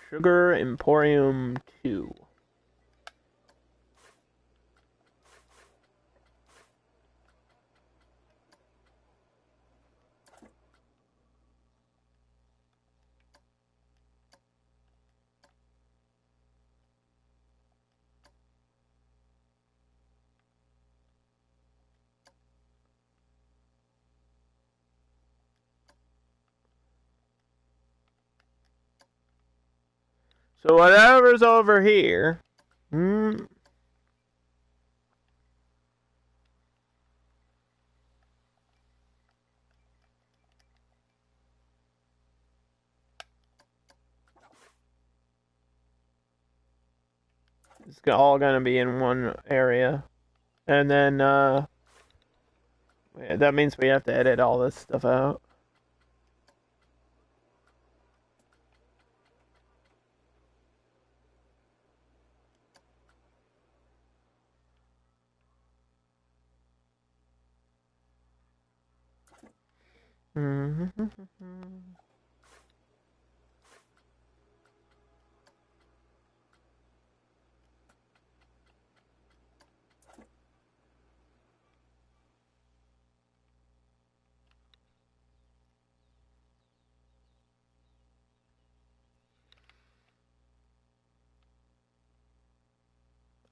Sugar Emporium 2. So whatever's over here. It's all gonna be in one area. And then, that means we have to edit all this stuff out.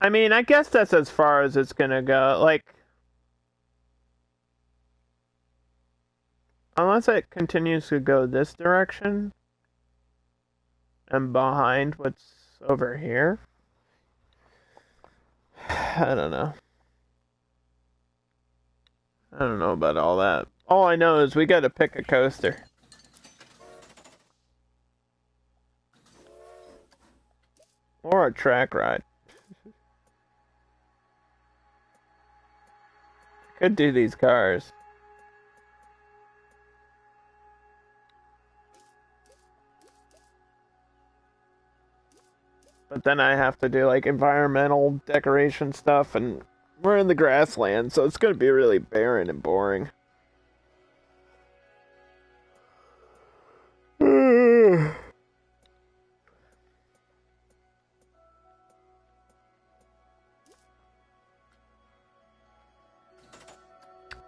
I mean, I guess that's as far as it's gonna go. Like, unless it continues to go this direction and behind what's over here. I don't know. I don't know about all that. All I know is we gotta pick a coaster. Or a track ride. Could do these cars. But then I have to do like environmental decoration stuff, and we're in the grassland, so it's gonna be really barren and boring.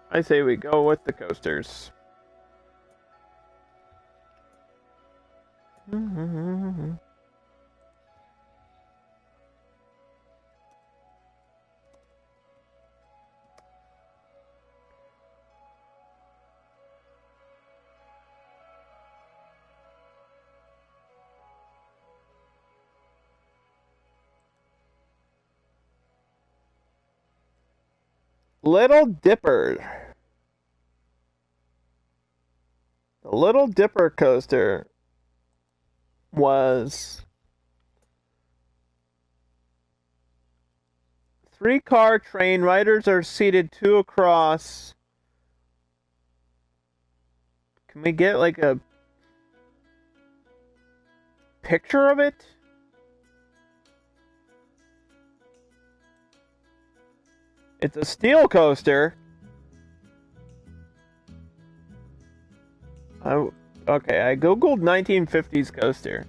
I say we go with the coasters. Little Dipper. The Little Dipper coaster was 3-car train. Riders are seated 2 across. Can we get like a picture of it? It's a steel coaster. Okay, I googled 1950s coaster.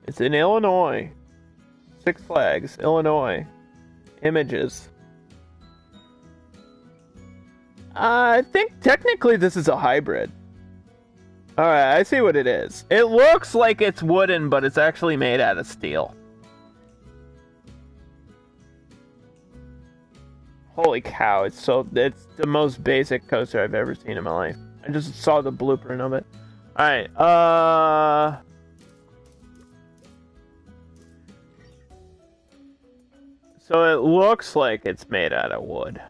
It's in Illinois. Six Flags, Illinois. Images. I think technically this is a hybrid. Alright, I see what it is. It looks like it's wooden, but it's actually made out of steel. Holy cow, it's the most basic coaster I've ever seen in my life. I just saw the blueprint of it. Alright, so it looks like it's made out of wood.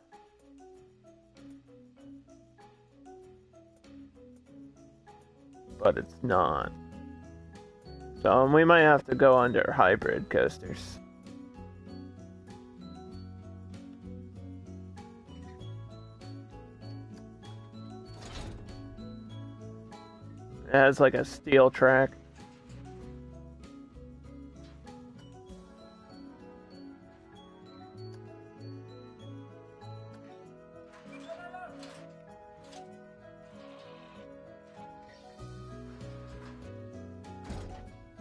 But it's not. So we might have to go under hybrid coasters. It has like a steel track.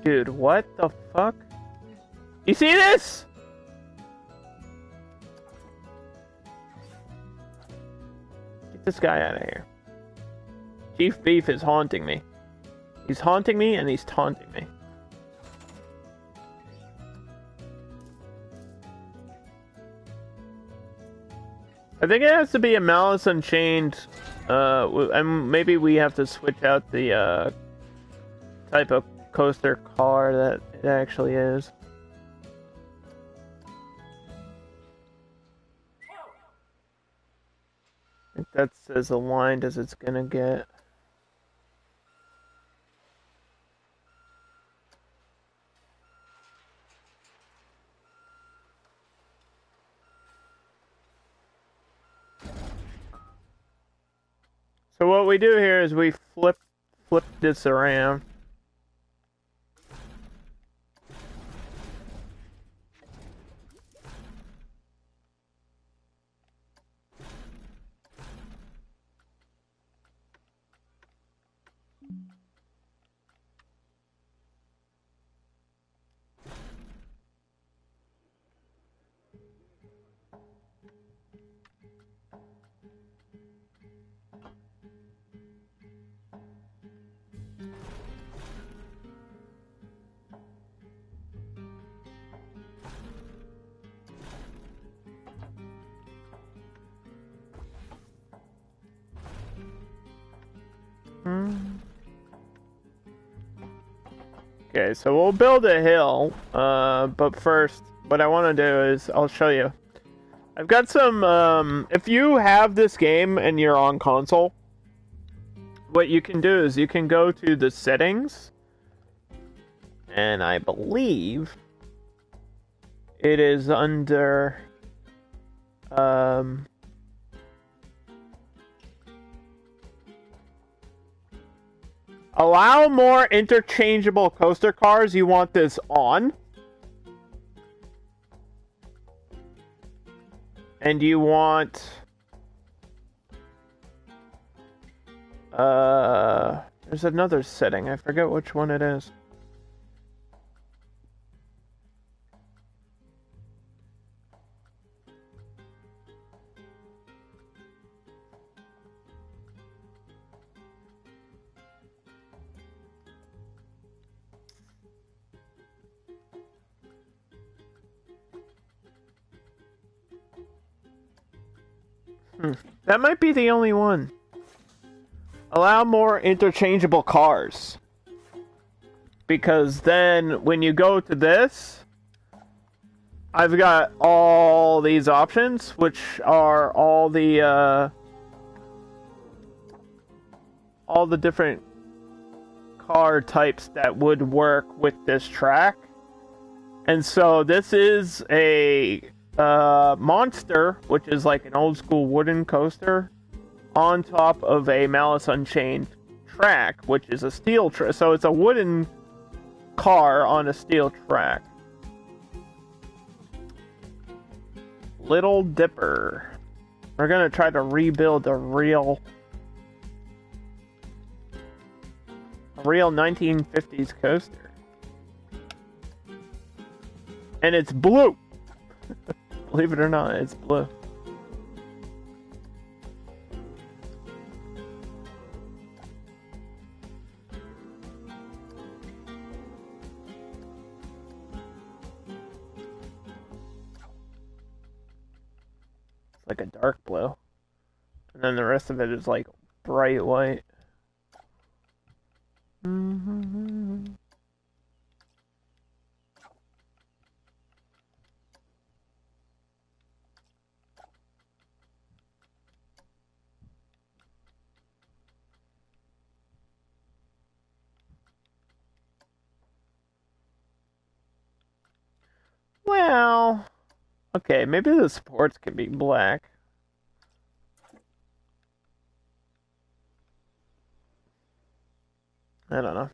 Dude, what the fuck? You see this? Get this guy out of here. Chief Beef is haunting me. He's haunting me and he's taunting me. I think it has to be a Malice Unchained, and maybe we have to switch out the type of coaster car that it actually is. I think that's as aligned as it's gonna get. So what we do here is we flip this around. Okay, so we'll build a hill, but first, what I want to do is, I'll show you. I've got some, if you have this game and you're on console, what you can do is you can go to the settings, and I believe it is under, allow more interchangeable coaster cars. You want this on. And you want... there's another setting. I forget which one it is. That might be the only one. Allow more interchangeable cars. Because then when you go to this, I've got all these options, which are all the different car types that would work with this track. And so this is a Monster, which is like an old school wooden coaster, on top of a Malice Unchained track, which is a steel track. So it's a wooden car on a steel track. Little Dipper. We're gonna try to rebuild a real 1950s coaster. And it's blue! Believe it or not, it's blue. It's like a dark blue. And then the rest of it is like bright white. Well, okay, maybe the sports can be black. I don't know.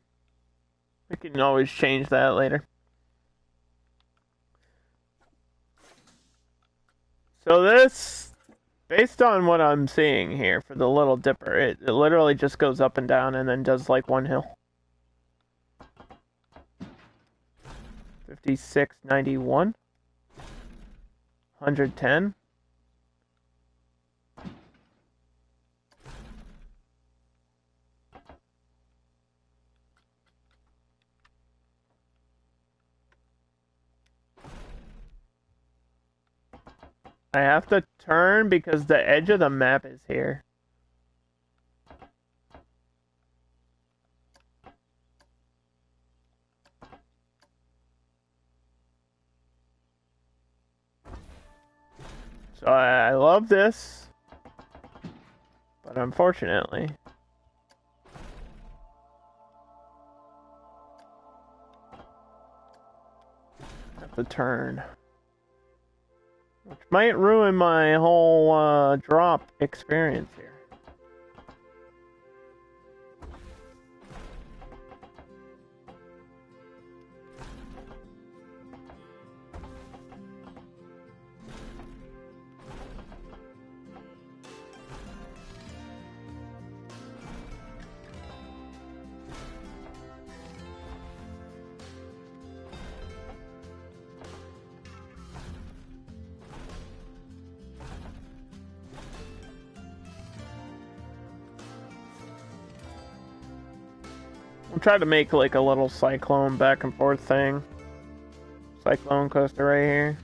We can always change that later. So this, based on what I'm seeing here for the Little Dipper, it literally just goes up and down and then does like one hill. 56.91, 110. I have to turn because the edge of the map is here. So I love this, but unfortunately, I have to turn. Which might ruin my whole drop experience here. I'll try to make like a little cyclone back and forth thing. Cyclone coaster right here.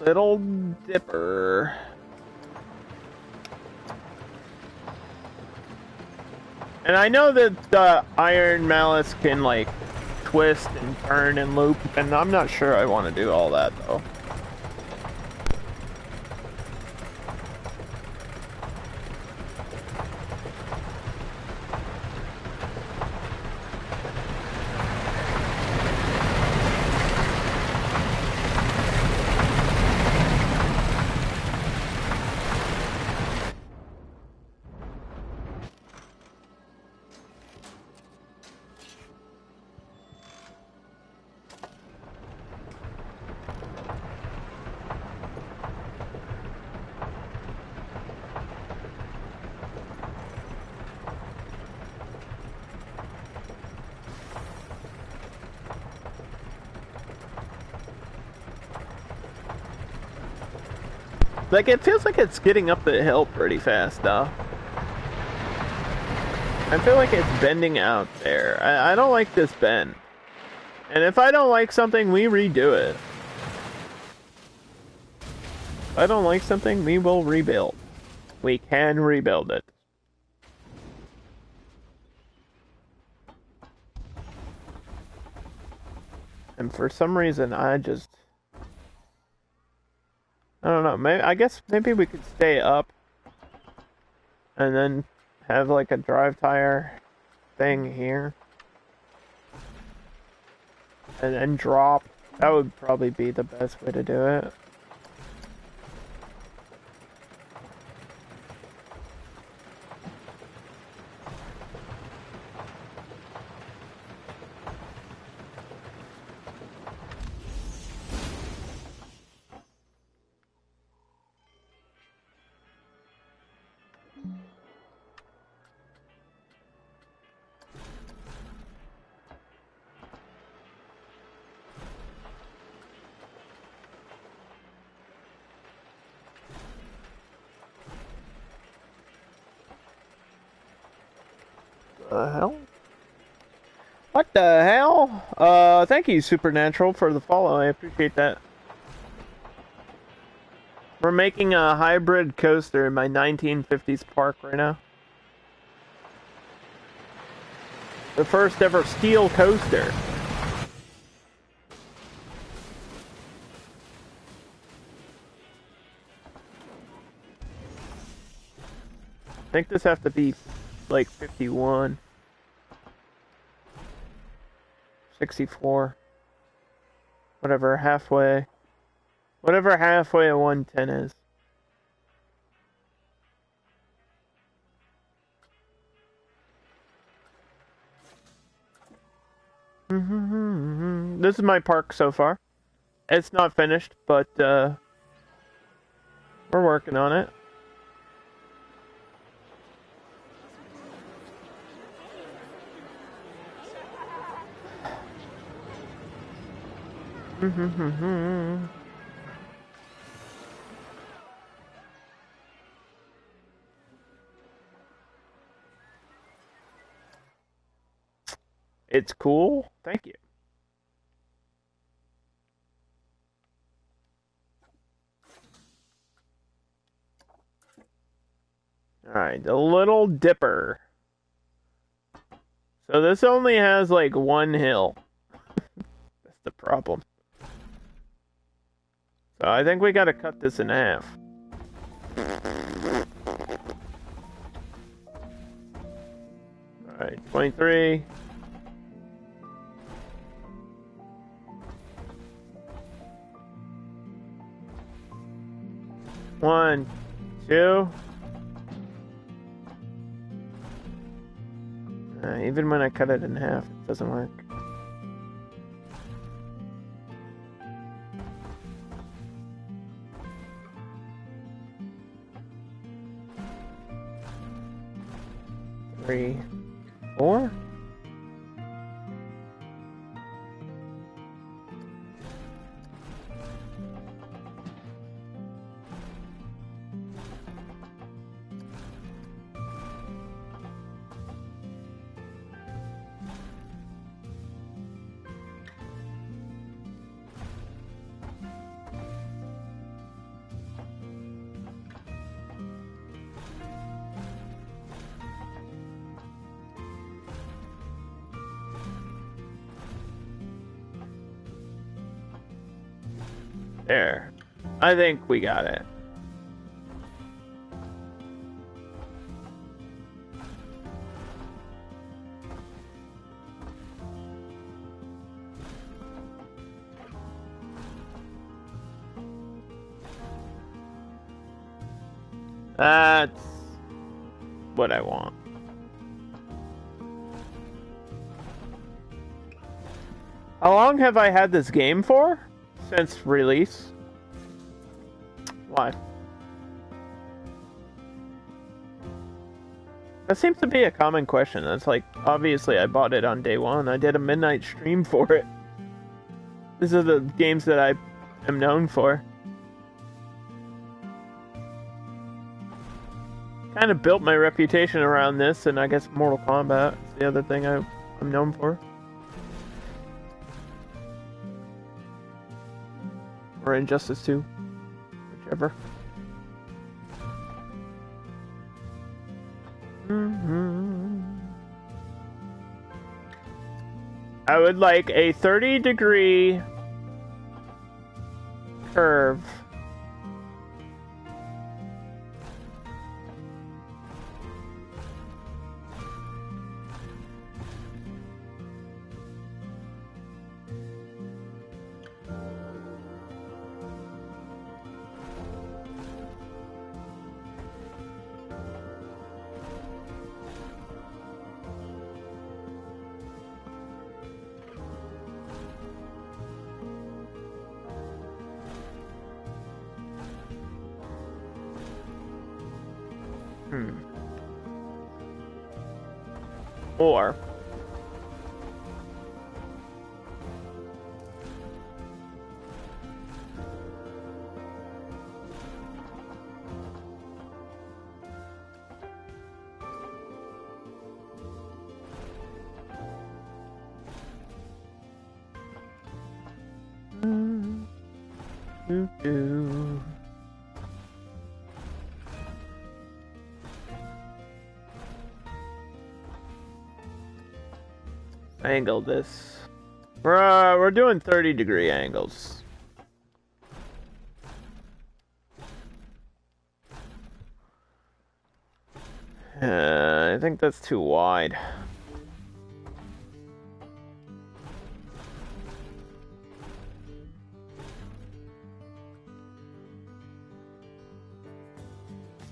Little Dipper. And I know that the Iron Malice can like twist and turn and loop, and I'm not sure I want to do all that though. Like, it feels like it's getting up the hill pretty fast, though. I feel like it's bending out there. I don't like this bend. And if I don't like something, we redo it. If I don't like something, we will rebuild. We can rebuild it. And for some reason, I don't know. Maybe I guess maybe we could stay up and then have like a drive tire thing here, and then drop. That would probably be the best way to do it. The hell? What the hell? Thank you, Supernatural, for the follow. I appreciate that. We're making a hybrid coaster in my 1950s park right now. The first ever steel coaster. I think this has to be like 51. 64. Whatever halfway a 110 is. This is my park so far. It's not finished, but we're working on it. It's cool. Thank you. Alright, the Little Dipper. So this only has like one hill. That's the problem. So I think we gotta cut this in half. Alright, 23. One, two. Even when I cut it in half, it doesn't work. Three, four. There. I think we got it. That's what I want. How long have I had this game for? Since release. Why? That seems to be a common question. That's like, obviously I bought it on day one. I did a midnight stream for it. These are the games that I am known for. Kind of built my reputation around this, and I guess Mortal Kombat is the other thing I'm known for. Or Injustice 2. Whichever. I would like a 30-degree curve. Or angle this. We're doing 30-degree angles. I think that's too wide.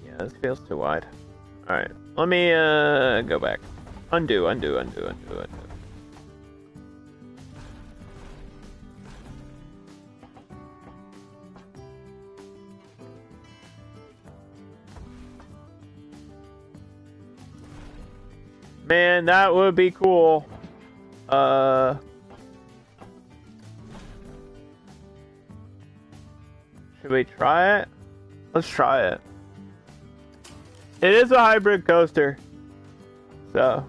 Yeah, this feels too wide. Alright, let me go back. Undo. Man, that would be cool. Should we try it? Let's try it. It is a hybrid coaster. So,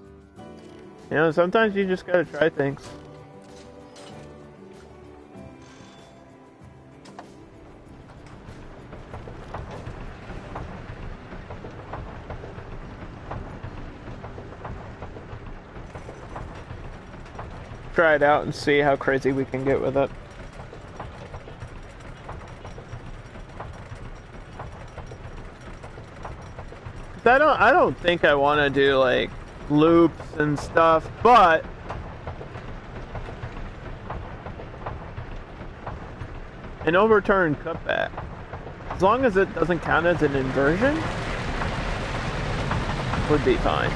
you know, sometimes you just gotta try things. Try it out and see how crazy we can get with it. I don't think I want to do like loops and stuff, but an overturned cutback, as long as it doesn't count as an inversion, would be fine.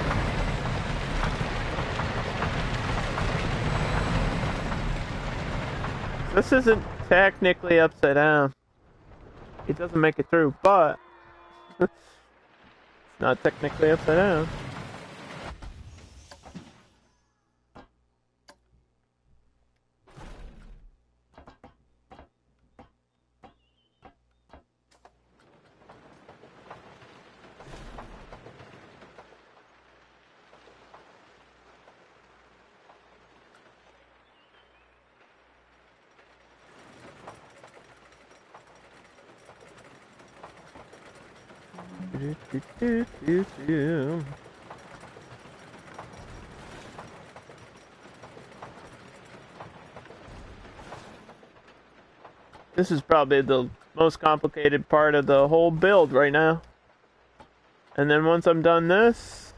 This isn't technically upside down. It doesn't make it through, but it's not technically upside down. This is probably the most complicated part of the whole build right now. And then once I'm done this,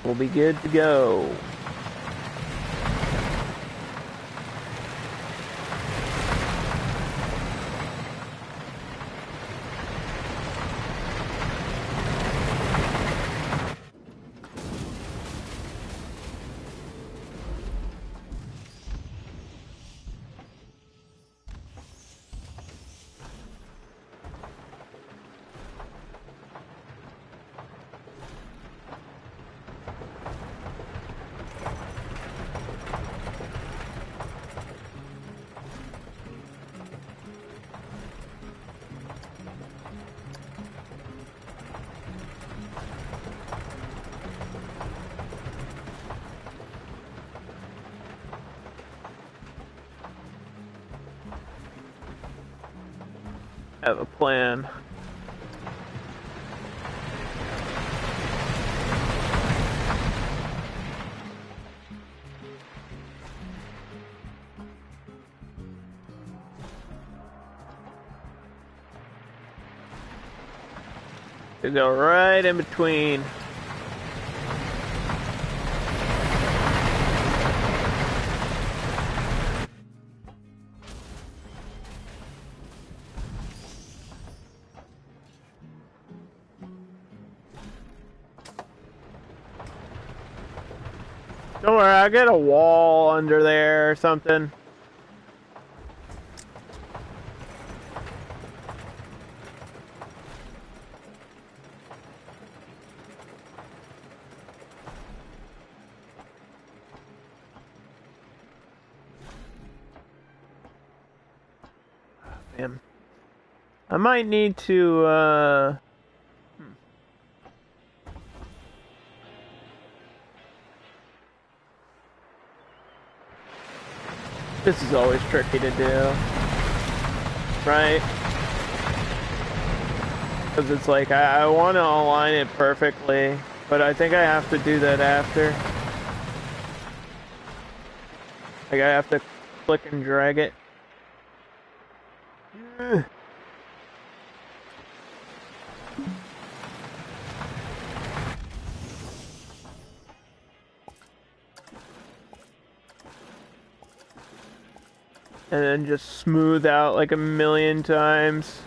we'll be good to go. Have a plan. To go right in between. Don't worry, I get a wall under there or something. Man. I might need to, This is always tricky to do, right? Because it's like, I want to align it perfectly, but I think I have to do that after. Like, I have to click and drag it. And then just smooth out like a million times.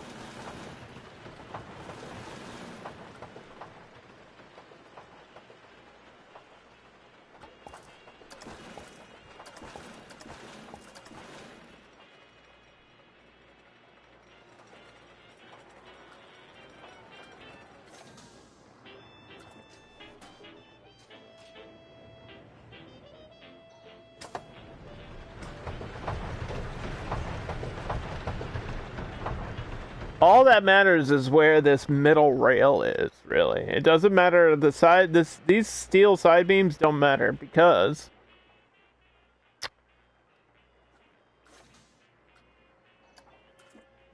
all that matters is where this middle rail is, really. It doesn't matter the side, these steel side beams don't matter because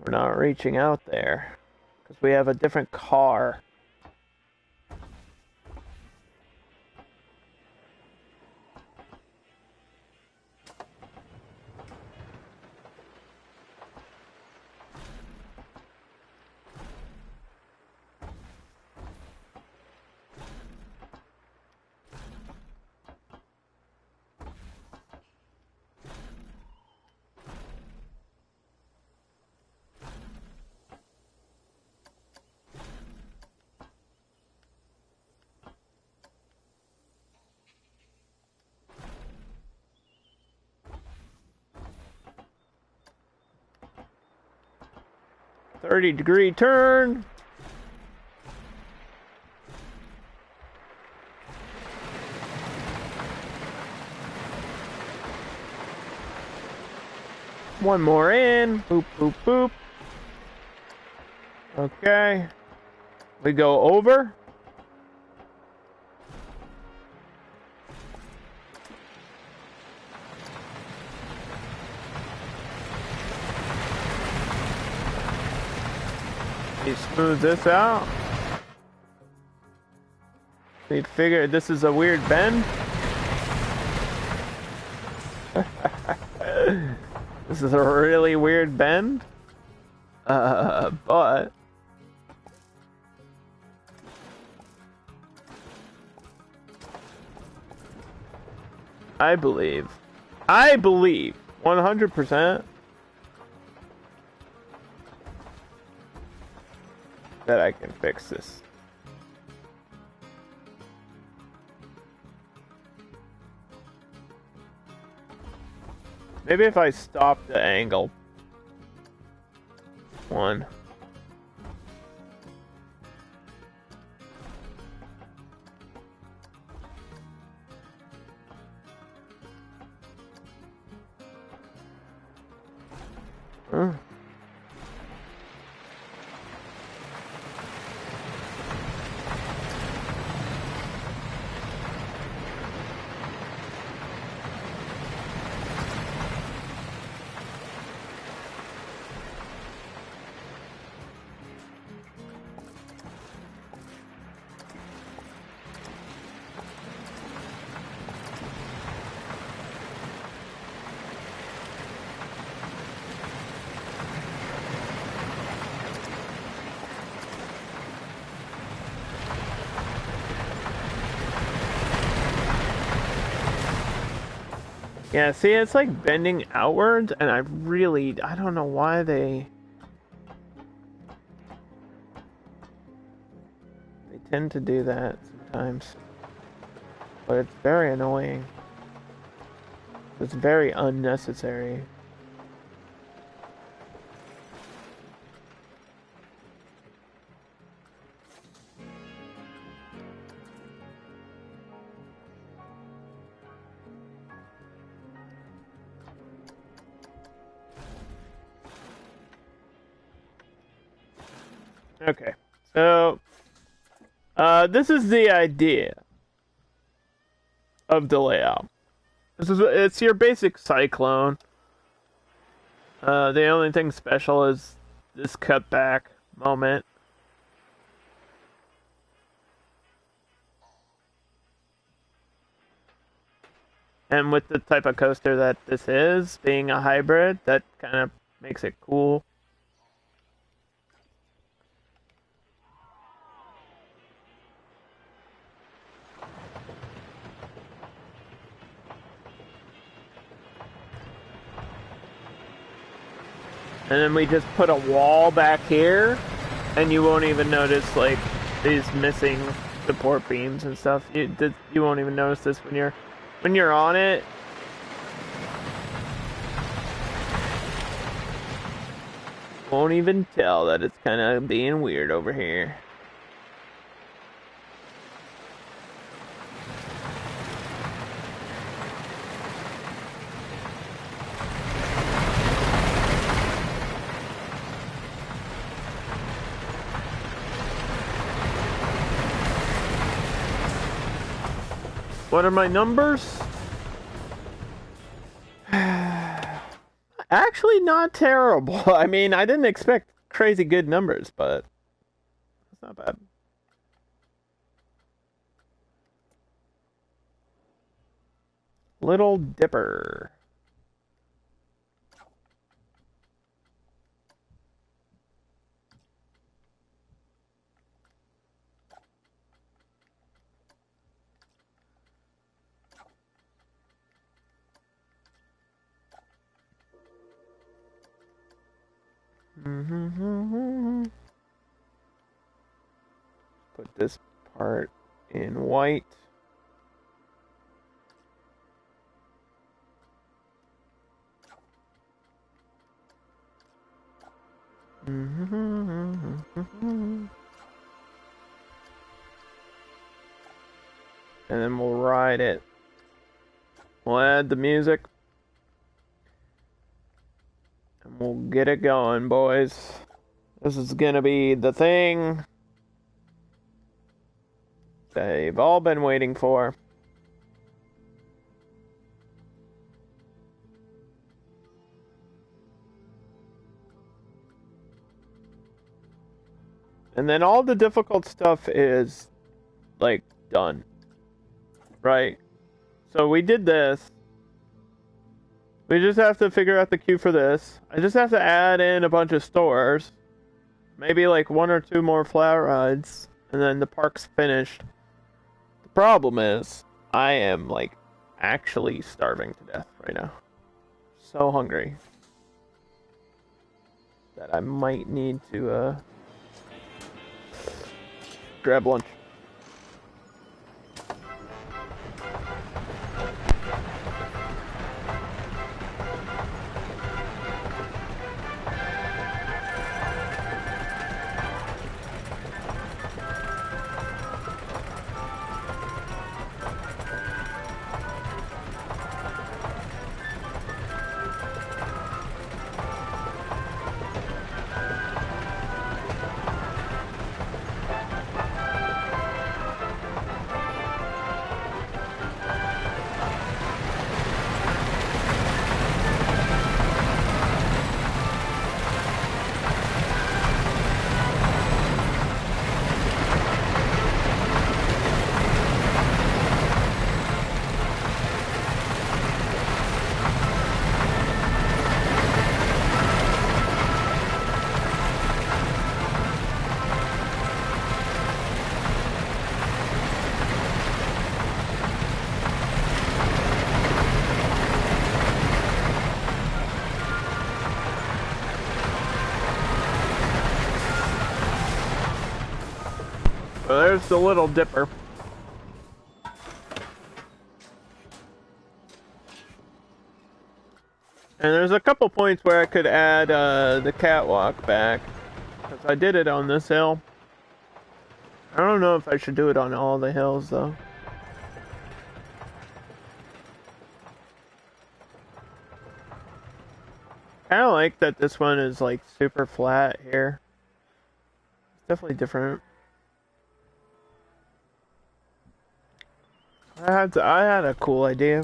we're not reaching out there because we have a different car. .30-degree turn. One more in. Boop, boop, boop. Okay. We go over. You smooth this out. We figure this is a weird bend. This is a really weird bend. But I believe 100% that I can fix this. Maybe if I stop the angle. One. Huh. Yeah, see, it's like bending outwards, and I don't know why they tend to do that sometimes. But it's very annoying. It's very unnecessary. Okay, so this is the idea of the layout. It's your basic cyclone. The only thing special is this cutback moment. And with the type of coaster that this is, being a hybrid, that kind of makes it cool. And then we just put a wall back here, and you won't even notice, like, these missing support beams and stuff. You won't even notice this when you're on it. Won't even tell that it's kind of being weird over here. What are my numbers? Actually, not terrible. I mean, I didn't expect crazy good numbers, but it's not bad. Little Dipper. Put this part in white. And then we'll ride it. We'll add the music. And we'll get it going, boys. This is gonna be the thing they've all been waiting for. And then all the difficult stuff is, like, done. Right? So we did this. We just have to figure out the queue for this. I just have to add in a bunch of stores. Maybe like 1 or 2 more flat rides. And then the park's finished. The problem is, I am, like, actually starving to death right now. So hungry. That I might need to, grab lunch. So there's the Little Dipper. And there's a couple points where I could add the catwalk back. Because I did it on this hill. I don't know if I should do it on all the hills, though. I kind of like that this one is, like, super flat here. It's definitely different. I had a cool idea.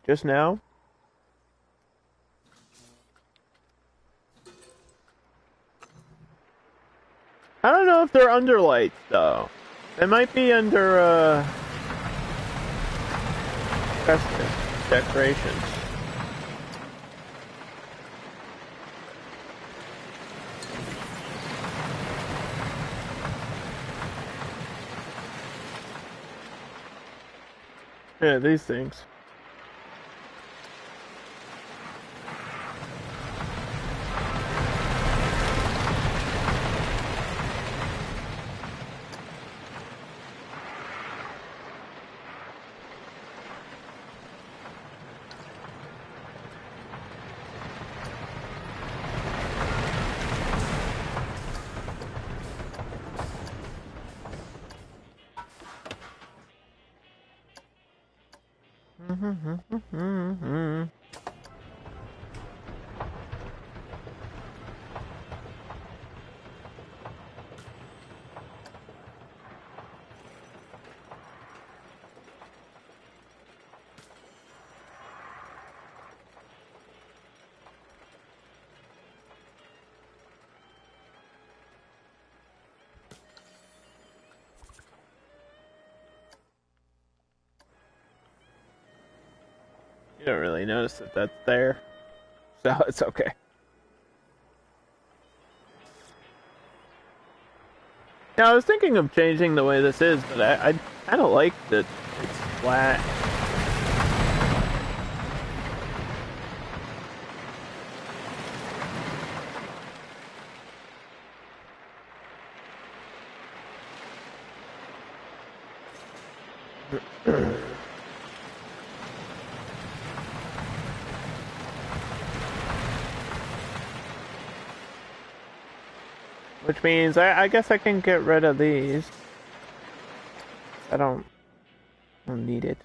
Just now. I don't know if they're under lights, though. They might be under, festive decorations. Yeah, these things. don't really notice that that's there, so it's okay. Now, I was thinking of changing the way this is, but I don't like that it's flat. Which means I guess I can get rid of these. I don't need it.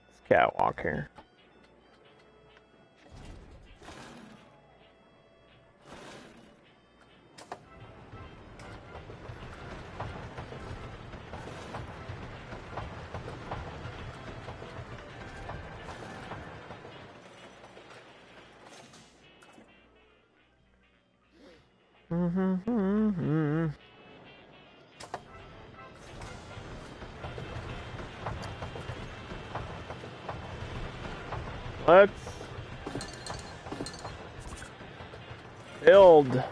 It's catwalk here. Let's build.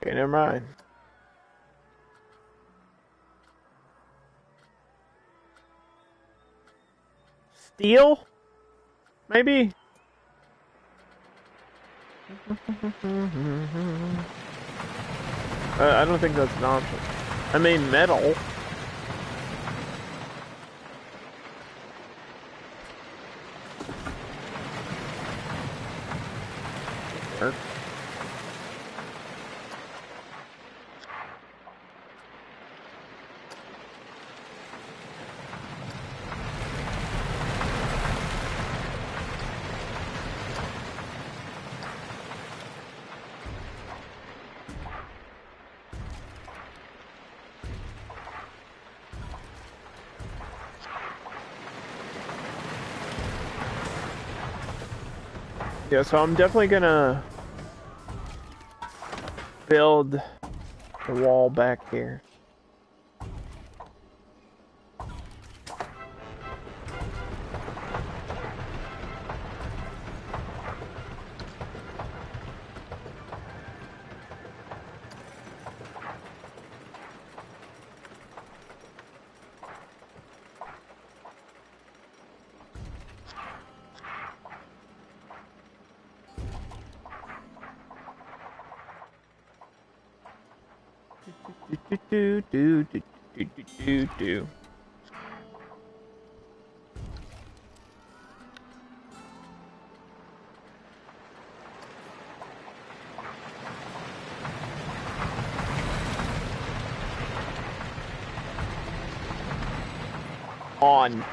Okay, never mind. Steel? Maybe? I don't think that's an option. I mean, metal. Sure. Yeah, so I'm definitely gonna build the wall back here. Do. On.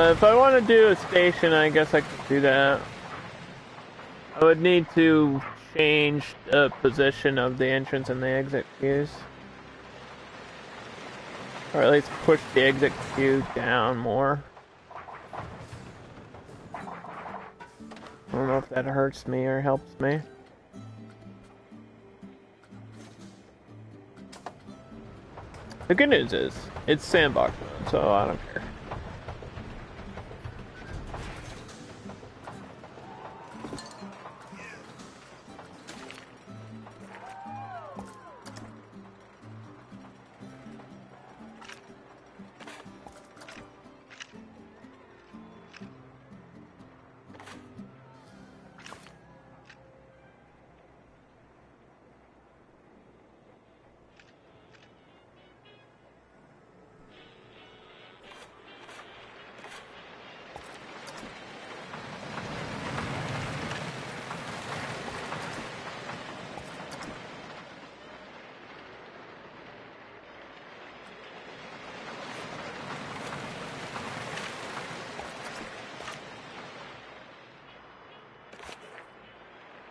If I want to do a station, I guess I could do that. I would need to change the position of the entrance and the exit queues. Or at least push the exit queue down more. I don't know if that hurts me or helps me. The good news is, it's sandbox mode, so I don't care.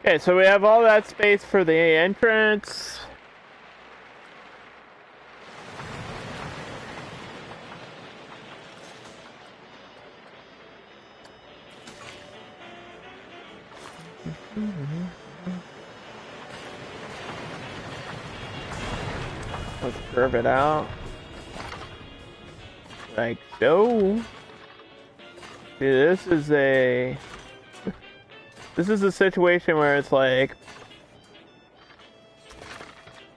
Okay, so we have all that space for the entrance. Let's curve it out. Like so. See, this is a situation where it's like,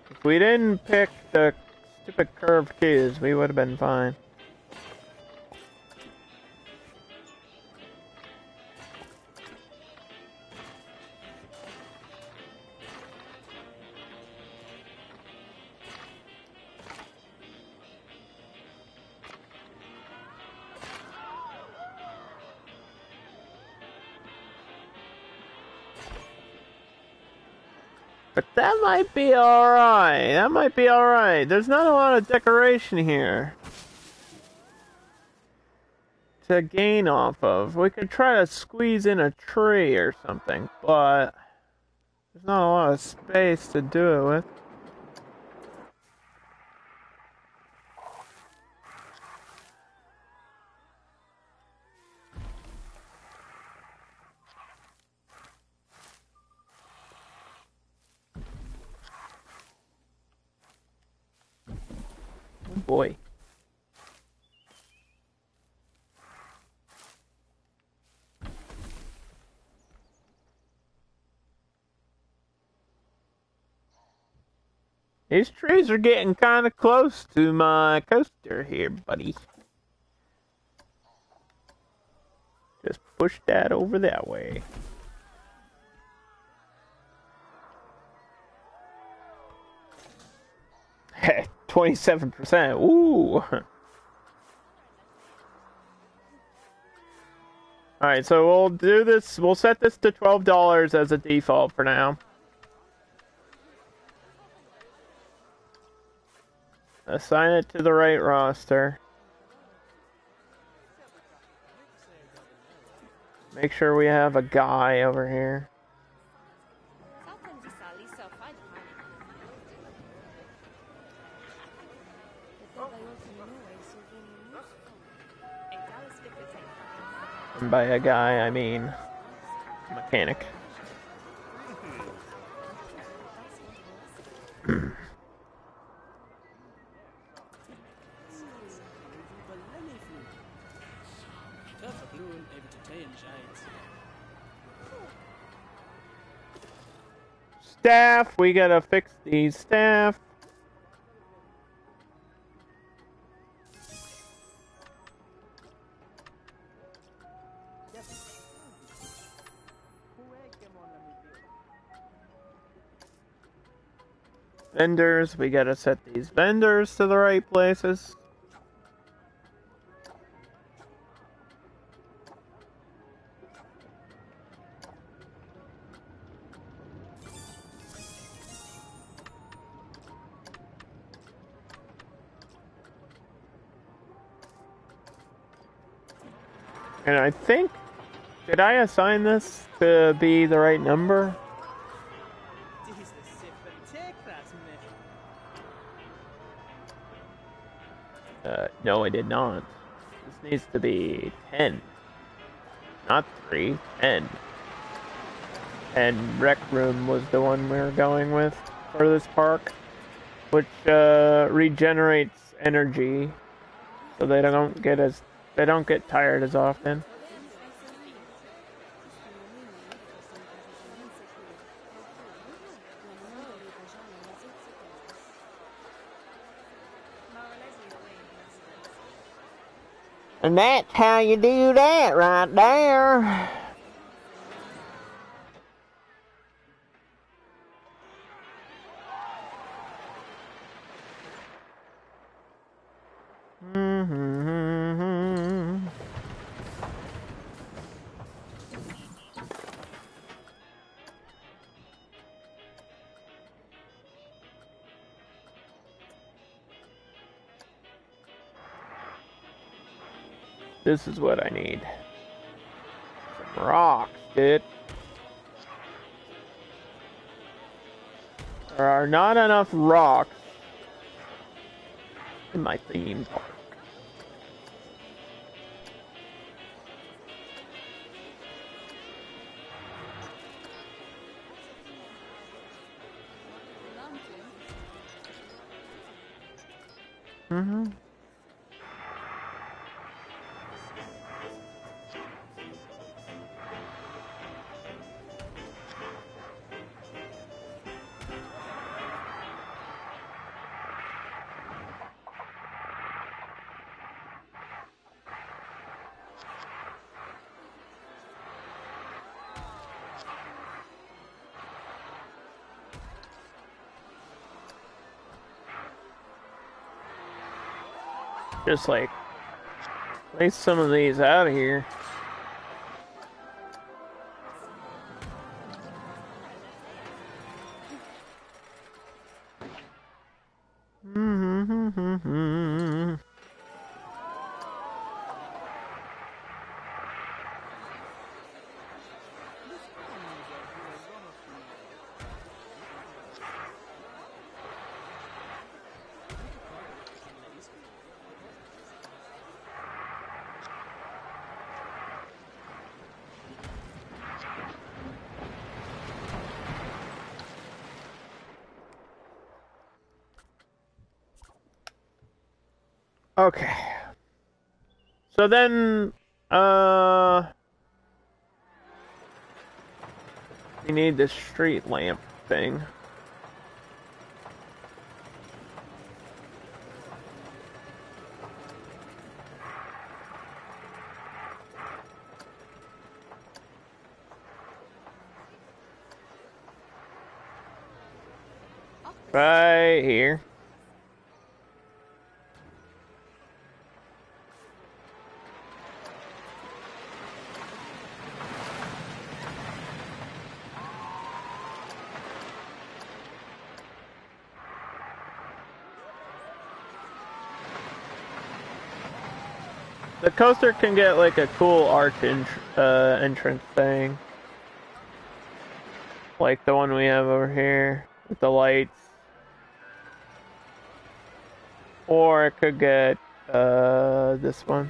if we didn't pick the stupid curved keys, we would have been fine. But that might be alright. That might be alright. There's not a lot of decoration here to gain off of. We could try to squeeze in a tree or something, but there's not a lot of space to do it with. Oh boy. These trees are getting kind of close to my coaster here, buddy. Just push that over that way. Hey, 27%. Ooh. Alright, so we'll do this. We'll set this to $12 as a default for now. Assign it to the right roster. Make sure we have a guy over here. And by a guy, I mean mechanic. Staff, we gotta fix these staff. Vendors, we gotta set these vendors to the right places. And I think, did I assign this to be the right number? No, I did not. This needs to be 10. Not 3, 10. And Rec Room was the one we were going with for this park, which regenerates energy, so they don't get tired as often. And that's how you do that right there. This is what I need. Some rocks, dude. There are not enough rocks in my theme park. Mm-hmm. Just like place some of these out of here. Okay. So then, we need this street lamp thing. Right here. The coaster can get like a cool arch entrance thing. Like the one we have over here with the lights. Or it could get this one.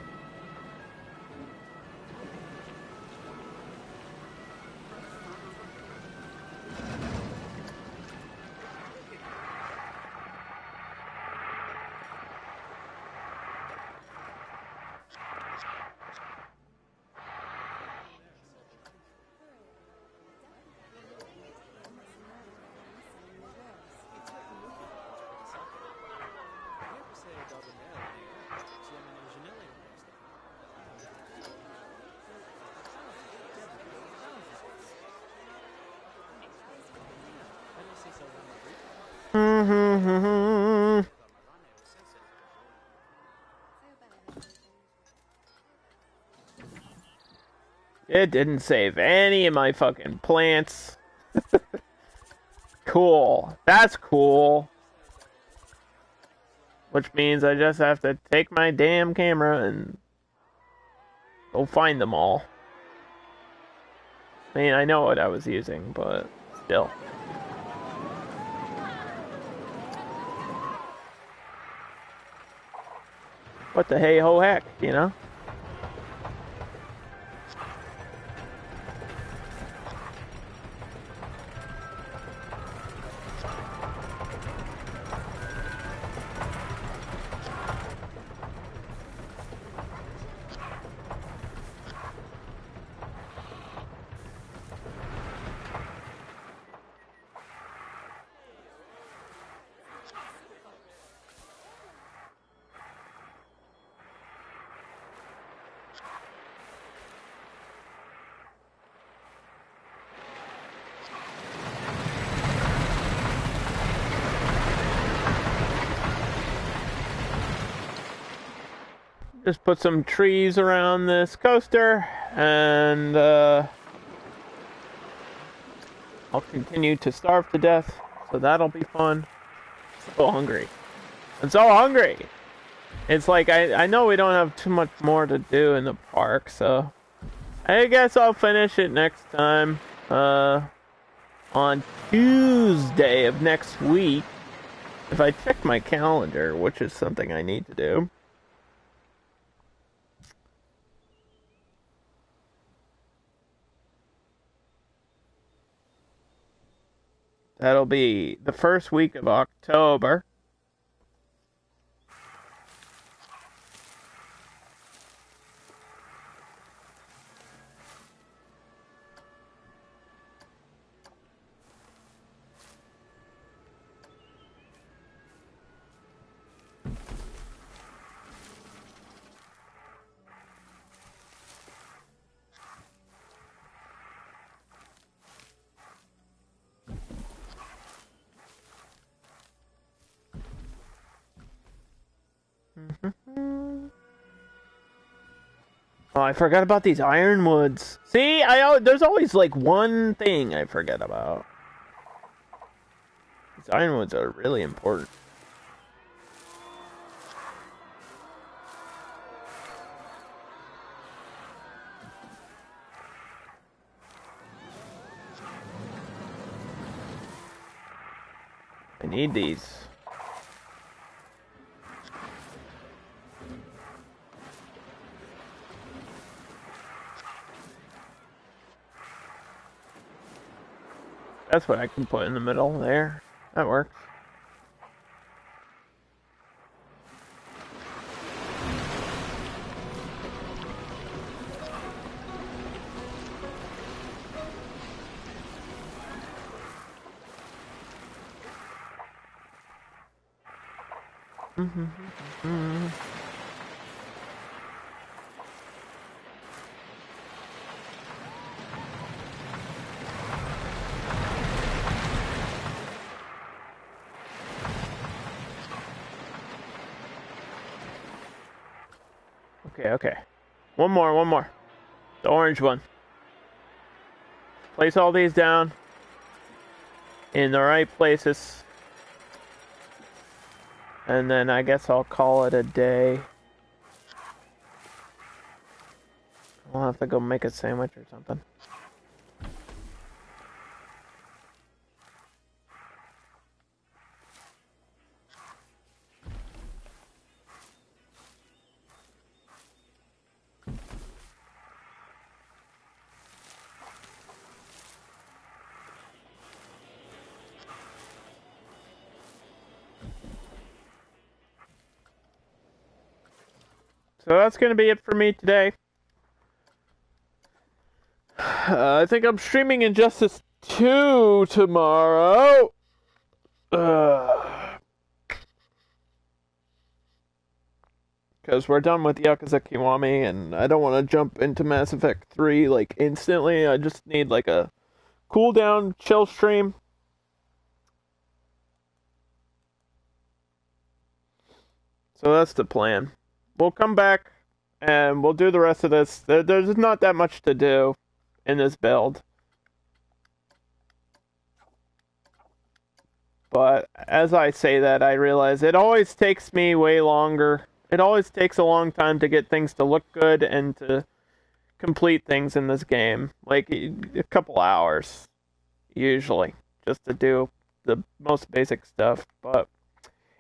It didn't save any of my fucking plants. Cool. That's cool. Which means I just have to take my damn camera and go find them all. I mean, I know what I was using, but still. What the hey-ho heck, you know? Just put some trees around this coaster, and I'll continue to starve to death, so that'll be fun. So hungry. I'm so hungry! It's like, I know we don't have too much more to do in the park, so I guess I'll finish it next time. on Tuesday of next week. If I check my calendar, which is something I need to do. That'll be the first week of October. Oh, I forgot about these ironwoods. See, there's always like one thing I forget about. These ironwoods are really important. I need these. That's what I can put in the middle there. That works. Okay. One more. The orange one. Place all these down in the right places. And then I guess I'll call it a day. I'll have to go make a sandwich or something. So that's going to be it for me today. I think I'm streaming Injustice 2 tomorrow. Because we're done with Yakuza Kiwami, and I don't want to jump into Mass Effect 3 like instantly. I just need like a cool down, chill stream. So that's the plan. We'll come back and we'll do the rest of this. There's not that much to do in this build. But as I say that, I realize it always takes me way longer. It always takes a long time to get things to look good and to complete things in this game. Like a couple hours, usually, just to do the most basic stuff. But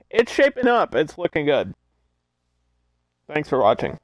it's shaping up. It's looking good. Thanks for watching.